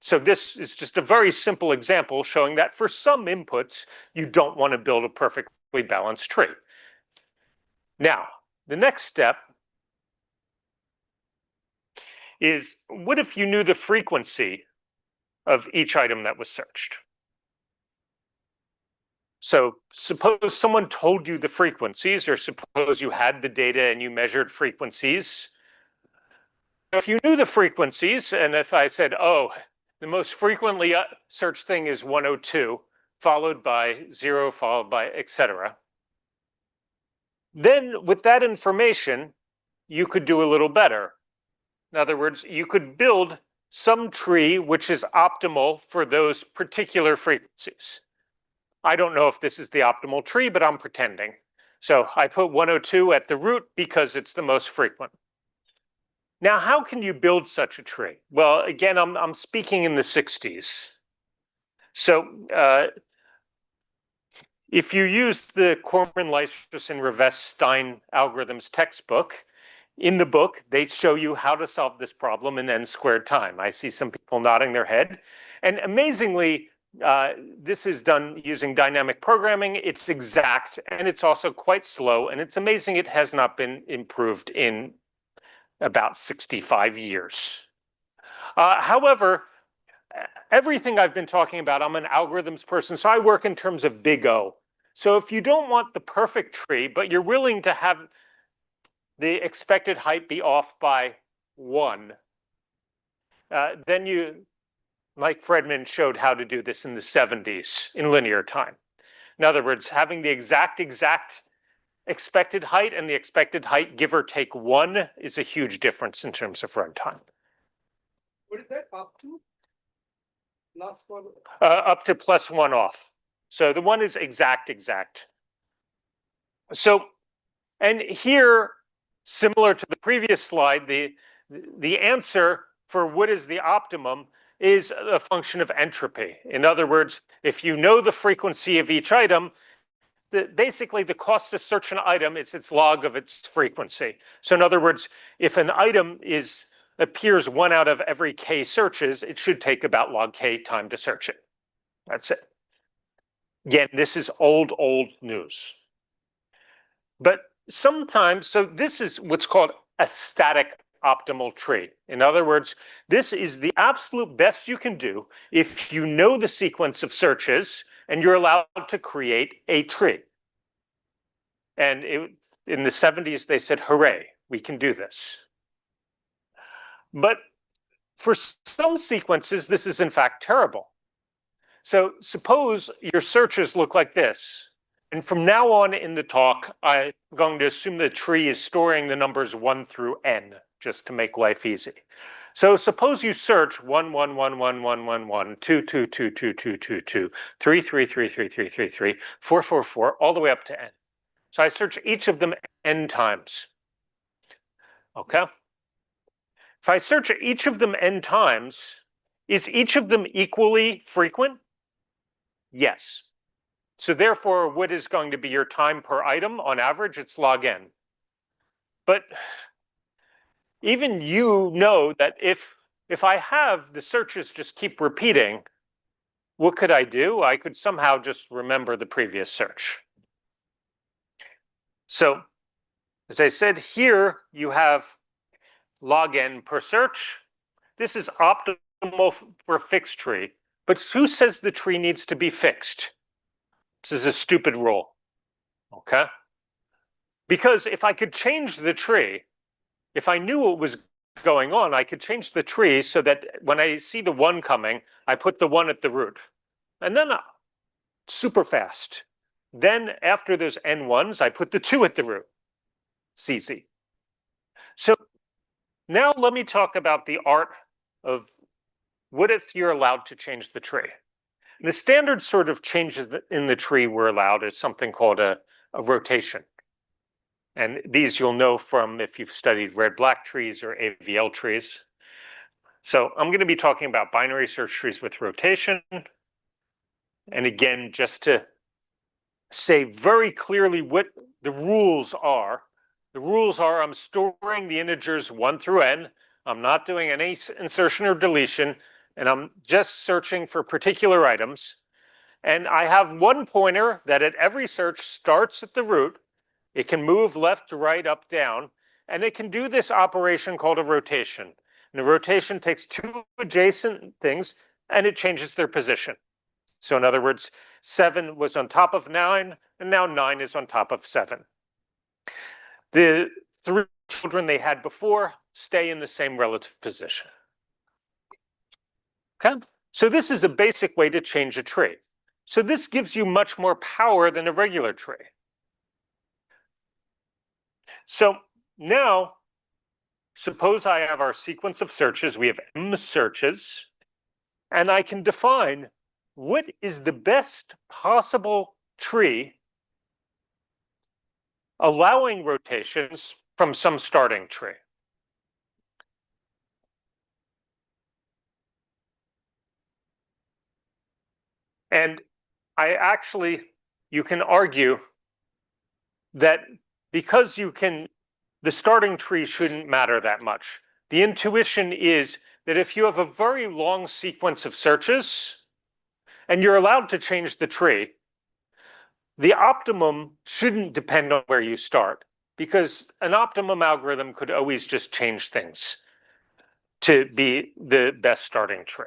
So this is just a very simple example showing that for some inputs, you don't want to build a perfectly balanced tree. Now, the next step is, what if you knew the frequency of each item that was searched? So suppose someone told you the frequencies, or suppose you had the data and you measured frequencies. If you knew the frequencies, and if I said, oh, the most frequently searched thing is 102, followed by 0, followed by etc. Then with that information, you could do a little better. In other words, you could build some tree which is optimal for those particular frequencies. I don't know if this is the optimal tree, but I'm pretending. So I put 102 at the root because it's the most frequent. Now, how can you build such a tree? Well, again, I'm speaking in the 60s. So if you use the Corman, Lysis, and Rivest-Stein algorithms textbook, in the book, they show you how to solve this problem in n squared time. I see some people nodding their head. And amazingly, this is done using dynamic programming. It's exact, and it's also quite slow. And it's amazing it has not been improved in about 65 years. However, everything I've been talking about, I'm an algorithms person, so I work in terms of big O. So if you don't want the perfect tree, but you're willing to have the expected height be off by 1, then you, Mike Fredman showed how to do this in the 70s in linear time. In other words, having the exact expected height and the expected height, give or take 1, is a huge difference in terms of runtime. What is that up to? Last one. Up to +1 off. So the 1 is exact. So, and here, similar to the previous slide, the answer for what is the optimum is a function of entropy. In other words, if you know the frequency of each item, basically the cost to search an item is its log of its frequency. So in other words, if an item is appears 1 out of every k searches, it should take about log k time to search it. That's it. Again, this is old news. But sometimes, so this is what's called a static optimal tree. In other words, this is the absolute best you can do if you know the sequence of searches and you're allowed to create a tree. And in the 70s, they said, hooray, we can do this. But for some sequences, this is in fact terrible. So suppose your searches look like this. And from now on in the talk, I'm going to assume the tree is storing the numbers 1 through n, just to make life easy. So suppose you search 1, 1, 1, 1, 1, 1, 1, 2, 2, 2, 2, 2, 2, 2, 3, 3, 3, 3, 3, 3, 3, 4, 4, 4, all the way up to n. So I search each of them n times. Okay? If I search each of them n times, is each of them equally frequent? Yes. So therefore, what is going to be your time per item? On average, it's log n. But even you know that if I have the searches just keep repeating, what could I do? I could somehow just remember the previous search. So as I said, here you have log n per search. This is optimal for a fixed tree. But who says the tree needs to be fixed? This is a stupid rule. Okay? Because if I could change the tree, if I knew what was going on, I could change the tree so that when I see the 1 coming, I put the 1 at the root. And then super fast. Then after there's n1s, I put the 2 at the root. It's easy. So now let me talk about the art of what if you're allowed to change the tree. The standard sort of changes in the tree we're allowed is something called a rotation. And these you'll know from if you've studied red-black trees or AVL trees. So I'm going to be talking about binary search trees with rotation. And again, just to say very clearly what the rules are. The rules are I'm storing the integers 1 through n. I'm not doing any insertion or deletion. And I'm just searching for particular items. And I have one pointer that at every search starts at the root. It can move left to right, up, down, and it can do this operation called a rotation. And a rotation takes 2 adjacent things and it changes their position. So in other words, 7 was on top of 9, and now 9 is on top of 7. The 3 children they had before stay in the same relative position. Okay? So this is a basic way to change a tree. So this gives you much more power than a regular tree. So now, suppose I have our sequence of searches. We have m searches, and I can define what is the best possible tree allowing rotations from some starting tree. And you can argue that because the starting tree shouldn't matter that much. The intuition is that if you have a very long sequence of searches and you're allowed to change the tree, the optimum shouldn't depend on where you start, because an optimum algorithm could always just change things to be the best starting tree.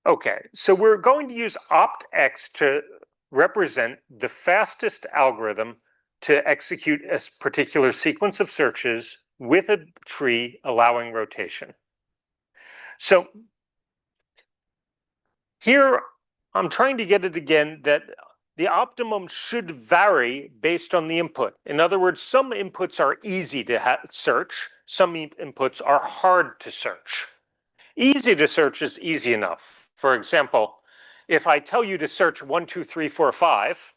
Okay, so we're going to use opt_x to represent the fastest algorithm to execute a particular sequence of searches with a tree allowing rotation. So here I'm trying to get it again that the optimum should vary based on the input. In other words, some inputs are easy to search, some inputs are hard to search. Easy to search is easy enough. For example, if I tell you to search 1, 2, 3, 4, 5,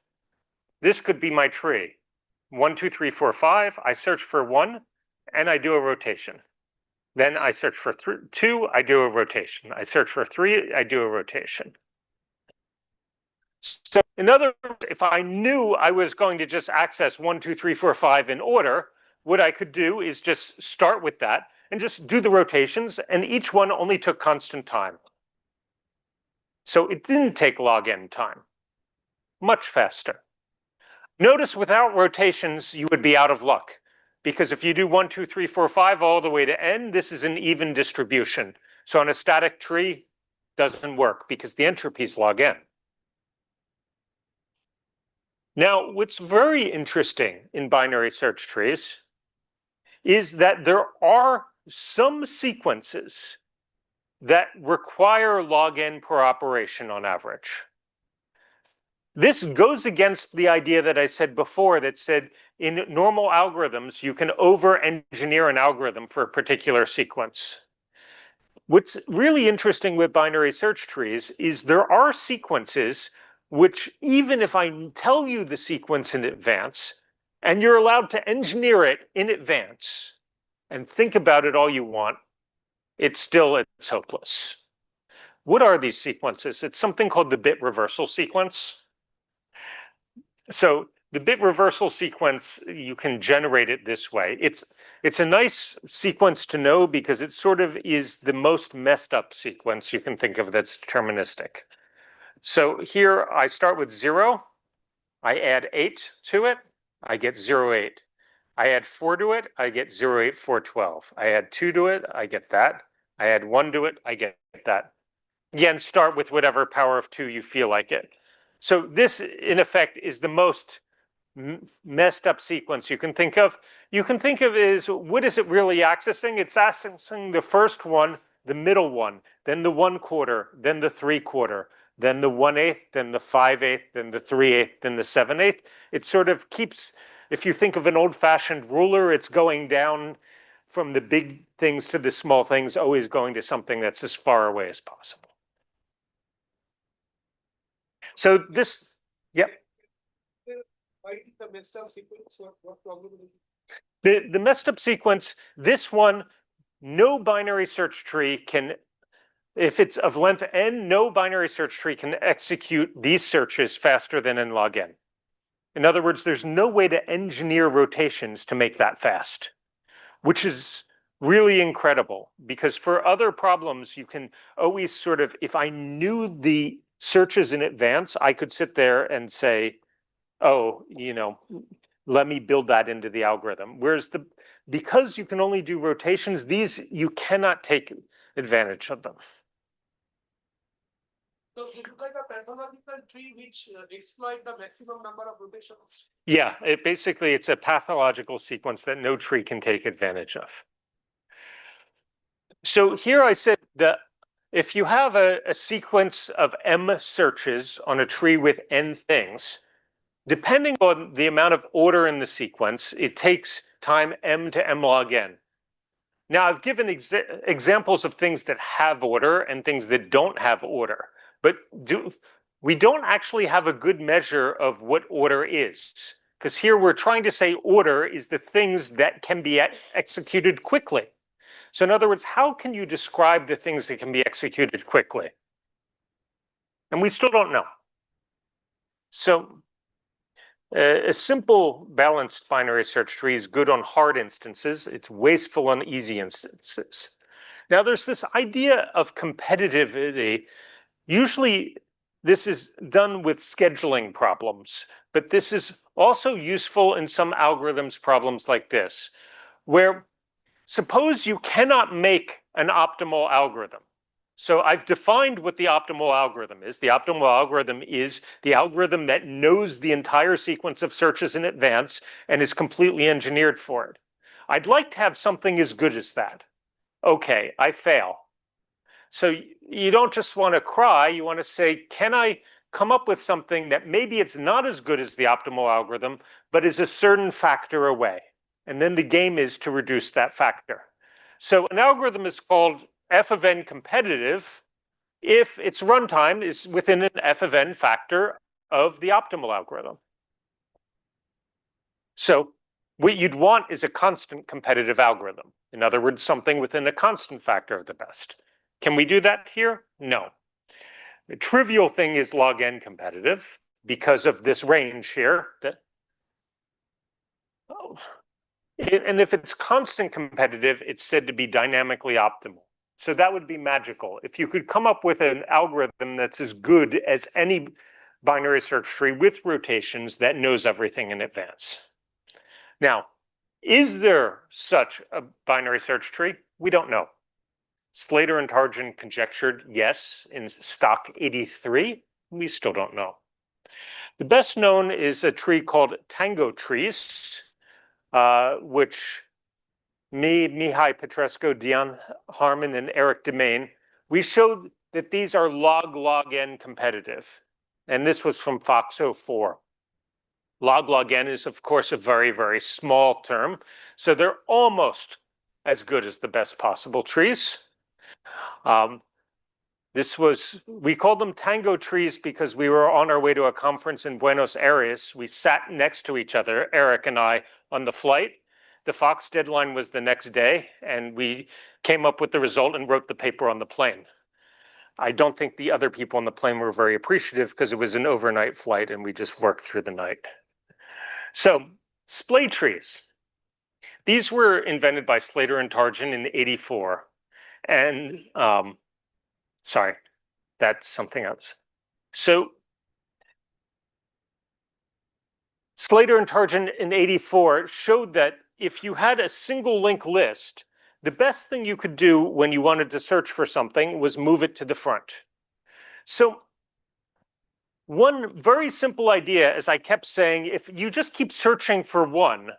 this could be my tree. 1, 2, 3, 4, 5, I search for 1, and I do a rotation. Then I search for 2, I do a rotation. I search for 3, I do a rotation. So in other words, if I knew I was going to just access 1, 2, 3, 4, 5 in order, what I could do is just start with that and just do the rotations, and each one only took constant time. So it didn't take log n time, much faster. Notice without rotations, you would be out of luck, because if you do 1, 2, 3, 4, 5 all the way to n, this is an even distribution. So on a static tree, doesn't work because the entropy is log n. Now, what's very interesting in binary search trees is that there are some sequences that require log n per operation on average. This goes against the idea that I said before that said in normal algorithms, you can over-engineer an algorithm for a particular sequence. What's really interesting with binary search trees is there are sequences which, even if I tell you the sequence in advance, and you're allowed to engineer it in advance and think about it all you want, it's hopeless. What are these sequences? It's something called the bit reversal sequence. So the bit reversal sequence, you can generate it this way. It's a nice sequence to know because it sort of is the most messed up sequence you can think of that's deterministic. So here I start with 0. I add 8 to it, I get 0, 8. I add 4 to it, I get 0, 8, 4, 12. I add 2 to it, I get that. I add 1 to it, I get that. Again, start with whatever power of 2 you feel like it. So this, in effect, is the most messed up sequence you can think of. You can think of it as, what is it really accessing? It's accessing the first one, the middle one, then the 1/4, then the 3/4, then the 1/8, then the 5/8, then the 3/8, then the 7/8. It sort of keeps, if you think of an old-fashioned ruler, it's going down from the big things to the small things, always going to something that's as far away as possible. So this, yep. The messed up sequence, what problem is it? The messed up sequence, this one, no binary search tree can, if it's of length n, no binary search tree can execute these searches faster than n log n. In other words, there's no way to engineer rotations to make that fast, which is really incredible because for other problems, you can always sort of, if I knew the searches in advance, I could sit there and say, oh, let me build that into the algorithm. Whereas because you can only do rotations, these, you cannot take advantage of them. So it looks like a pathological tree which exploit the maximum number of rotations. Yeah, it's a pathological sequence that no tree can take advantage of. So here I said that if you have a sequence of m searches on a tree with n things, depending on the amount of order in the sequence, it takes time m to m log n. Now, I've given examples of things that have order and things that don't have order, but we don't actually have a good measure of what order is, because here we're trying to say order is the things that can be executed quickly. So in other words, how can you describe the things that can be executed quickly? And we still don't know. So a simple balanced binary search tree is good on hard instances. It's wasteful on easy instances. Now there's this idea of competitivity. Usually this is done with scheduling problems, but this is also useful in some algorithms problems like this, where suppose you cannot make an optimal algorithm. So I've defined what the optimal algorithm is. The optimal algorithm is the algorithm that knows the entire sequence of searches in advance and is completely engineered for it. I'd like to have something as good as that. Okay, I fail. So you don't just want to cry, you want to say, can I come up with something that maybe it's not as good as the optimal algorithm, but is a certain factor away? And then the game is to reduce that factor. So an algorithm is called f of n competitive if its runtime is within an f of n factor of the optimal algorithm. So what you'd want is a constant competitive algorithm. In other words, something within a constant factor of the best. Can we do that here? No. The trivial thing is log n competitive because of this range here. And if it's constant competitive, it's said to be dynamically optimal. So that would be magical. If you could come up with an algorithm that's as good as any binary search tree with rotations that knows everything in advance. Now, is there such a binary search tree? We don't know. Slater and Tarjan conjectured yes in stock 83. We still don't know. The best known is a tree called Tango trees, which Mihai Petrescu, Dion Harmon, and Eric Demain, we showed that these are log-log-n competitive. And this was from Fox 04. Log-log-n is, of course, a very, very small term. So they're almost as good as the best possible trees. We called them Tango trees because we were on our way to a conference in Buenos Aires. We sat next to each other, Eric and I, on the flight. The Fox deadline was the next day, and we came up with the result and wrote the paper on the plane. I don't think the other people on the plane were very appreciative because it was an overnight flight and we just worked through the night. So, splay trees. These were invented by Slater and Tarjan in '84. And, sorry, that's something else. So, Slater and Tarjan in '84 showed that if you had a single link list, the best thing you could do when you wanted to search for something was move it to the front. So one very simple idea, as I kept saying, if you just keep searching for one,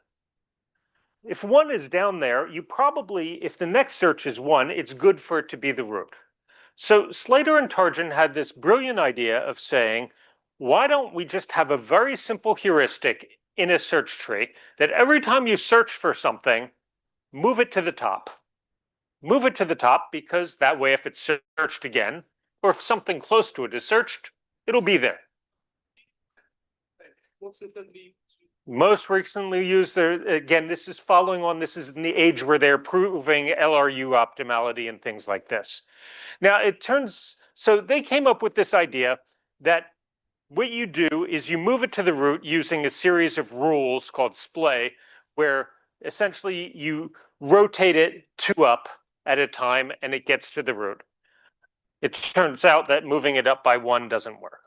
if one is down there, you probably, if the next search is one, it's good for it to be the root. So Slater and Tarjan had this brilliant idea of saying, why don't we just have a very simple heuristic in a search tree that every time you search for something, move it to the top. Move it to the top because that way if it's searched again, or if something close to it is searched, it'll be there. Most recently used, again, this is following on, this is in the age where they're proving LRU optimality and things like this. Now so they came up with this idea that what you do is you move it to the root using a series of rules called splay, where essentially you rotate it 2 up at a time and it gets to the root. It turns out that moving it up by 1 doesn't work.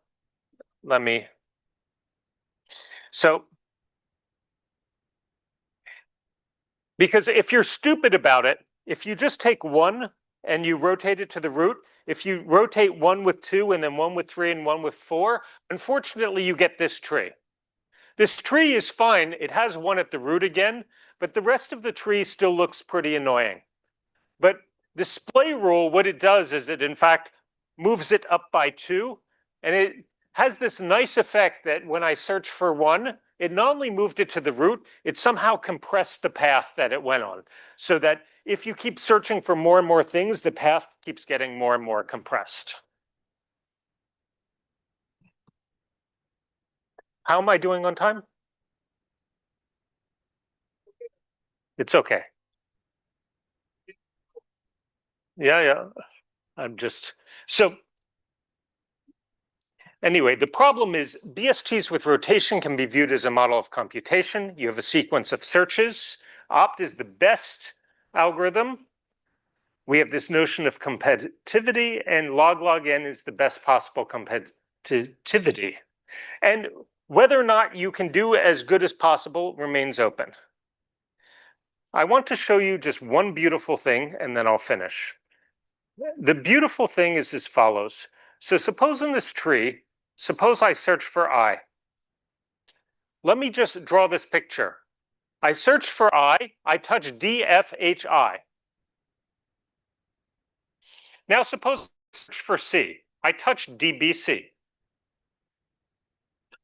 Because if you're stupid about it, if you just take 1 and you rotate it to the root, if you rotate 1 with 2 and then 1 with 3 and 1 with 4, unfortunately you get this tree. This tree is fine, it has 1 at the root again, but the rest of the tree still looks pretty annoying. But the splay rule, what it does is it in fact moves it up by 2, and it has this nice effect that when I search for 1, it not only moved it to the root, it somehow compressed the path that it went on. So that if you keep searching for more and more things, the path keeps getting more and more compressed. How am I doing on time? It's okay. Yeah. Anyway, the problem is BSTs with rotation can be viewed as a model of computation. You have a sequence of searches. Opt is the best algorithm. We have this notion of competitivity, and log-log-n is the best possible competitivity. And whether or not you can do as good as possible remains open. I want to show you just one beautiful thing, and then I'll finish. The beautiful thing is as follows. So suppose in this tree, suppose I search for I. Let me just draw this picture. I search for I touch D, F, H, I. Now suppose I search for C. I touch D, B, C.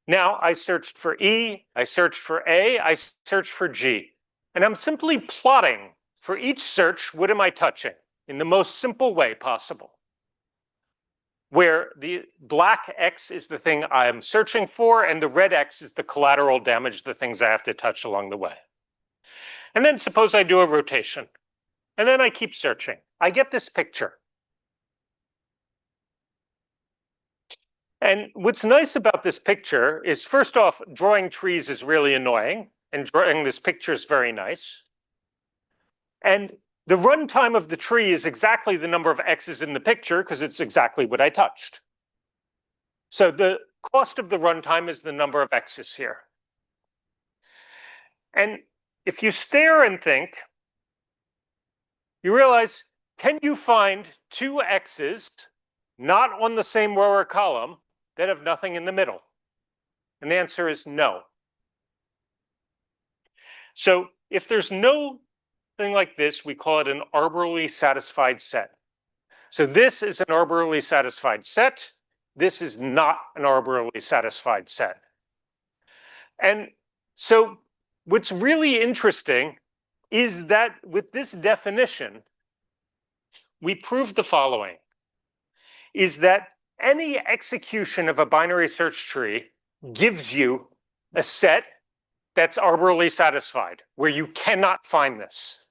Now I searched for E, I searched for A, I searched for G. And I'm simply plotting for each search, what am I touching in the most simple way possible, where the black X is the thing I'm searching for and the red X is the collateral damage, the things I have to touch along the way. And then suppose I do a rotation and then I keep searching. I get this picture. And what's nice about this picture is, first off, drawing trees is really annoying. and drawing this picture is very nice. And the runtime of the tree is exactly the number of X's in the picture because it's exactly what I touched. So the cost of the runtime is the number of X's here. And if you stare and think, you realize, can you find two X's not on the same row or column that have nothing in the middle? And the answer is no. So if there's no thing like this, we call it an arbitrarily satisfied set. So this is an arbitrarily satisfied set. This is not an arbitrarily satisfied set. And so what's really interesting is that with this definition, we prove the following, is that any execution of a binary search tree gives you a set that's arbitrarily satisfied, where you cannot find this.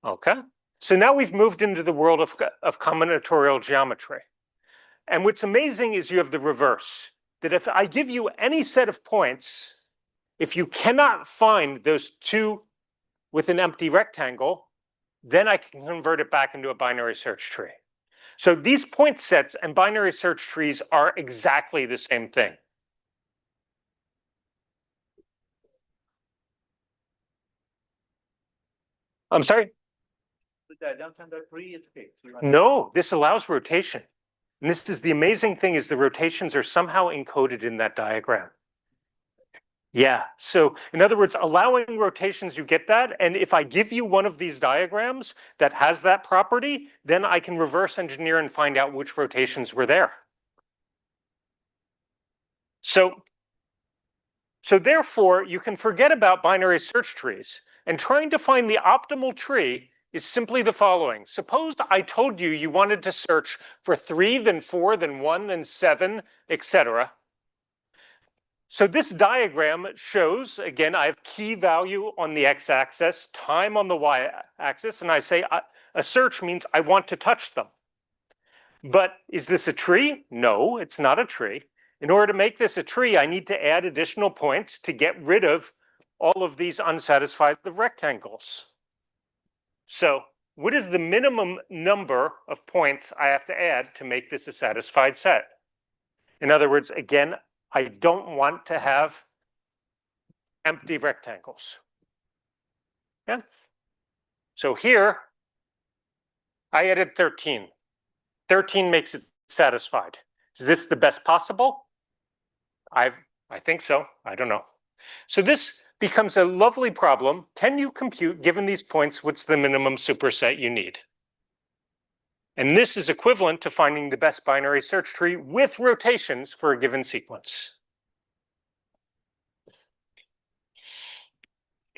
Okay? So now we've moved into the world of combinatorial geometry. And what's amazing is you have the reverse, that if I give you any set of points, if you cannot find those two with an empty rectangle, then I can convert it back into a binary search tree. So these point sets and binary search trees are exactly the same thing. I'm sorry? No, this allows rotation. And this is the amazing thing, is the rotations are somehow encoded in that diagram. Yeah, so in other words, allowing rotations, you get that. And if I give you one of these diagrams that has that property, then I can reverse engineer and find out which rotations were there. So therefore, you can forget about binary search trees. And trying to find the optimal tree is simply the following. Suppose I told you you wanted to search for 3, then 4, then 1, then 7, etc. So this diagram shows, again, I have key value on the x-axis, time on the y-axis, and I say a search means I want to touch them. But is this a tree? No, it's not a tree. In order to make this a tree, I need to add additional points to get rid of all of these unsatisfied rectangles. So what is the minimum number of points I have to add to make this a satisfied set? In other words, again, I don't want to have empty rectangles. Yeah. So here, I added 13. 13 makes it satisfied. Is this the best possible? I think so. I don't know. So this becomes a lovely problem. Can you compute, given these points, what's the minimum superset you need? And this is equivalent to finding the best binary search tree with rotations for a given sequence.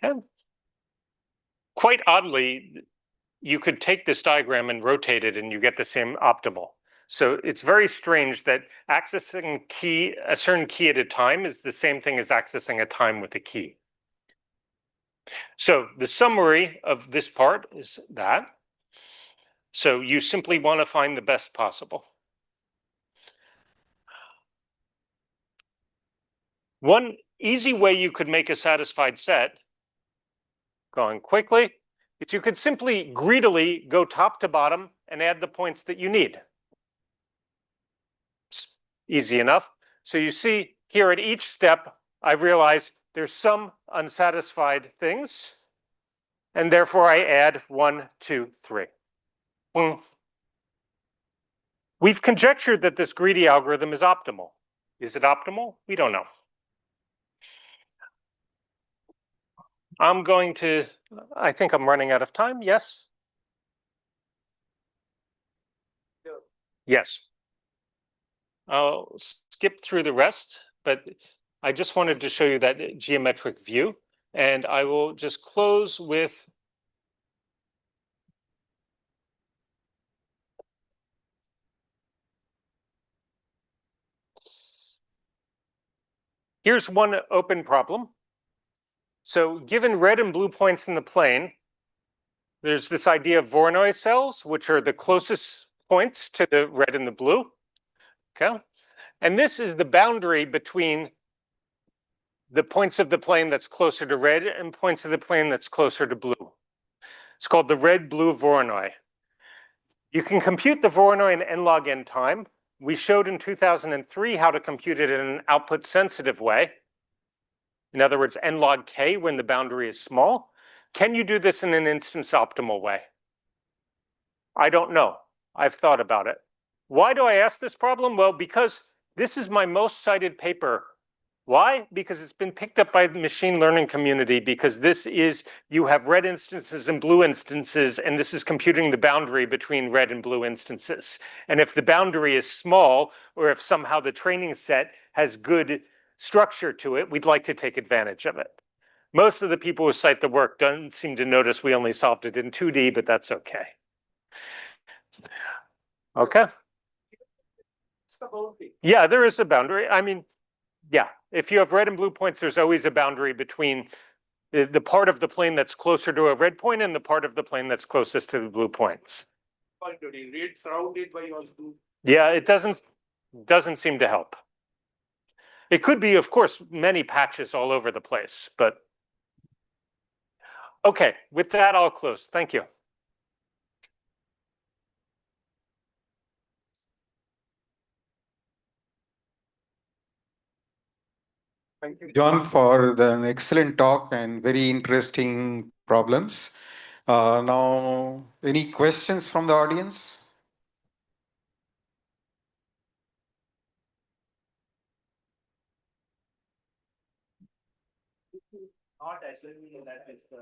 Okay. Quite oddly, you could take this diagram and rotate it and you get the same optimal. So it's very strange that accessing a certain key at a time is the same thing as accessing a time with a key. So the summary of this part is that. So you simply want to find the best possible. One easy way you could make a satisfied set, going quickly, is you could simply greedily go top to bottom and add the points that you need. It's easy enough. So you see here at each step, I've realized there's some unsatisfied things, and therefore I add 1, 2, 3. We've conjectured that this greedy algorithm is optimal. Is it optimal? We don't know. I think I'm running out of time. Yes? Yes. I'll skip through the rest, but I just wanted to show you that geometric view. And I will just close with here's one open problem. So given red and blue points in the plane, there's this idea of Voronoi cells, which are the closest points to the red and the blue. Okay. And this is the boundary between the points of the plane that's closer to red and points of the plane that's closer to blue. It's called the red-blue Voronoi. You can compute the Voronoi in n log n time. We showed in 2003 how to compute it in an output-sensitive way. In other words, n log k when the boundary is small. Can you do this in an instance optimal way? I don't know. I've thought about it. Why do I ask this problem? Well, because this is my most cited paper. Why? Because it's been picked up by the machine learning community, because this is, you have red instances and blue instances, and this is computing the boundary between red and blue instances. And if the boundary is small, or if somehow the training set has good structure to it, we'd like to take advantage of it. Most of the people who cite the work don't seem to notice we only solved it in 2D, but that's okay. Okay. Yeah, there is a boundary. I mean, yeah, if you have red and blue points, there's always a boundary between the part of the plane that's closer to a red point and the part of the plane that's closest to the blue points. Yeah, it doesn't seem to help. It could be, of course, many patches all over the place, but okay, with that, I'll close. Thank you. Thank you, John, for the excellent talk and very interesting problems. Now, any questions from the audience? Not assuming that it's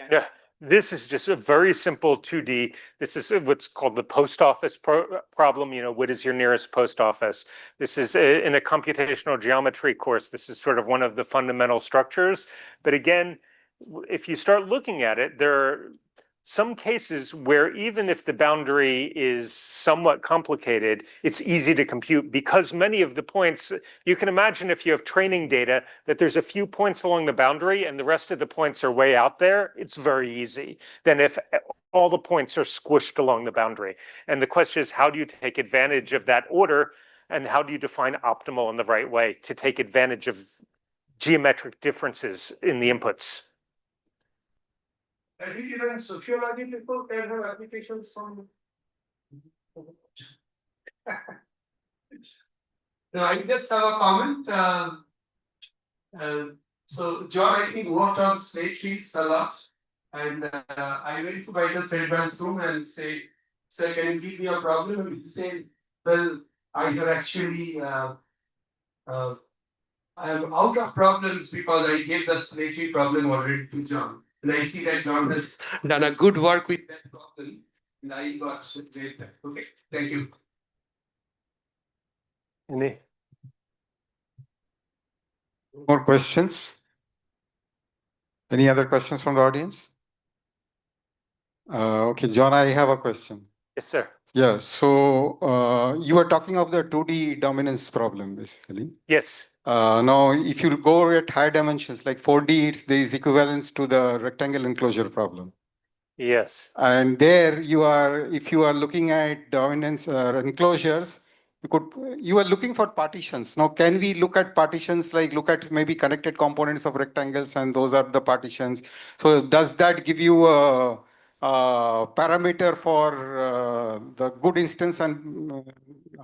Yeah, this is just a very simple 2D. This is what's called the post office problem. You know, what is your nearest post office? This is in a computational geometry course. This is sort of one of the fundamental structures. But again, if you start looking at it, there are some cases where even if the boundary is somewhat complicated, it's easy to compute, because many of the points, you can imagine if you have training data that there's a few points along the boundary and the rest of the points are way out there, it's very easy than if all the points are squished along the boundary. And the question is, how do you take advantage of that order, and how do you define optimal in the right way to take advantage of geometric differences in the inputs? I think even in sociology, people can have applications from. No, I just have a comment. So John, I think, worked on slate sheets a lot, and I went to Michael Feldman's room and say, "Sir, can you give me a problem?" And he said, "Well, I have actually I am out of problems because I gave the slate sheet problem already to John, and I see that John has done a good work with that problem, and I got great that. Okay, thank you." Any? More questions? Any other questions from the audience? Okay, John, I have a question. Yes, sir. Yeah, so you were talking of the 2D dominance problem, basically. Yes. Now, if you go at higher dimensions, like 4D, there is equivalence to the rectangle enclosure problem. Yes. And there you are, if you are looking at dominance enclosures, you are looking for partitions. Now, can we look at partitions, like look at maybe connected components of rectangles, and those are the partitions? So does that give you a parameter for the good instance and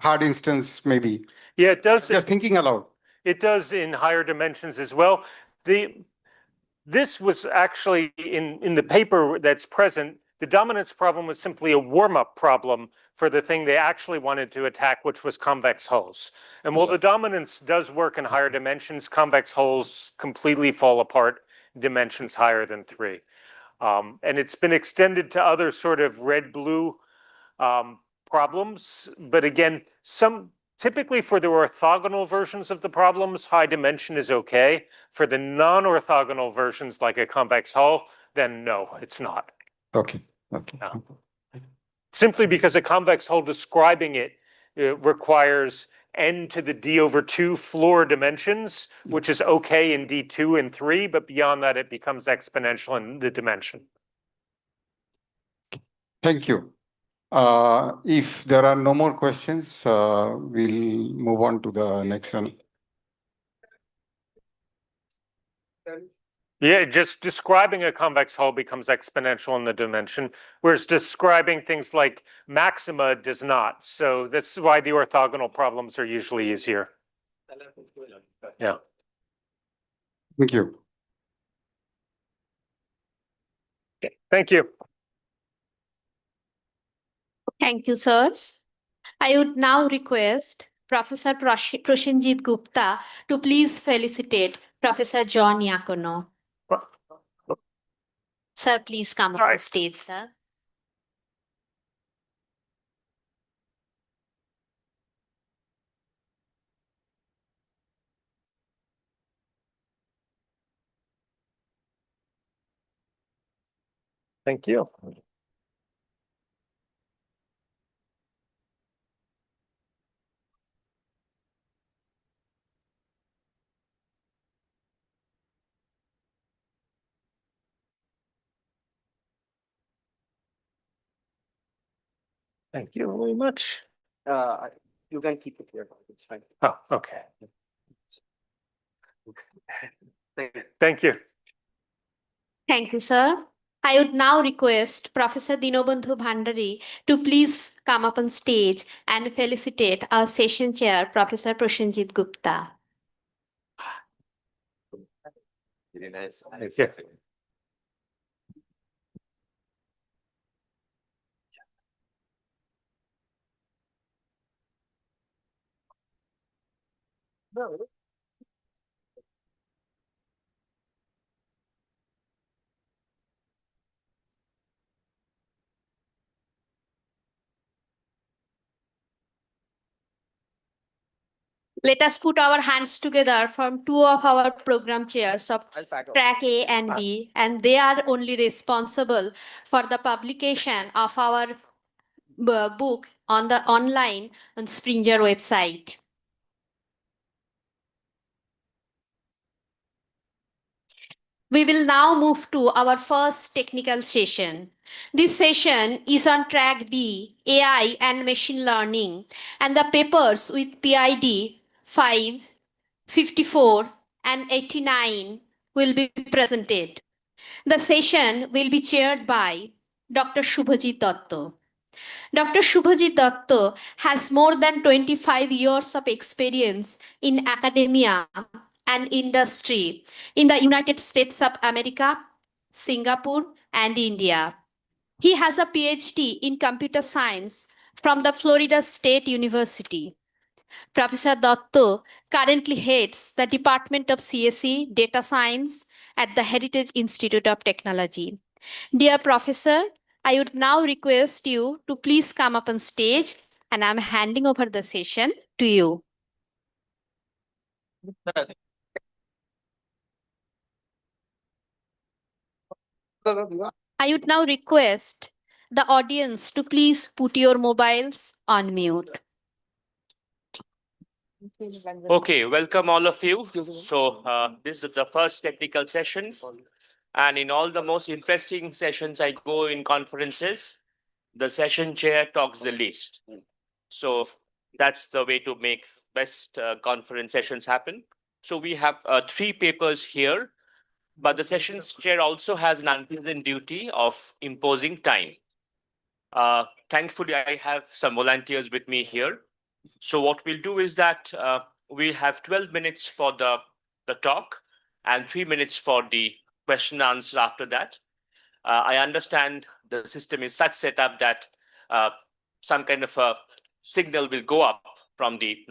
hard instance, maybe? Yeah, it does. Just thinking aloud. It does in higher dimensions as well. This was actually in the paper that's present. The dominance problem was simply a warm-up problem for the thing they actually wanted to attack, which was convex hulls. And while the dominance does work in higher dimensions, convex hulls completely fall apart in dimensions higher than 3. And it's been extended to other sort of red-blue problems. But again, typically for the orthogonal versions of the problems, high dimension is okay. For the non-orthogonal versions, like a convex hull, then no, it's not. Okay. Okay. No. Simply because a convex hull describing it requires n to the d over 2 floor dimensions, which is okay in d2 and 3, but beyond that it becomes exponential in the dimension. Thank you. If there are no more questions, we'll move on to the next one. Yeah, just describing a convex hull becomes exponential in the dimension, whereas describing things like maxima does not. So that's why the orthogonal problems are usually easier. Yeah. Thank you. Okay. Thank you. Thank you, sirs. I would now request Professor Prashinjit Gupta to please felicitate Professor John Iacono. Sir, please come up on stage, sir. Thank you. Thank you very much. You can keep it here. It's fine. Oh, okay. Thank you. Thank you. Thank you, sir. I would now request Professor Dinobandhu Bhandari to please come up on stage and felicitate our session chair, Professor Prashinjit Gupta. Very nice. Thank you. Let us put our hands together from two of our program chairs of track A and B, and they are only responsible for the publication of our book on the online on Springer website. We will now move to our first technical session. This session is on track B, AI and machine learning, and the papers with PID 5, 54, and 89 will be presented. The session will be chaired by Dr. Shubhajit Datta. Dr. Shubhajit Datta has more than 25 years of experience in academia and industry in the United States of America, Singapore, and India. He has a PhD in computer science from the Florida State University. Professor Datta currently heads the Department of CSE Data Science at the Heritage Institute of Technology. Dear Professor, I would now request you to please come up on stage, and I'm handing over the session to you. I would now request the audience to please put your mobiles on mute. Okay, welcome all of you. So this is the first technical session. And in all the most interesting sessions I go in conferences, the session chair talks the least. So that's the way to make best conference sessions happen. So we have 3 papers here, but the sessions chair also has an unpleasant duty of imposing time. Thankfully, I have some volunteers with me here. So what we'll do is that we'll have 12 minutes for the talk and 3 minutes for the question and answer after that. I understand the system is such set up that some kind of a signal will go up from the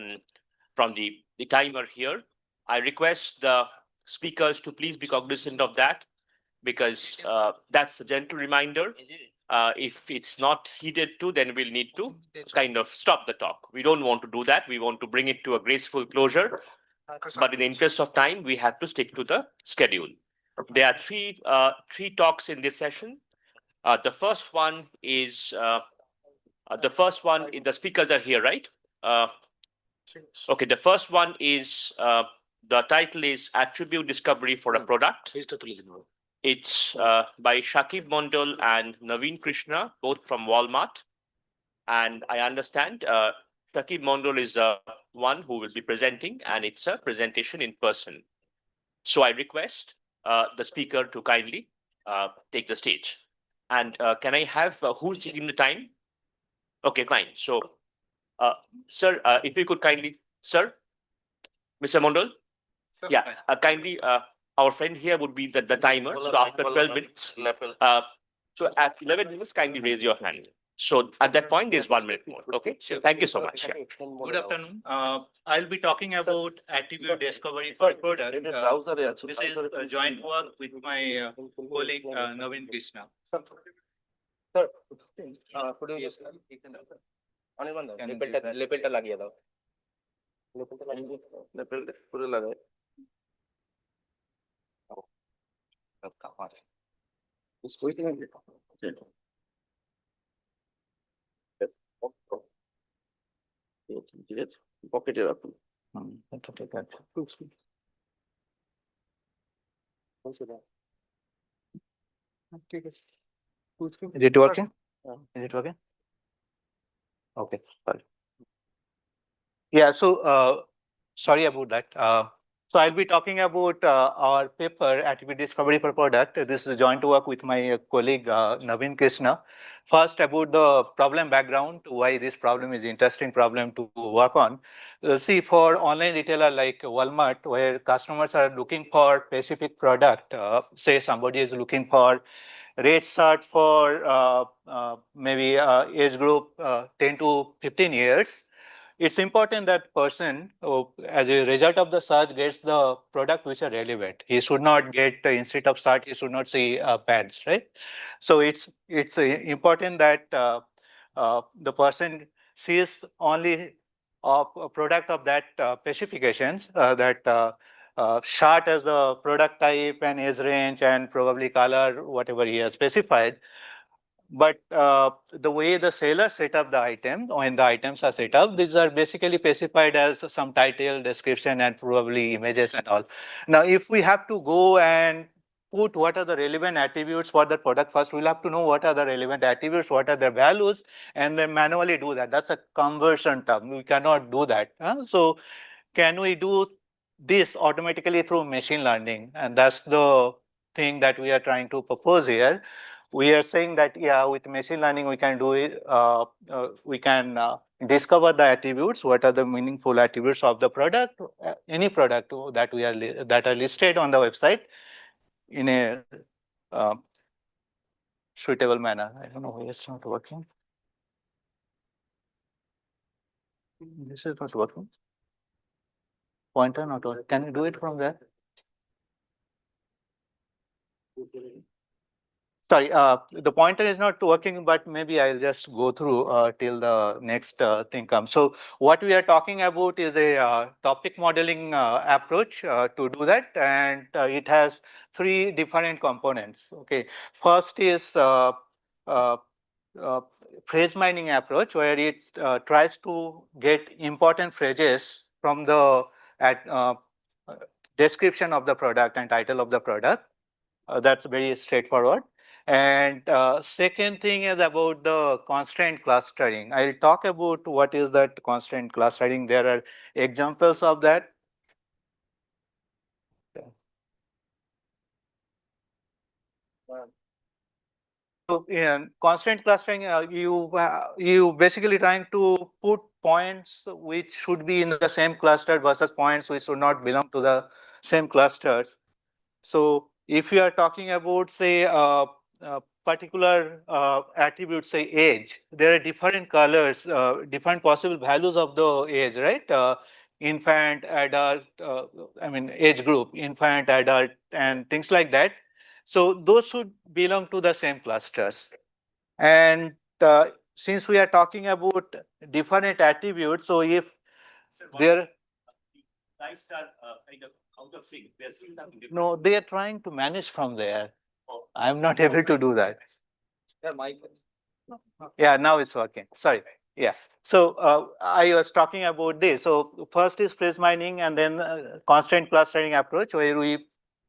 timer here. I request the speakers to please be cognizant of that, because that's a gentle reminder. If it's not heeded to, then we'll need to kind of stop the talk. We don't want to do that. We want to bring it to a graceful closure. But in the interest of time, we have to stick to the schedule. There are three talks in this session. The first one is the speakers are here, right? Okay, the first one is the title is Attribute Discovery for a Product. It's by Shakib Mondal and Naveen Krishna, both from Walmart. And I understand Takib Mondol is one who will be presenting, and it's a presentation in person. So I request the speaker to kindly take the stage. And can I have who's taking the time? Okay, fine. So, sir, if you could kindly, sir, Mr. Mondol, yeah, kindly, our friend here would be the timer. So after 12 minutes, so at 11 minutes, kindly raise your hand. So at that point, there's 1 minute more. Okay. So thank you so much. Yeah. Good afternoon. I'll be talking about attribute discovery for product. This is a joint work with my colleague Navin Krishna. Sir, could you just Anirban দাও লেপেলটা লাগিয়ে দাও lapel পুরো লাগাও পকেটে রাখুন ঠিক আছে ঠিক আছে Is it working? Is it working? Okay, sorry. Yeah, so sorry about that. So I'll be talking about our paper, Attribute Discovery for Product. This is a joint work with my colleague Navin Krishna. First, about the problem background, why this problem is interesting problem to work on. See, for online retailer like Walmart, where customers are looking for specific product, say somebody is looking for red shirt for maybe age group 10 to 15 years, it's important that person, as a result of the search, gets the product which are relevant. He should not get, instead of search, he should not see pants, right? So it's important that the person sees only a product of that specifications, that shirt as the product type and age range and probably color, whatever he has specified. But the way the seller set up the item, when the items are set up, these are basically specified as some title, description, and probably images and all. Now, if we have to go and put what are the relevant attributes for the product first, we'll have to know what are the relevant attributes, what are their values, and then manually do that. That's a conversion term. We cannot do that. So can we do this automatically through machine learning? And that's the thing that we are trying to propose here. We are saying that, yeah, with machine learning, we can do it. We can discover the attributes, what are the meaningful attributes of the product, any product that we are that are listed on the website in a suitable manner. I don't know why it's not working. This is not working. Pointer not working. Can you do it from there? Sorry, the pointer is not working, but maybe I'll just go through till the next thing comes. So what we are talking about is a topic modeling approach to do that, and it has three different components. Okay, first is phrase mining approach, where it tries to get important phrases from the description of the product and title of the product. That's very straightforward. And second thing is about the constraint clustering. I'll talk about what is that constraint clustering. There are examples of that. So in constraint clustering, you basically trying to put points which should be in the same cluster versus points which should not belong to the same clusters. So if you are talking about, say, particular attribute, say age, there are different colors, different possible values of the age, right? Infant, adult, I mean age group, infant, adult, and things like that. So those should belong to the same clusters. And since we are talking about different attributes, so if there kind of out of sync, they're still having different. No, they are trying to manage from there. I'm not able to do that. Yeah, now it's working. Sorry. Yeah. So I was talking about this. So first is phrase mining, and then constraint clustering approach, where we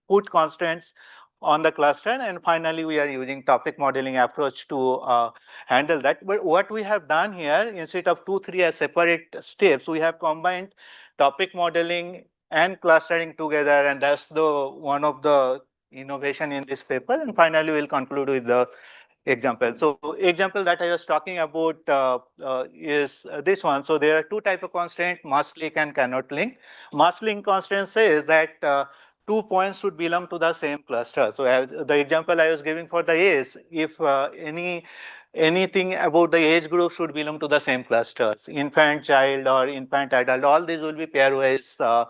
put constraints on the cluster, and finally we are using topic modeling approach to handle that. But what we have done here, instead of 2, 3 as separate steps, we have combined topic modeling and clustering together, and that's the one of the innovation in this paper. And finally we'll conclude with the example. So example that I was talking about is this one. So there are two type of constraint, must link and cannot link. Must link constraint says that 2 points should belong to the same cluster. So as the example I was giving for the age, if anything about the age group should belong to the same clusters, infant, child, or infant, adult, all these will be pairwise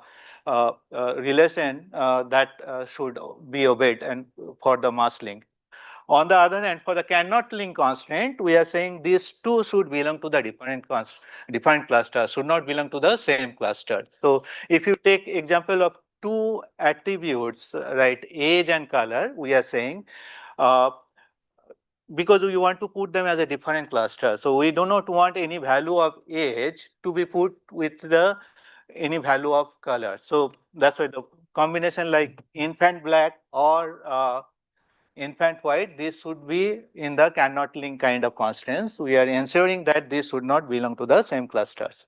relation that should be obeyed and for the must link. On the other hand, for the cannot link constraint, we are saying these two should belong to the different clusters, should not belong to the same cluster. So if you take example of two attributes, right, age and color, we are saying because we want to put them as a different cluster. So we do not want any value of age to be put with the any value of color. So that's why the combination like infant black or infant white, this should be in the cannot link kind of constraints. We are ensuring that this should not belong to the same clusters.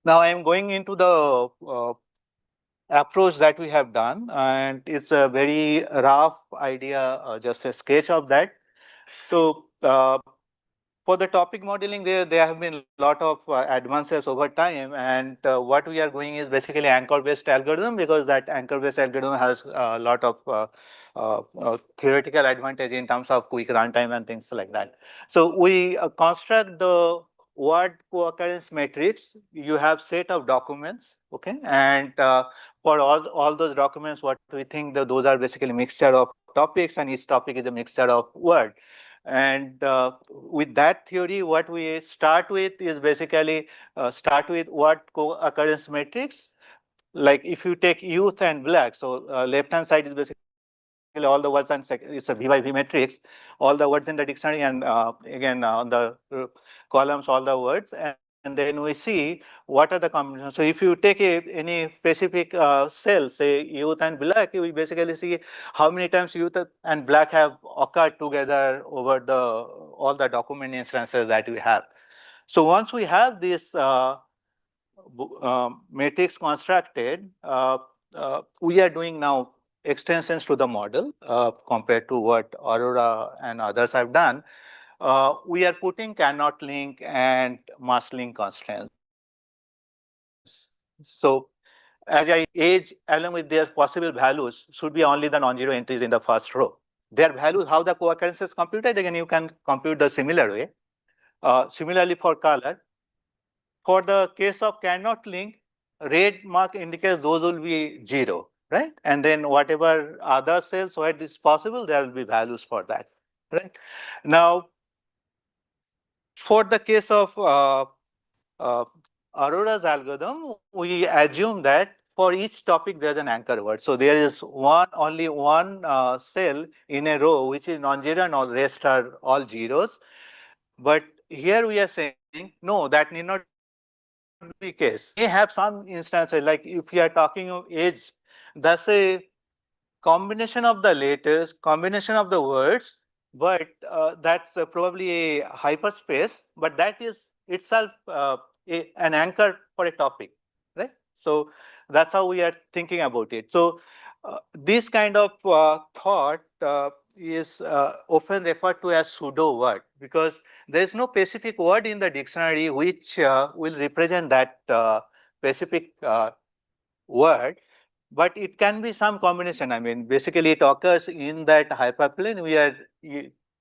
Now I am going into the approach that we have done, and it's a very rough idea, just a sketch of that. So for the topic modeling, there have been a lot of advances over time, and what we are going is basically anchor-based algorithm, because that anchor-based algorithm has a lot of theoretical advantage in terms of quick runtime and things like that. So we construct the word co-occurrence matrix. You have set of documents, okay, and for all those documents, what we think that those are basically mixture of topics, and each topic is a mixture of word. And with that theory, what we start with is basically start with word co-occurrence matrix. Like if you take youth and black, so left hand side is basically all the words, and it's a V by V matrix, all the words in the dictionary, and again on the columns all the words, and then we see what are the combinations. So if you take any specific cell, say youth and black, we basically see how many times youth and black have occurred together over the all the document instances that we have. So once we have this matrix constructed, we are doing now extensions to the model compared to what Aurora and others have done. We are putting cannot link and must link constraints. So as I age along with their possible values should be only the non-zero entries in the first row. Their values, how the co-occurrence is computed, again you can compute the similar way. Similarly for color, for the case of cannot link, red mark indicates those will be 0, right? And then whatever other cells where it is possible, there will be values for that, right? Now, for the case of uh, Aurora's algorithm, we assume that for each topic there's an anchor word. So there is only one cell in a row which is non-zero, and all rest are all zeros. But here we are saying, no, that need not be the case. We may have some instances, like if we are talking of age, that's a combination of the letters, combination of the words, but that's probably a hyperspace, but that is itself an anchor for a topic, right? So that's how we are thinking about it. So this kind of thought is often referred to as pseudo word, because there is no specific word in the dictionary which will represent that specific word, but it can be some combination. I mean, basically it occurs in that hyperplane. We are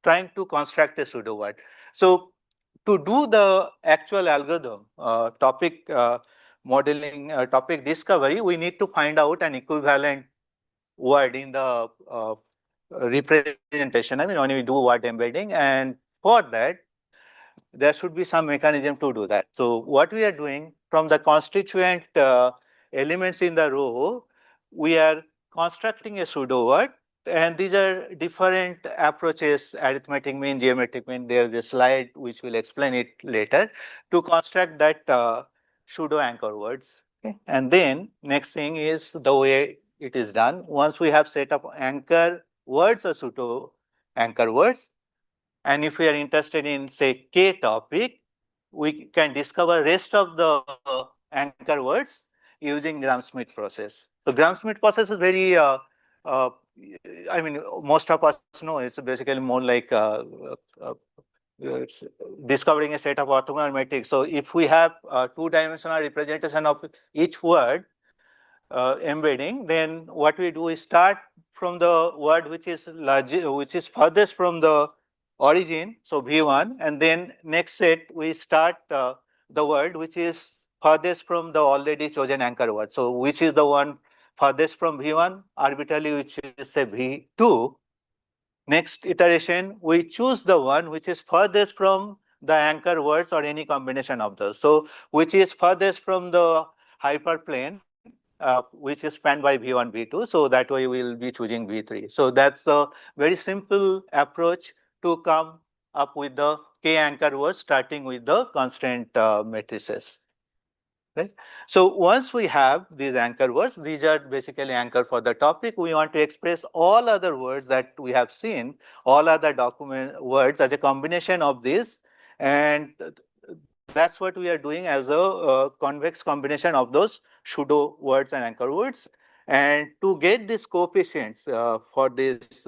trying to construct a pseudo word. So to do the actual algorithm, topic modeling, topic discovery, we need to find out an equivalent word in the representation. I mean, when we do word embedding, and for that, there should be some mechanism to do that. So what we are doing from the constituent elements in the row, we are constructing a pseudo word, and these are different approaches, arithmetic mean, geometric mean. There is a slide which will explain it later to construct that pseudo anchor words. Okay. And then next thing is the way it is done. Once we have set up anchor words or pseudo anchor words, and if we are interested in, say, K topic, we can discover rest of the anchor words using Gram-Schmidt process. So Gram-Schmidt process is very, I mean, most of us know it's basically more like it's discovering a set of orthogonal matrix. So if we have two-dimensional representation of each word embedding, then what we do is start from the word which is furthest from the origin, so V1, and then next set we start the word which is furthest from the already chosen anchor word. So which is the one furthest from V1 arbitrarily, which is say V2. Next iteration, we choose the one which is furthest from the anchor words or any combination of those. So which is furthest from the hyperplane, which is spanned by V1, V2. So that way we will be choosing V3. So that's a very simple approach to come up with the K anchor words starting with the constraint matrices. Right. So once we have these anchor words, these are basically anchor for the topic. We want to express all other words that we have seen, all other document words as a combination of these, and that's what we are doing as a convex combination of those pseudo words and anchor words. And to get these coefficients for these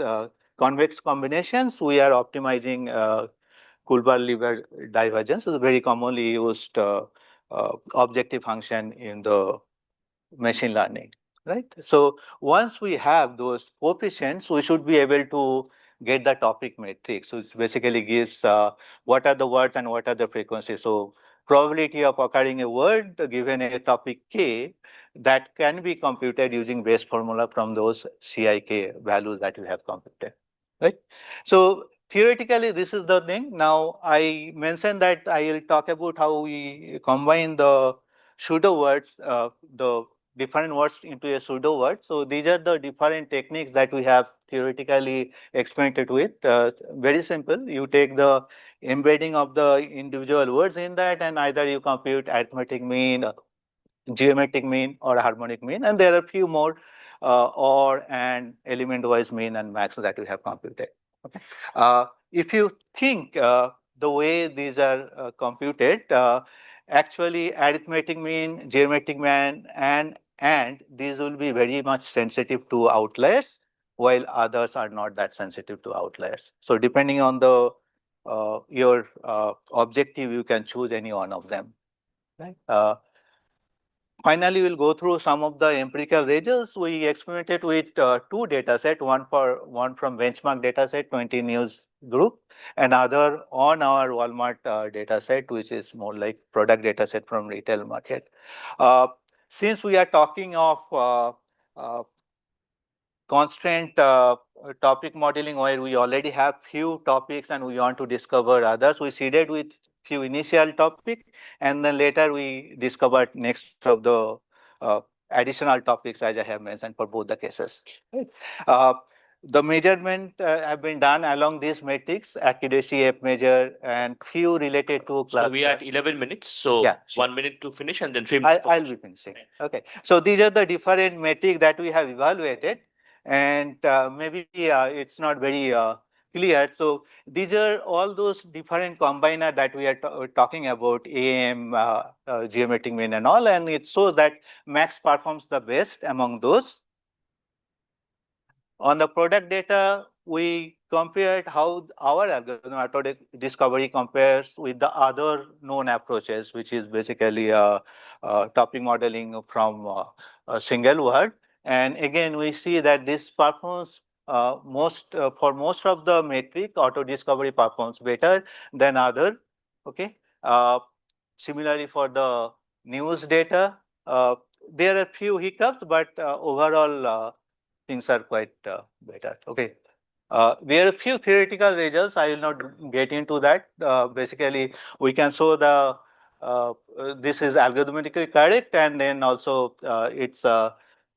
convex combinations, we are optimizing Kullbaum-Leibler divergence, is a very commonly used objective function in the machine learning, right? So once we have those coefficients, we should be able to get the topic matrix. So it basically gives what are the words and what are the frequencies. So probability of occurring a word given a topic K, that can be computed using base formula from those CIK values that we have computed, right? So theoretically, this is the thing. Now I mentioned that I will talk about how we combine the pseudo words, the different words into a pseudo word. So these are the different techniques that we have theoretically experimented with. Very simple. You take the embedding of the individual words in that, and either you compute arithmetic mean, geometric mean, or harmonic mean, and there are a few more or and element-wise mean and max that we have computed. Okay. If you think the way these are computed, actually arithmetic mean, geometric mean, and these will be very much sensitive to outliers, while others are not that sensitive to outliers. So depending on the your objective, you can choose any one of them. Right. Finally, we'll go through some of the empirical results. We experimented with two data set, one from benchmark data set, 20 news group, and other on our Walmart data set, which is more like product data set from retail market. Since we are talking of constraint topic modeling where we already have few topics and we want to discover others, we seeded with few initial topic, and then later we discovered next of the additional topics as I have mentioned for both the cases. Right. The measurement have been done along these metrics, accuracy, F measure, and few related to class. So we are at 11 minutes. So yeah, sure. 1 minute to finish and then 3 minutes. I'll be finishing. Okay. So these are the different metrics that we have evaluated, and maybe it's not very clear. So these are all those different combiner that we are talking about, AM, geometric mean and all, and it shows that max performs the best among those. On the product data, we compared how our algorithm auto discovery compares with the other known approaches, which is basically topic modeling from a single word. And again, we see that this performs for most of the metric, auto discovery performs better than other. Okay. Similarly, for the news data, there are few hiccups, but overall things are quite better. Okay. There are a few theoretical results. I will not get into that. Basically, we can show the this is algorithmically correct, and then also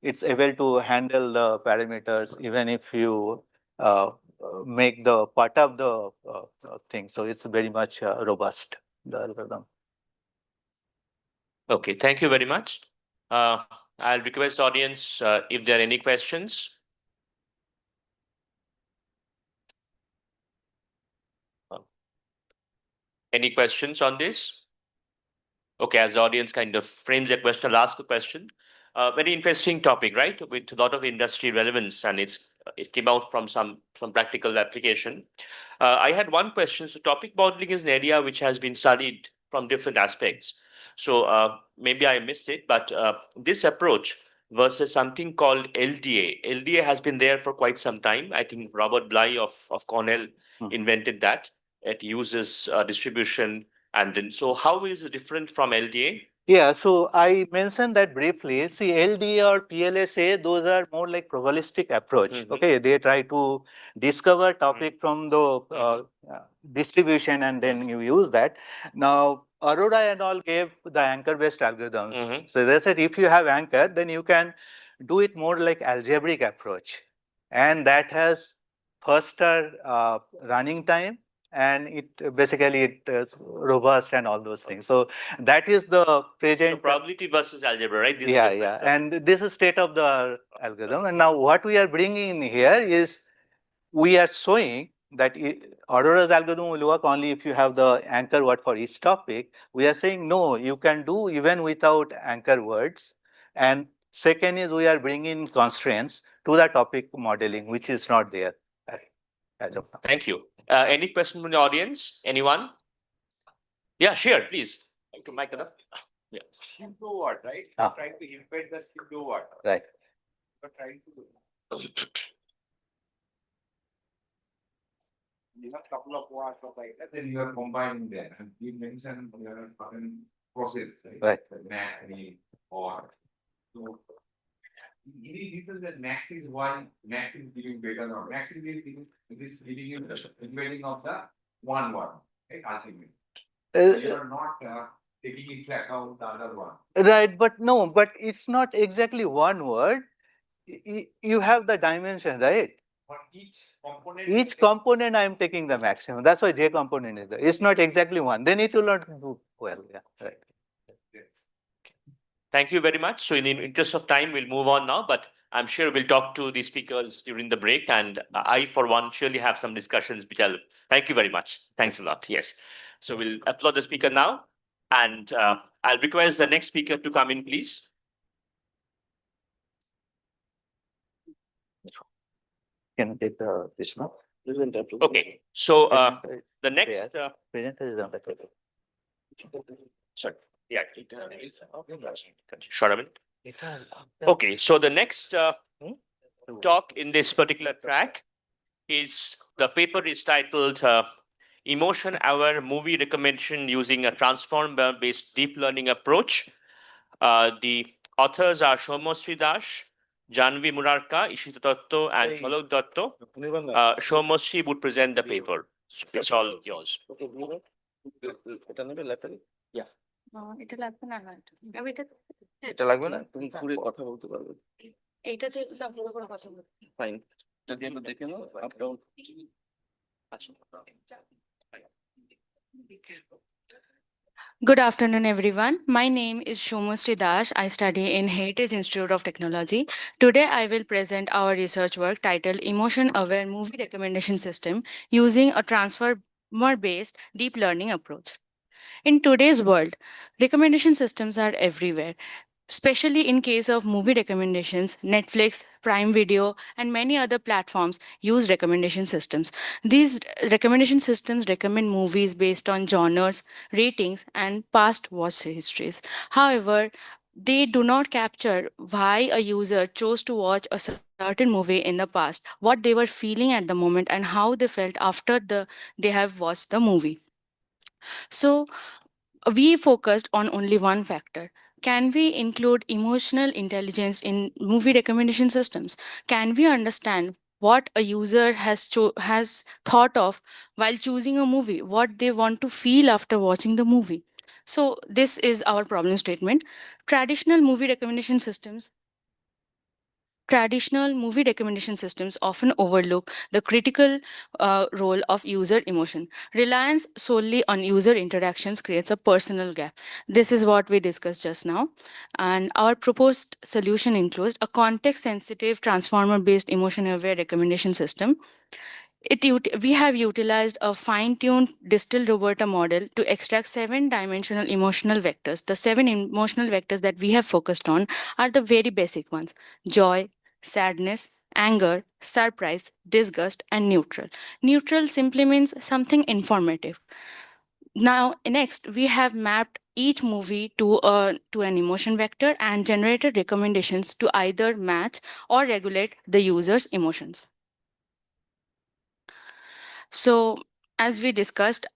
it's able to handle the parameters even if you make the part of the thing. So it's very much robust, the algorithm. Okay, thank you very much. I'll request the audience if there are any questions. Any questions on this? Okay, as the audience kind of frames their question, I'll ask a question. Very interesting topic, right? With a lot of industry relevance, and it came out from some practical application. I had one question. So, topic modeling is an area which has been studied from different aspects. So, maybe I missed it, but this approach versus something called LDA. LDA has been there for quite some time. I think Robert Bly of Cornell invented that. It uses distribution, and then so how is it different from LDA? Yeah, so I mentioned that briefly. See, LDA or PLSA, those are more like probabilistic approach. Okay, they try to discover topic from the distribution, and then you use that. Now, Aurora and all gave the anchor-based algorithm. So they said if you have anchor, then you can do it more like algebraic approach, and that has faster running time, and it basically it's robust and all those things. So that is the present. So probability versus algebra, right? These are Yeah, different. yeah, and this is state of the algorithm. And now what we are bringing in here is we are showing that Aurora's algorithm will work only if you have the anchor word for each topic. We are saying no, you can do even without anchor words. And second is we are bringing constraints to the topic modeling, which is not there as of now. Thank you. Any question from the audience? Anyone? Yeah, sure, please. Like to mic it up. Yeah. Pseudo word, right? Trying to embed the pseudo word. Right. But trying to you have couple of words of like that, then you are combining them. And you mentioned certain process, right? The math, or so. This is that max is one, max is giving better or max is giving this giving you the embedding of the one word, right? Ultimately. So you are not taking into account the other one. Right, but no, but it's not exactly one word. You have the dimension, right? For Each component I am taking the maximum. That's why J component is there. It's not exactly one. Then it will not do well. Yeah, right. Thank you very much. So in the interest of time, we'll move on now, but I'm sure we'll talk to the speakers during the break. And I, for one, surely have some discussions, which I'll, thank you very much. Thanks a lot. Yes. So we'll applaud the speaker now. And I'll request the next speaker to come in, please. Can I take this one? Okay. So the next. Presenter is on the table. Sorry. Yeah. Short a minute. Okay. So the next talk in this particular track is the paper is titled Emotion Aware Movie Recommendation Using a Transformer Based Deep Learning Approach. The authors are Soumya Das, Janvi Murarka, Ishita Dotto, and Cholok Dotto. Soumya would present the paper. So it's all yours. Yeah. এটা লাগবে না না এটা লাগবে না তুমি ঘুরে কথা বলতে পারবে এইটাতে সব করে কথা বলতে ফাইন যদি আমরা দেখে নাও up down Good afternoon, everyone. My name is Soumya Das. I study in Heritage Institute of Technology. Today, I will present our research work titled Emotion Aware Movie Recommendation System using a transformer-based deep learning approach. In today's world, recommendation systems are everywhere. Especially in case of movie recommendations, Netflix, Prime Video, and many other platforms use recommendation systems. These recommendation systems recommend movies based on genres, ratings, and past watch histories. However, they do not capture why a user chose to watch a certain movie in the past, what they were feeling at the moment, and how they felt after they have watched the movie. So, we focused on only one factor. Can we include emotional intelligence in movie recommendation systems? Can we understand what a user has thought of while choosing a movie, what they want to feel after watching the movie? So this is our problem statement. Traditional movie recommendation systems Traditional movie recommendation systems often overlook the critical role of user emotion. Reliance solely on user interactions creates a personal gap. This is what we discussed just now. And our proposed solution includes a context sensitive, transformer based emotion aware recommendation system. We have utilized a fine-tuned distal Roberta model to extract 7-dimensional emotional vectors. The 7 emotional vectors that we have focused on are the very basic ones: joy, sadness, anger, surprise, disgust, and neutral. Neutral simply means something informative. Now, next, we have mapped each movie to an emotion vector and generated recommendations to either match or regulate the user's emotions. So, as we discussed,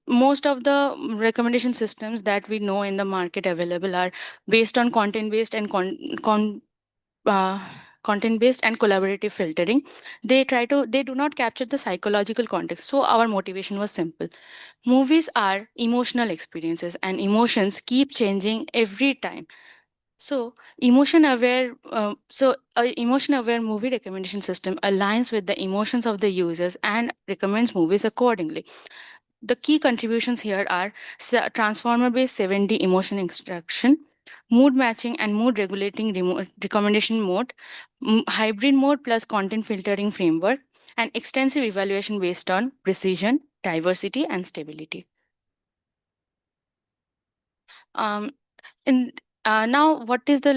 most of the recommendation systems that we know in the market available are based on content-based and uh, content-based and collaborative filtering. They do not capture the psychological context. So our motivation was simple. Movies are emotional experiences, and emotions keep changing every time. So emotion aware movie recommendation system aligns with the emotions of the users and recommends movies accordingly. The key contributions here are transformer based 7D emotion extraction, mood matching and mood regulating recommendation mode, hybrid mode plus content filtering framework, and extensive evaluation based on precision, diversity, and stability. Um, And now, what is the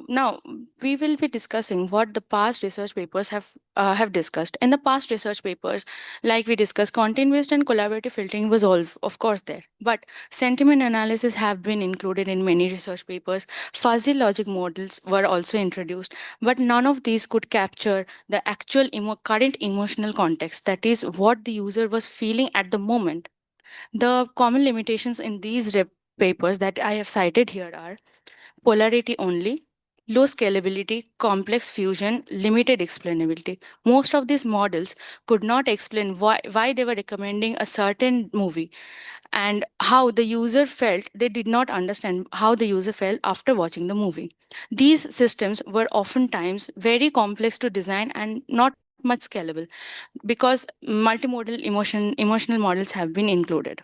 now we will be discussing what the past research papers have discussed. In the past research papers, like we discussed, content-based and collaborative filtering was all of course there, but sentiment analysis have been included in many research papers. Fuzzy logic models were also introduced, but none of these could capture the actual current emotional context. That is what the user was feeling at the moment. The common limitations in these papers that I have cited here are polarity only, low scalability, complex fusion, limited explainability. Most of these models could not explain why they were recommending a certain movie and how the user felt. They did not understand how the user felt after watching the movie. These systems were oftentimes very complex to design and not much scalable because multimodal emotional models have been included.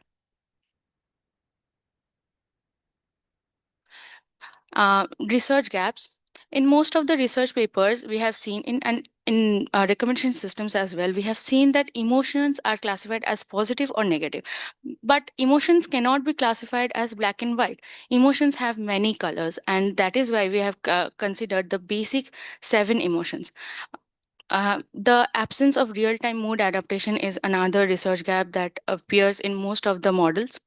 Research gaps. In most of the research papers, we have seen in recommendation systems as well, we have seen that emotions are classified as positive or negative. But emotions cannot be classified as black and white. Emotions have many colors, and that is why we have considered the basic 7 emotions. The absence of real time mood adaptation is another research gap that appears in most of the models.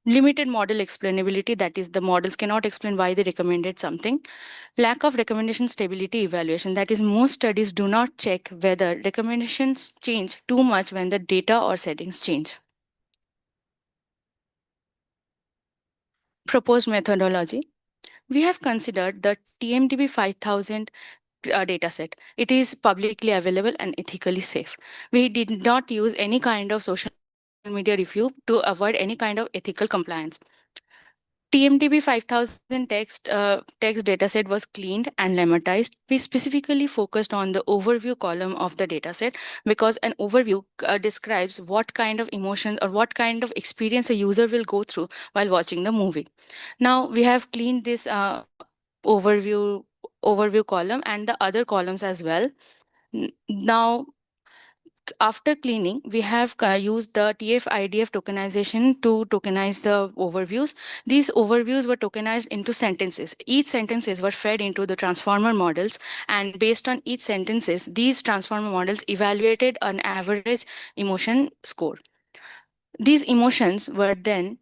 Limited model explainability, that is, the models cannot explain why they recommended something. Lack of recommendation stability evaluation, that is, most studies do not check whether recommendations change too much when the data or settings change. Proposed methodology. We have considered the TMDB 5000 dataset. It is publicly available and ethically safe. We did not use any kind of social media review to avoid any kind of ethical compliance. TMDB 5000 text dataset was cleaned and lemmatized. We specifically focused on the overview column of the dataset because an overview describes what kind of emotions or what kind of experience a user will go through while watching the movie. Now we have cleaned this overview column and the other columns as well. Now, after cleaning, we have used the TF-IDF tokenization to tokenize the overviews. These overviews were tokenized into sentences. Each sentences were fed into the transformer models, and based on each sentences, these transformer models evaluated an average emotion score. These emotions were then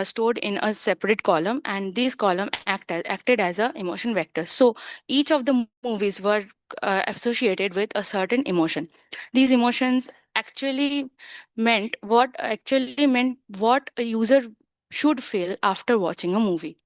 stored in a separate column, and these column acted as a emotion vector. So each of the movies were associated with a certain emotion. These emotions actually meant what a user should feel after watching a movie.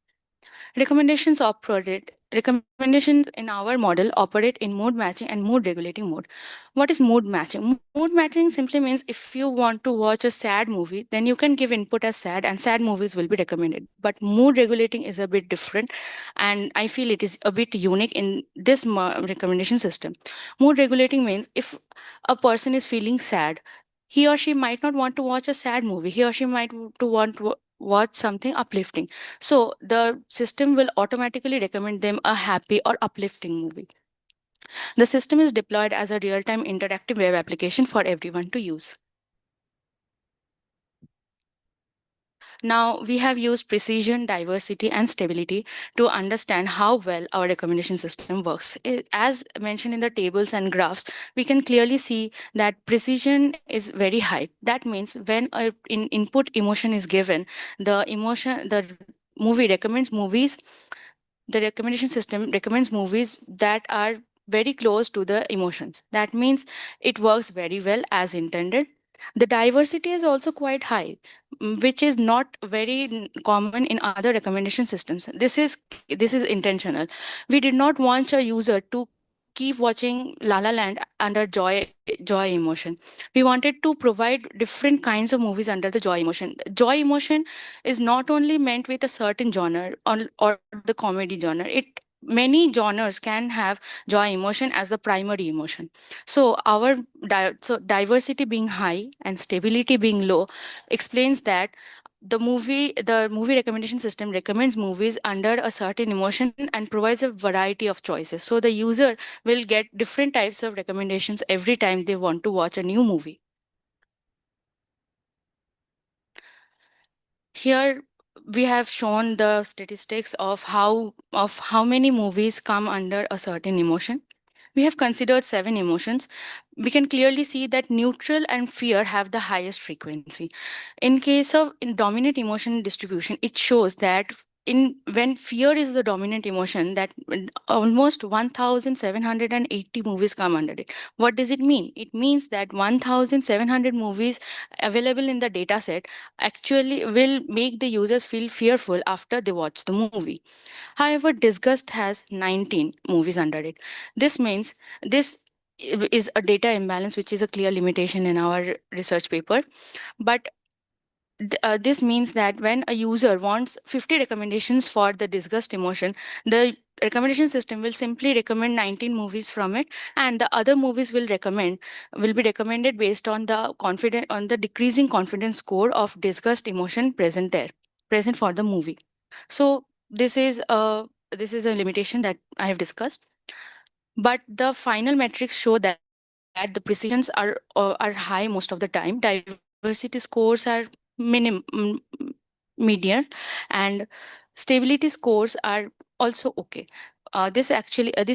Recommendations operated recommendations in our model operate in mood matching and mood regulating mode. What is mood matching? Mood matching simply means if you want to watch a sad movie, then you can give input as sad and sad movies will be recommended. But mood regulating is a bit different, and I feel it is a bit unique in this recommendation system. Mood regulating means if a person is feeling sad, he or she might not want to watch a sad movie. He or she might to want to watch something uplifting. So the system will automatically recommend them a happy or uplifting movie. The system is deployed as a real-time interactive web application for everyone to use. Now, we have used precision, diversity, and stability to understand how well our recommendation system works. As mentioned in the tables and graphs, we can clearly see that precision is very high. That means when an input emotion is given, the movie recommends movies, the recommendation system recommends movies that are very close to the emotions. That means it works very well as intended. The diversity is also quite high, which is not very common in other recommendation systems. This is intentional. We did not want a user to keep watching La La Land under joy emotion. We wanted to provide different kinds of movies under the joy emotion. Joy emotion is not only meant with a certain genre or the comedy genre. It many genres can have joy emotion as the primary emotion. So so diversity being high and stability being low explains that the movie recommendation system recommends movies under a certain emotion and provides a variety of choices. So the user will get different types of recommendations every time they want to watch a new movie. Here we have shown the statistics of how many movies come under a certain emotion. We have considered 7 emotions. We can clearly see that neutral and fear have the highest frequency. In case of in dominant emotion distribution, it shows that in when fear is the dominant emotion, that almost 1780 movies come under it. What does it mean? It means that 1700 movies available in the data set actually will make the users feel fearful after they watch the movie. However, disgust has 19 movies under it. This means this is a data imbalance, which is a clear limitation in our research paper. But this means that when a user wants 50 recommendations for the disgust emotion, the recommendation system will simply recommend 19 movies from it, and the other movies will be recommended based on the decreasing confidence score of disgust emotion present for the movie. So this is a limitation that I have discussed. But the final metrics show that the precisions are high most of the time. Diversity scores are median, and stability scores are also okay. This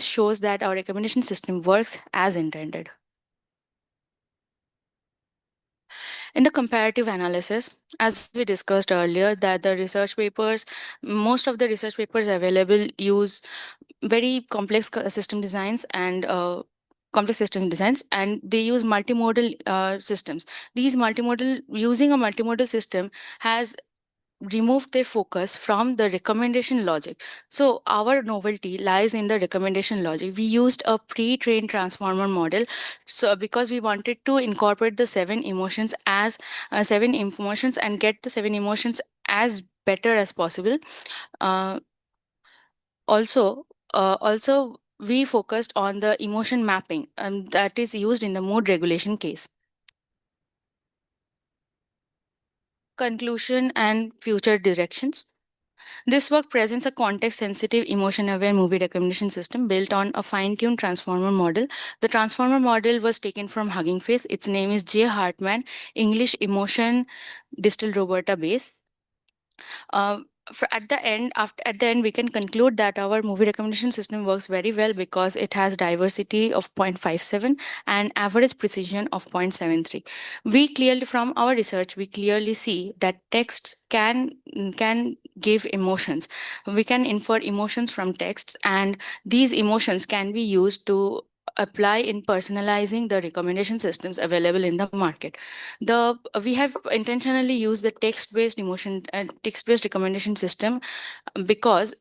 shows that our recommendation system works as intended. In the comparative analysis, as we discussed earlier, that most of the research papers available use very complex system designs, and they use multimodal systems. Using a multimodal system has removed their focus from the recommendation logic. So our novelty lies in the recommendation logic. We used a pre-trained transformer model, so because we wanted to incorporate the 7 emotions and get the 7 emotions as better as possible. Uh, also, we focused on the emotion mapping that is used in the mood regulation case. Conclusion and future directions. This work presents a context-sensitive, emotion-aware movie recommendation system built on a fine-tuned transformer model. The transformer model was taken from Hugging Face. Its name is J. Hartman English Emotion Distal Roberta Base. At the end, we can conclude that our movie recommendation system works very well because it has diversity of 0.57 and average precision of 0.73. From our research, we clearly see that texts can give emotions. We can infer emotions from texts, and these emotions can be used to apply in personalizing the recommendation systems available in the market. We have intentionally used the text-based recommendation system because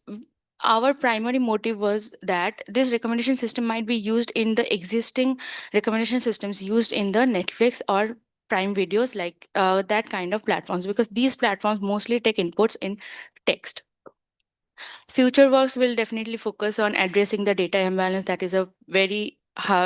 our primary motive was that this recommendation system might be used in the existing recommendation systems used in the Netflix or Prime videos, like that kind of platforms, because these platforms mostly take inputs in text. Future works will definitely focus on addressing the data imbalance that is a very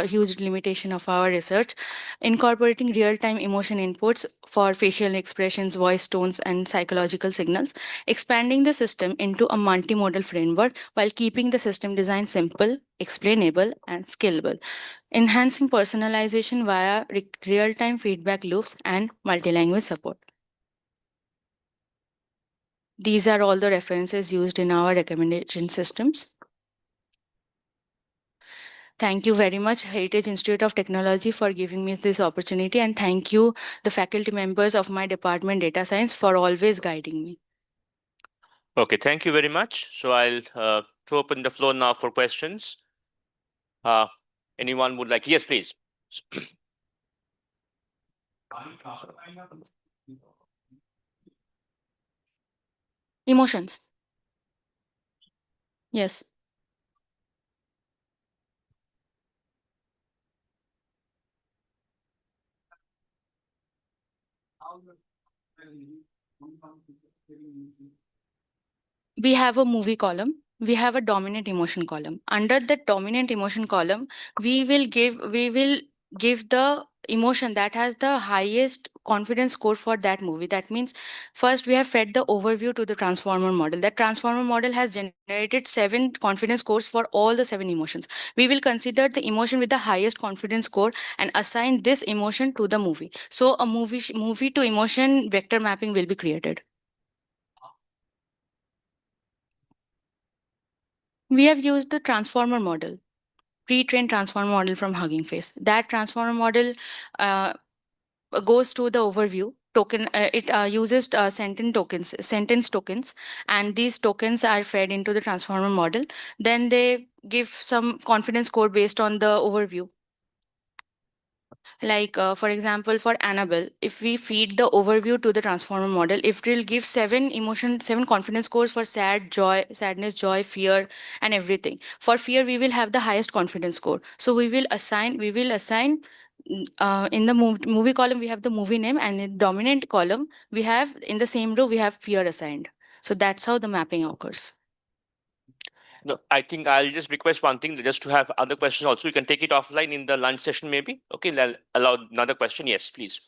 huge limitation of our research, incorporating real-time emotion inputs for facial expressions, voice tones, and psychological signals, expanding the system into a multimodal framework while keeping the system design simple, explainable, and scalable, enhancing personalization via real-time feedback loops and multilanguage support. These are all the references used in our recommendation systems. Thank you very much, Heritage Institute of Technology, for giving me this opportunity. And thank you, the faculty members of my department, Data Science, for always guiding me. Okay, thank you very much. So I'll throw open the floor now for questions. Anyone would like? Yes, please. Emotions. Yes. We have a movie column. We have a dominant emotion column. Under the dominant emotion column, we will give the emotion that has the highest confidence score for that movie. That means first we have fed the overview to the transformer model. That transformer model has generated 7 confidence scores for all the 7 emotions. We will consider the emotion with the highest confidence score and assign this emotion to the movie. So a movie to emotion vector mapping will be created. We have used the transformer model, pre-trained transformer model from Hugging Face. That transformer model goes to the overview token. It uses sentence tokens, and these tokens are fed into the transformer model. Then they give some confidence score based on the overview. Like, for example, for Annabelle, if we feed the overview to the transformer model, it will give 7 confidence scores for sadness, joy, fear, and everything. For fear, we will have the highest confidence score. So we will assign in the movie column, we have the movie name, and in dominant column, we have in the same row, we have fear assigned. So that's how the mapping occurs. No, I think I'll just request one thing, just to have other questions also. You can take it offline in the lunch session, maybe. Okay, I'll allow another question. Yes, please.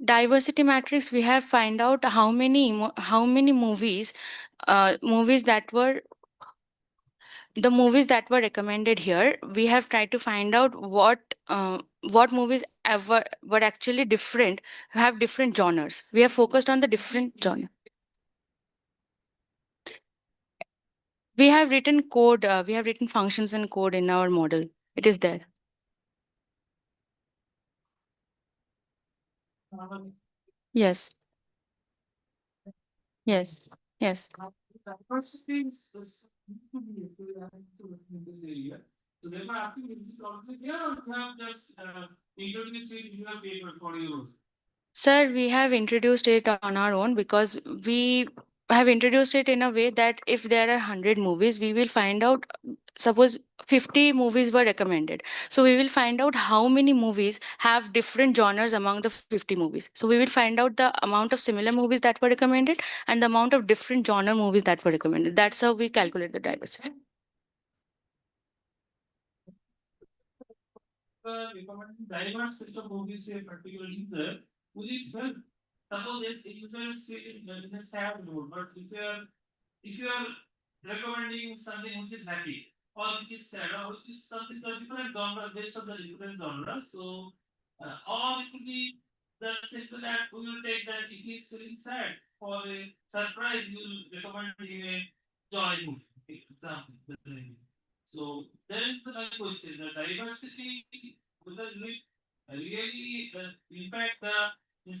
Diversity matrix, we have find out how many movies that were recommended here. We have tried to find out what movies ever were actually different, have different genres. We have focused on the different genre. We have written code. We have written functions and code in our model. It is there. Yes. Yes. Yes. Diversity is in this area. So therefore, asking is it already here or you have just introduced it in your paper for your. Sir, we have introduced it on our own because we have introduced it in a way that if there are 100 movies, we will find out, suppose 50 movies were recommended. So we will find out how many movies have different genres among the 50 movies. So we will find out the amount of similar movies that were recommended and the amount of different genre movies that were recommended. That's how we calculate the diversity. Recommending diverse set of movies to a particular user, will it help? Suppose that the user is in a sad mood, but if you are recommending something which is happy or which is sad or which is something the different genre based on the different genre, so or it could be that simple that we will take that it is feeling sad for a surprise you will recommend him a joy movie, example. So there is my question: the diversity will really impact the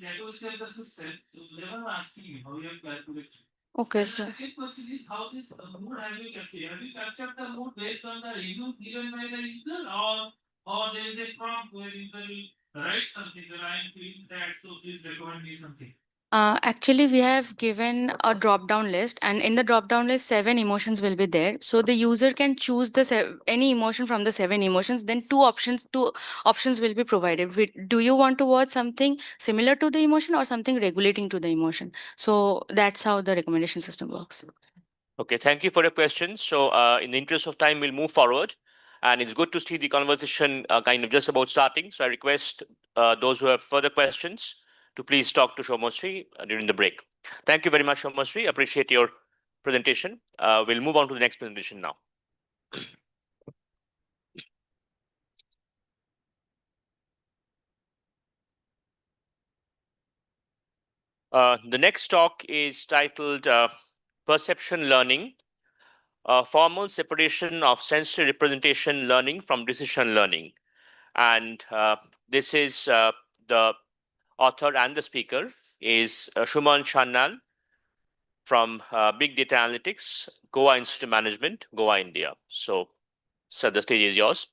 accuracy of the system? So never asking you how you have calculated. Okay, And sir. the second question is how this mood have you captured? Have you captured the mood based on the reviews given by the user, or there is a prompt where user will write something that I am feeling sad, so please recommend me something. Actually, we have given a drop-down list, and in the drop-down list, 7 emotions will be there. So the user can choose any emotion from the 7 emotions. Then two options will be provided. Do you want to watch something similar to the emotion or something regulating to the emotion? So that's how the recommendation system works. Okay, thank you for your questions. So, in the interest of time, we'll move forward. And it's good to see the conversation kind of just about starting. So, I request those who have further questions to please talk to Shomosri during the break. Thank you very much, Shomosri. Appreciate your presentation. We'll move on to the next presentation now. The next talk is titled Perception Learning, Formal Separation of Sensory Representation Learning from Decision Learning. And this is the author and the speaker is Shuman Channal from Big Data Analytics, Goa Institute of Management, Goa, India. So, sir, the stage is yours.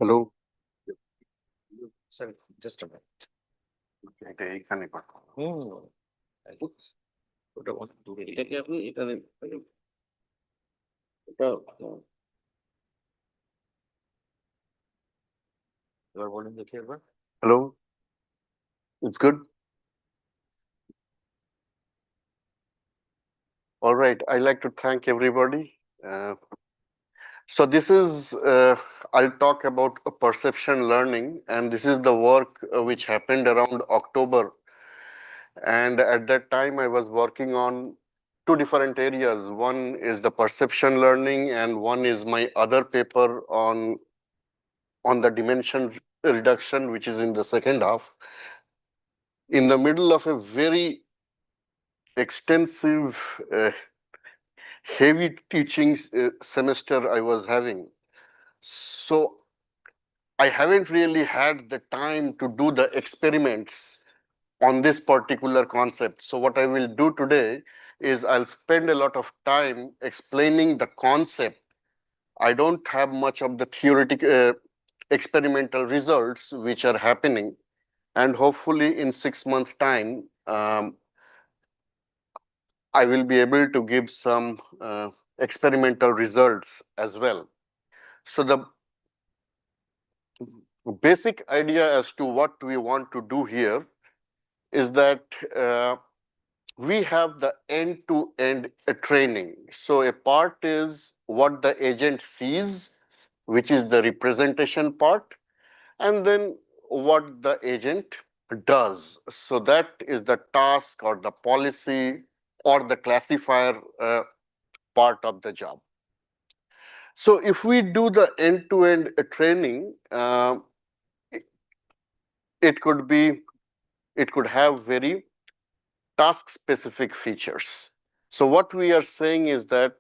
Hello. Sir, just a minute. এটা এইখানে পাঠাও। ওটা দূরে এটা কি আপনি এখানে এটা এবার বলুন দেখি একবার। Hello. It's good. All right. I'd like to thank everybody. So this is, I'll talk about perception learning, and this is the work which happened around October. And at that time, I was working on two different areas. One is the perception learning, and one is my other paper on the dimension reduction, which is in the second half. In the middle of a very extensive, heavy teaching semester I was having. So I haven't really had the time to do the experiments on this particular concept. So what I will do today is I'll spend a lot of time explaining the concept. I don't have much of the theoretical experimental results which are happening. And hopefully in 6 months' time, I will be able to give some experimental results as well. So the basic idea as to what we want to do here is that we have the end-to-end training. So a part is what the agent sees, which is the representation part, and then what the agent does. So that is the task or the policy or the classifier part of the job. So if we do the end-to-end training, it could have very task-specific features. So what we are saying is that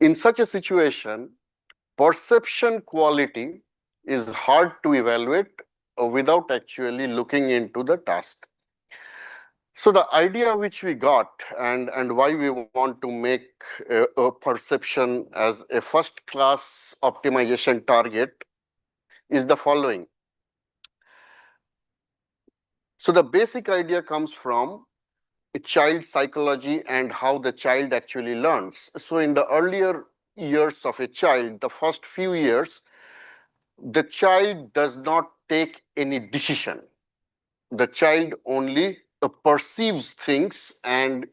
in such a situation, perception quality is hard to evaluate without actually looking into the task. So the idea which we got and why we want to make a perception as a first-class optimization target is the following. So the basic idea comes from child psychology and how the child actually learns. So in the earlier years of a child, the first few years, the child does not take any decision. The child only perceives things and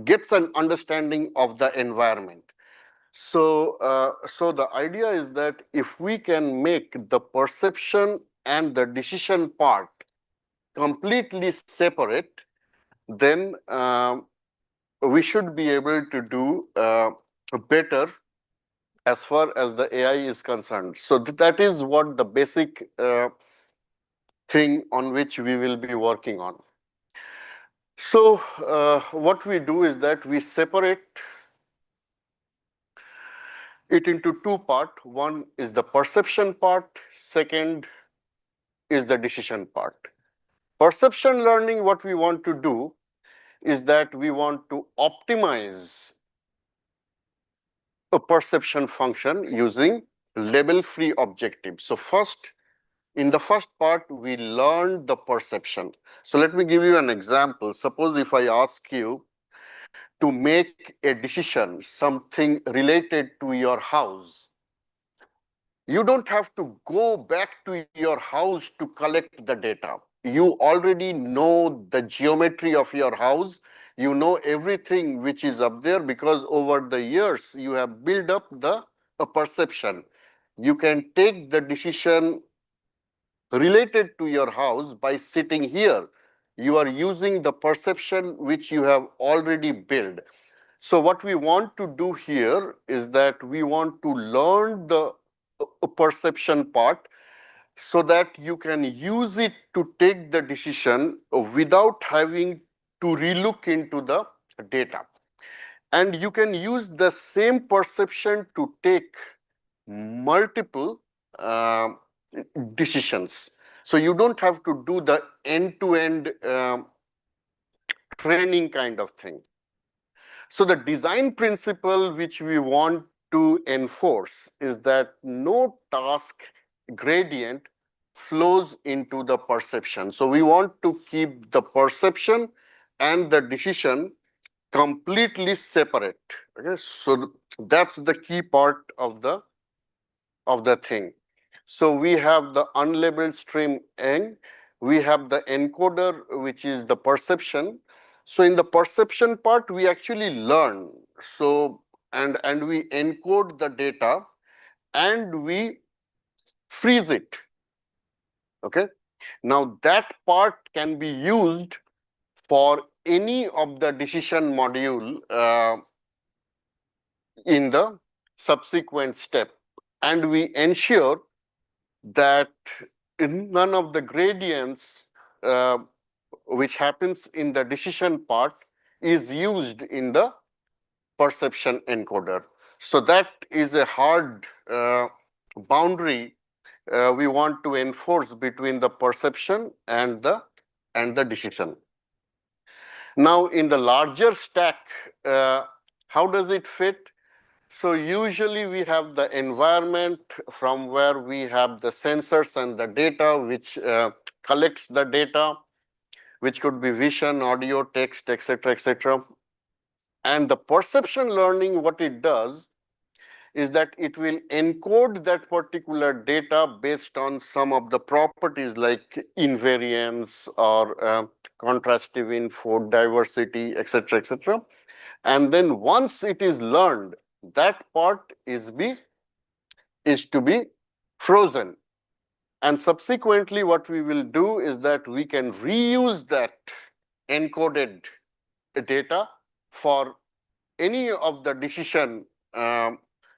gets an understanding of the environment. So the idea is that if we can make the perception and the decision part completely separate, then we should be able to do better as far as the AI is concerned. So that is what the basic thing on which we will be working on. So what we do is that we separate it into two parts. One is the perception part, second is the decision part. Perception learning, what we want to do is that we want to optimize a perception function using label-free objectives. So first, in the first part, we learn the perception. So let me give you an example. Suppose if I ask you to make a decision, something related to your house, you don't have to go back to your house to collect the data. You already know the geometry of your house. You know everything which is up there because over the years you have built up a perception. You can take the decision related to your house by sitting here. You are using the perception which you have already built. So what we want to do here is that we want to learn the perception part so that you can use it to take the decision without having to relook into the data. And you can use the same perception to take multiple decisions. So you don't have to do the end-to-end training kind of thing. So the design principle which we want to enforce is that no task gradient flows into the perception. So we want to keep the perception and the decision completely separate. Okay, so that's the key part of the thing. So we have the unlabeled stream N, we have the encoder, which is the perception. So in the perception part, we actually learn. So and we encode the data and we freeze it. Okay. Now that part can be used for any of the decision module in the subsequent step. And we ensure that none of the gradients which happens in the decision part is used in the perception encoder. So that is a hard boundary we want to enforce between the perception and the decision. Now in the larger stack, how does it fit? So usually we have the environment from where we have the sensors and the data which collects the data, which could be vision, audio, text, etc., etc. And the perception learning, what it does is that it will encode that particular data based on some of the properties like invariance or contrastive info, diversity, etc., etc. And then once it is learned, that part is to be frozen. And subsequently, what we will do is that we can reuse that encoded data for any of the decision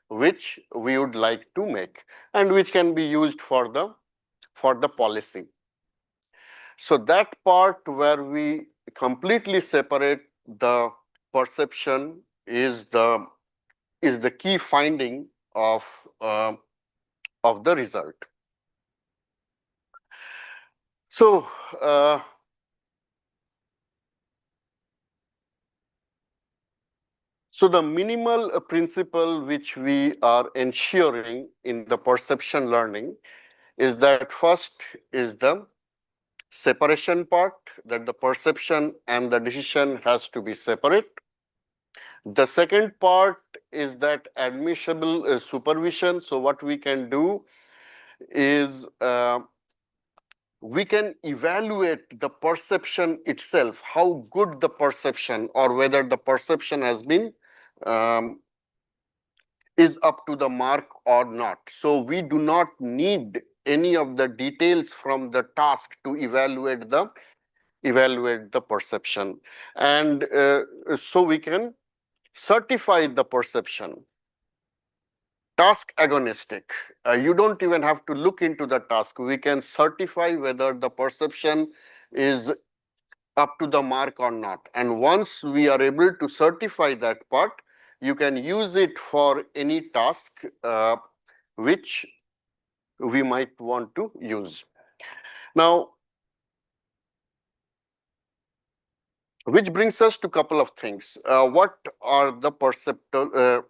which we would like to make and which can be used for the policy. So that part where we completely separate the perception is the key finding of the result. So so the minimal principle which we are ensuring in the perception learning is that first is the separation part, that the perception and the decision has to be separate. The second part is that admissible supervision. So what we can do is we can evaluate the perception itself, how good the perception or whether the perception has been is up to the mark or not. So we do not need any of the details from the task to evaluate the perception. And so we can certify the perception. Task agonistic. You don't even have to look into the task. We can certify whether the perception is up to the mark or not. And once we are able to certify that part, you can use it for any task which we might want to use. Now, which brings us to a couple of things. What are the perceptual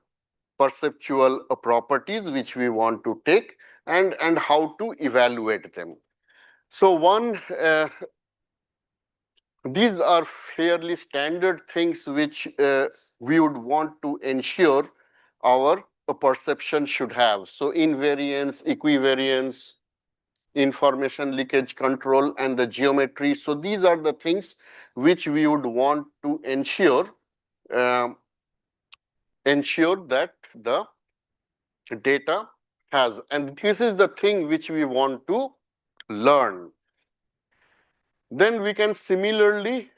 properties which we want to take, and how to evaluate them? So one, these are fairly standard things which we would want to ensure our perception should have. So invariance, equivariance, information leakage control, and the geometry. So these are the things which we would want to ensure that the data has. And this is the thing which we want to learn. Then we can similarly,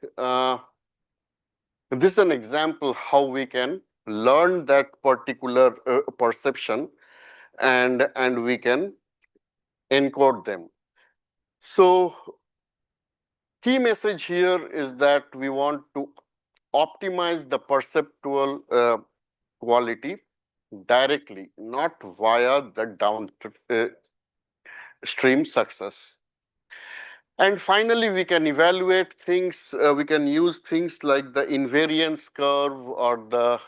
this is an example how we can learn that particular perception, and we can encode them. So key message here is that we want to optimize the perceptual quality directly, not via the downstream success. And finally, we can evaluate things, we can use things like the invariance curve or the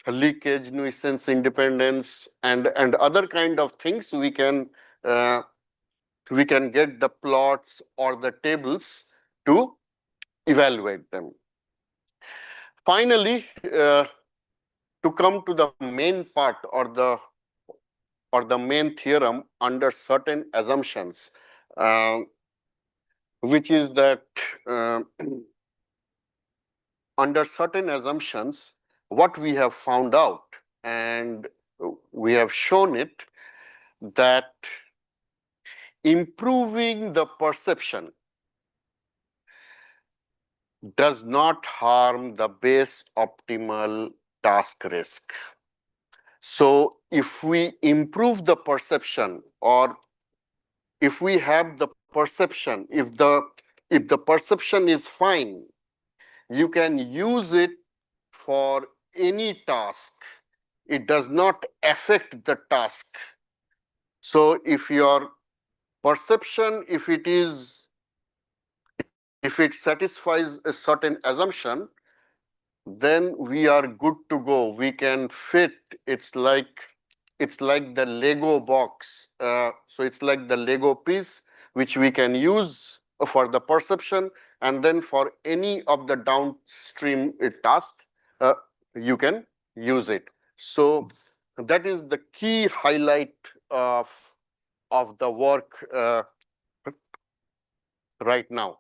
leakage, nuisance independence, and other kind of things. We can get the plots or the tables to evaluate them. Finally, to come to the main part or the main theorem under certain assumptions, which is that under certain assumptions, what we have found out, and we have shown it, that improving the perception does not harm the base optimal task risk. So if we improve the perception, or if we have the perception, if the perception is fine, you can use it for any task. It does not affect the task. So if your perception, if it satisfies a certain assumption, then we are good to go. We can fit. It's like the Lego box. So it's like the Lego piece which we can use for the perception, and then for any of the downstream task, you can use it. So that is the key highlight of the work right now.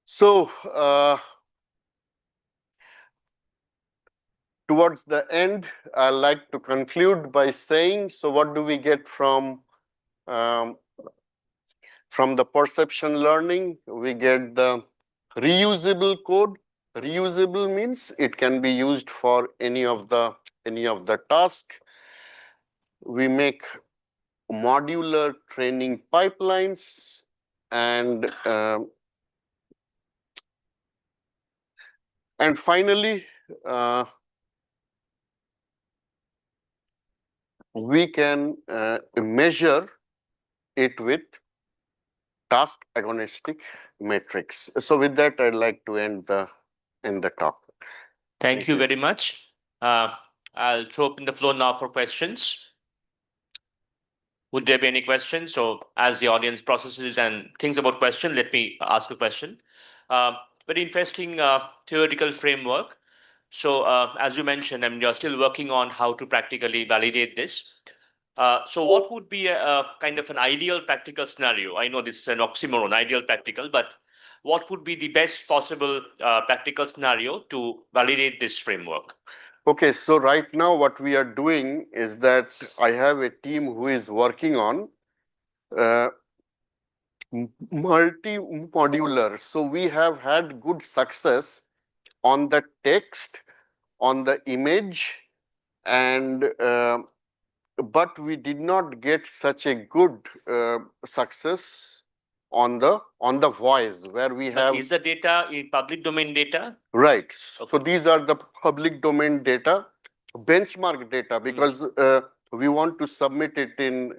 So towards the end, I'd like to conclude by saying, so what do we get from the perception learning? We get the reusable code. Reusable means it can be used for any of the task. We make modular training pipelines, and finally, we can measure it with task agonistic matrix. So with that, I'd like to end the talk. Thank you very much. I'll throw open the floor now for questions. Would there be any questions? So as the audience processes and thinks about question, let me ask a question. Very interesting theoretical framework. So as you mentioned, I mean, you're still working on how to practically validate this. So what would be a kind of an ideal practical scenario? I know this is an oxymoron, ideal practical, but what would be the best possible practical scenario to validate this framework? Okay, so right now what we are doing is that I have a team who is working on uh, multi-modular. So we have had good success on the text, on the image, and but we did not get such a good success on the voice, where we But have. is the data in public domain data? Right. So these are the public domain data, benchmark data, because we want to submit it in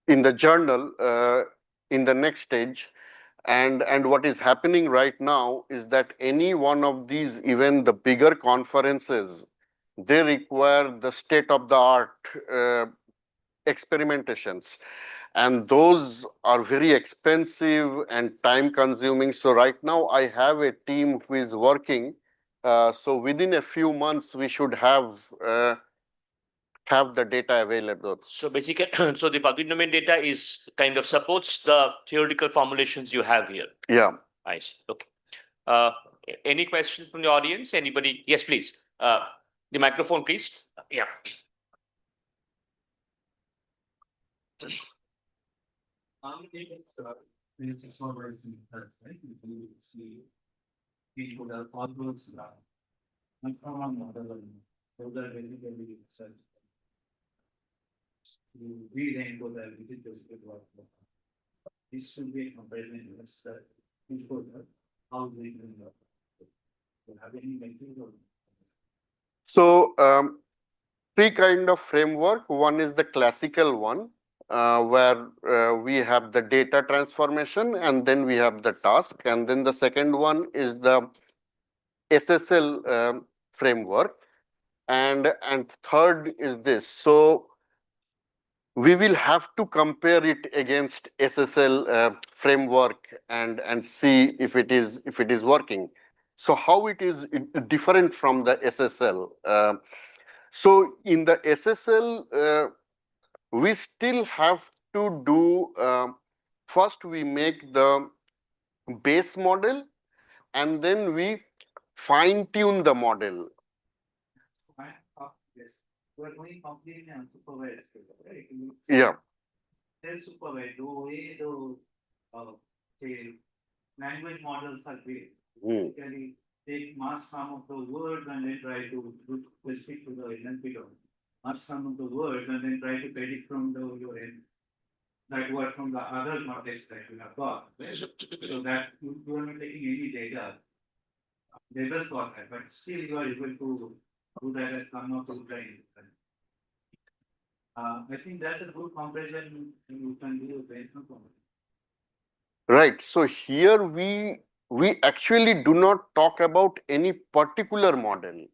the journal in the next stage. And what is happening right now is that any one of these, even the bigger conferences, they require the state of the art experimentations, and those are very expensive and time consuming. So right now I have a team who is working, so within a few months we should have the data available. So basically, so the public domain data is kind of supports the theoretical formulations you have here. Yeah. I see. Okay. Any questions from the audience? Anybody? Yes, please. The microphone, please. Yeah. This should be a comparison against the before the how we have any material. So three kind of framework. One is the classical one, where we have the data transformation, and then we have the task, and then the second one is the SSL framework, and third is this. So we will have to compare it against SSL framework and see if it is working. So how it is different from the SSL? So in the SSL, we still have to do, first we make the base model, and then we fine tune the model. Yes. We're going completely unsupervised, right? Yeah. Self-supervised, the way say, language models are built. Basically, take mass sum of the words and then try to do specific to the NLP domain. Mass sum of the words and then try to predict from your end that word from the other context that you have got. So that you are not taking any data. They just got that, but still you are able to do that as come up with the I think that's a good comparison you can do based on. Right. So here we actually do not talk about any particular model.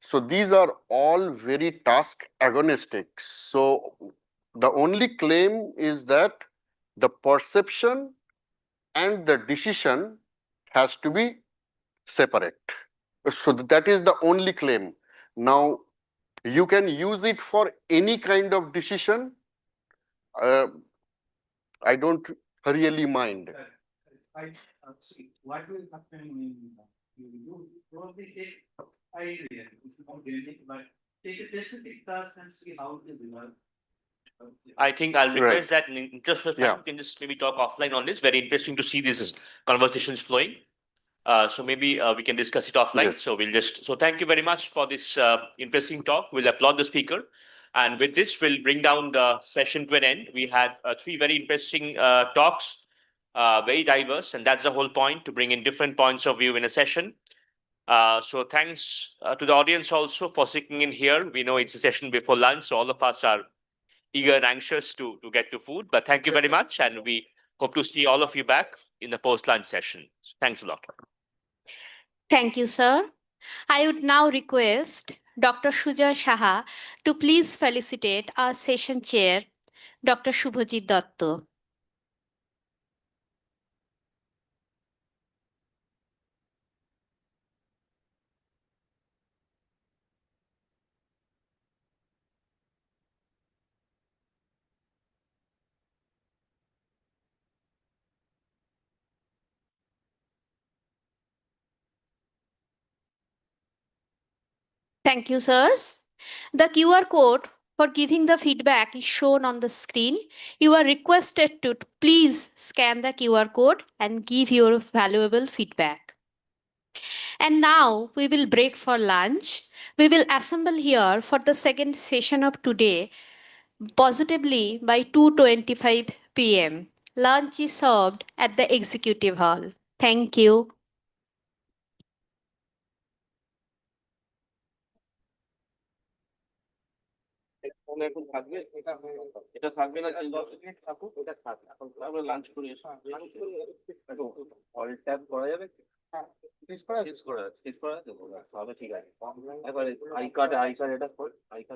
So these are all very task agonistic. So the only claim is that the perception and the decision has to be separate. So that is the only claim. Now you can use it for any kind of decision. I don't really mind. I see what will happen when you probably take idea, it's not basic, but take a specific task and see how it will work. I think I'll request Right. that in interest of time, we can just maybe talk offline on this. Very interesting to see these conversations flowing. So maybe we can discuss it offline. Yes. So we'll just, so thank you very much for this interesting talk. We'll applaud the speaker. And with this, we'll bring down the session to an end. We had three very interesting talks, very diverse, and that's the whole point, to bring in different points of view in a session. So thanks to the audience also for sticking in here. We know it's a session before lunch, so all of us are eager and anxious to get to food. But thank you very much, and we hope to see all of you back in the post-lunch session. Thanks a lot. Thank you, sir. I would now request Dr. Sujoy Saha to please felicitate our session chair, Dr. Shubhajit Datta. Thank you, sirs. The QR code for giving the feedback is shown on the screen. You are requested to please scan the QR code and give your valuable feedback. And now we will break for lunch. We will assemble here for the second session of today, positively by 2:25 p.m. Lunch is served at the executive hall. Thank you. এখন থাকবে এটা থাকবে না 10 minute থাকুক, এটা থাকবে এখন আমরা লাঞ্চ করে এসে লাঞ্চ করে অল ট্যাব করা যাবে। হ্যাঁ ফিস করা দেবো তাহলে ঠিক আছে। এবারে আই কার্ড এটা আই কার্ড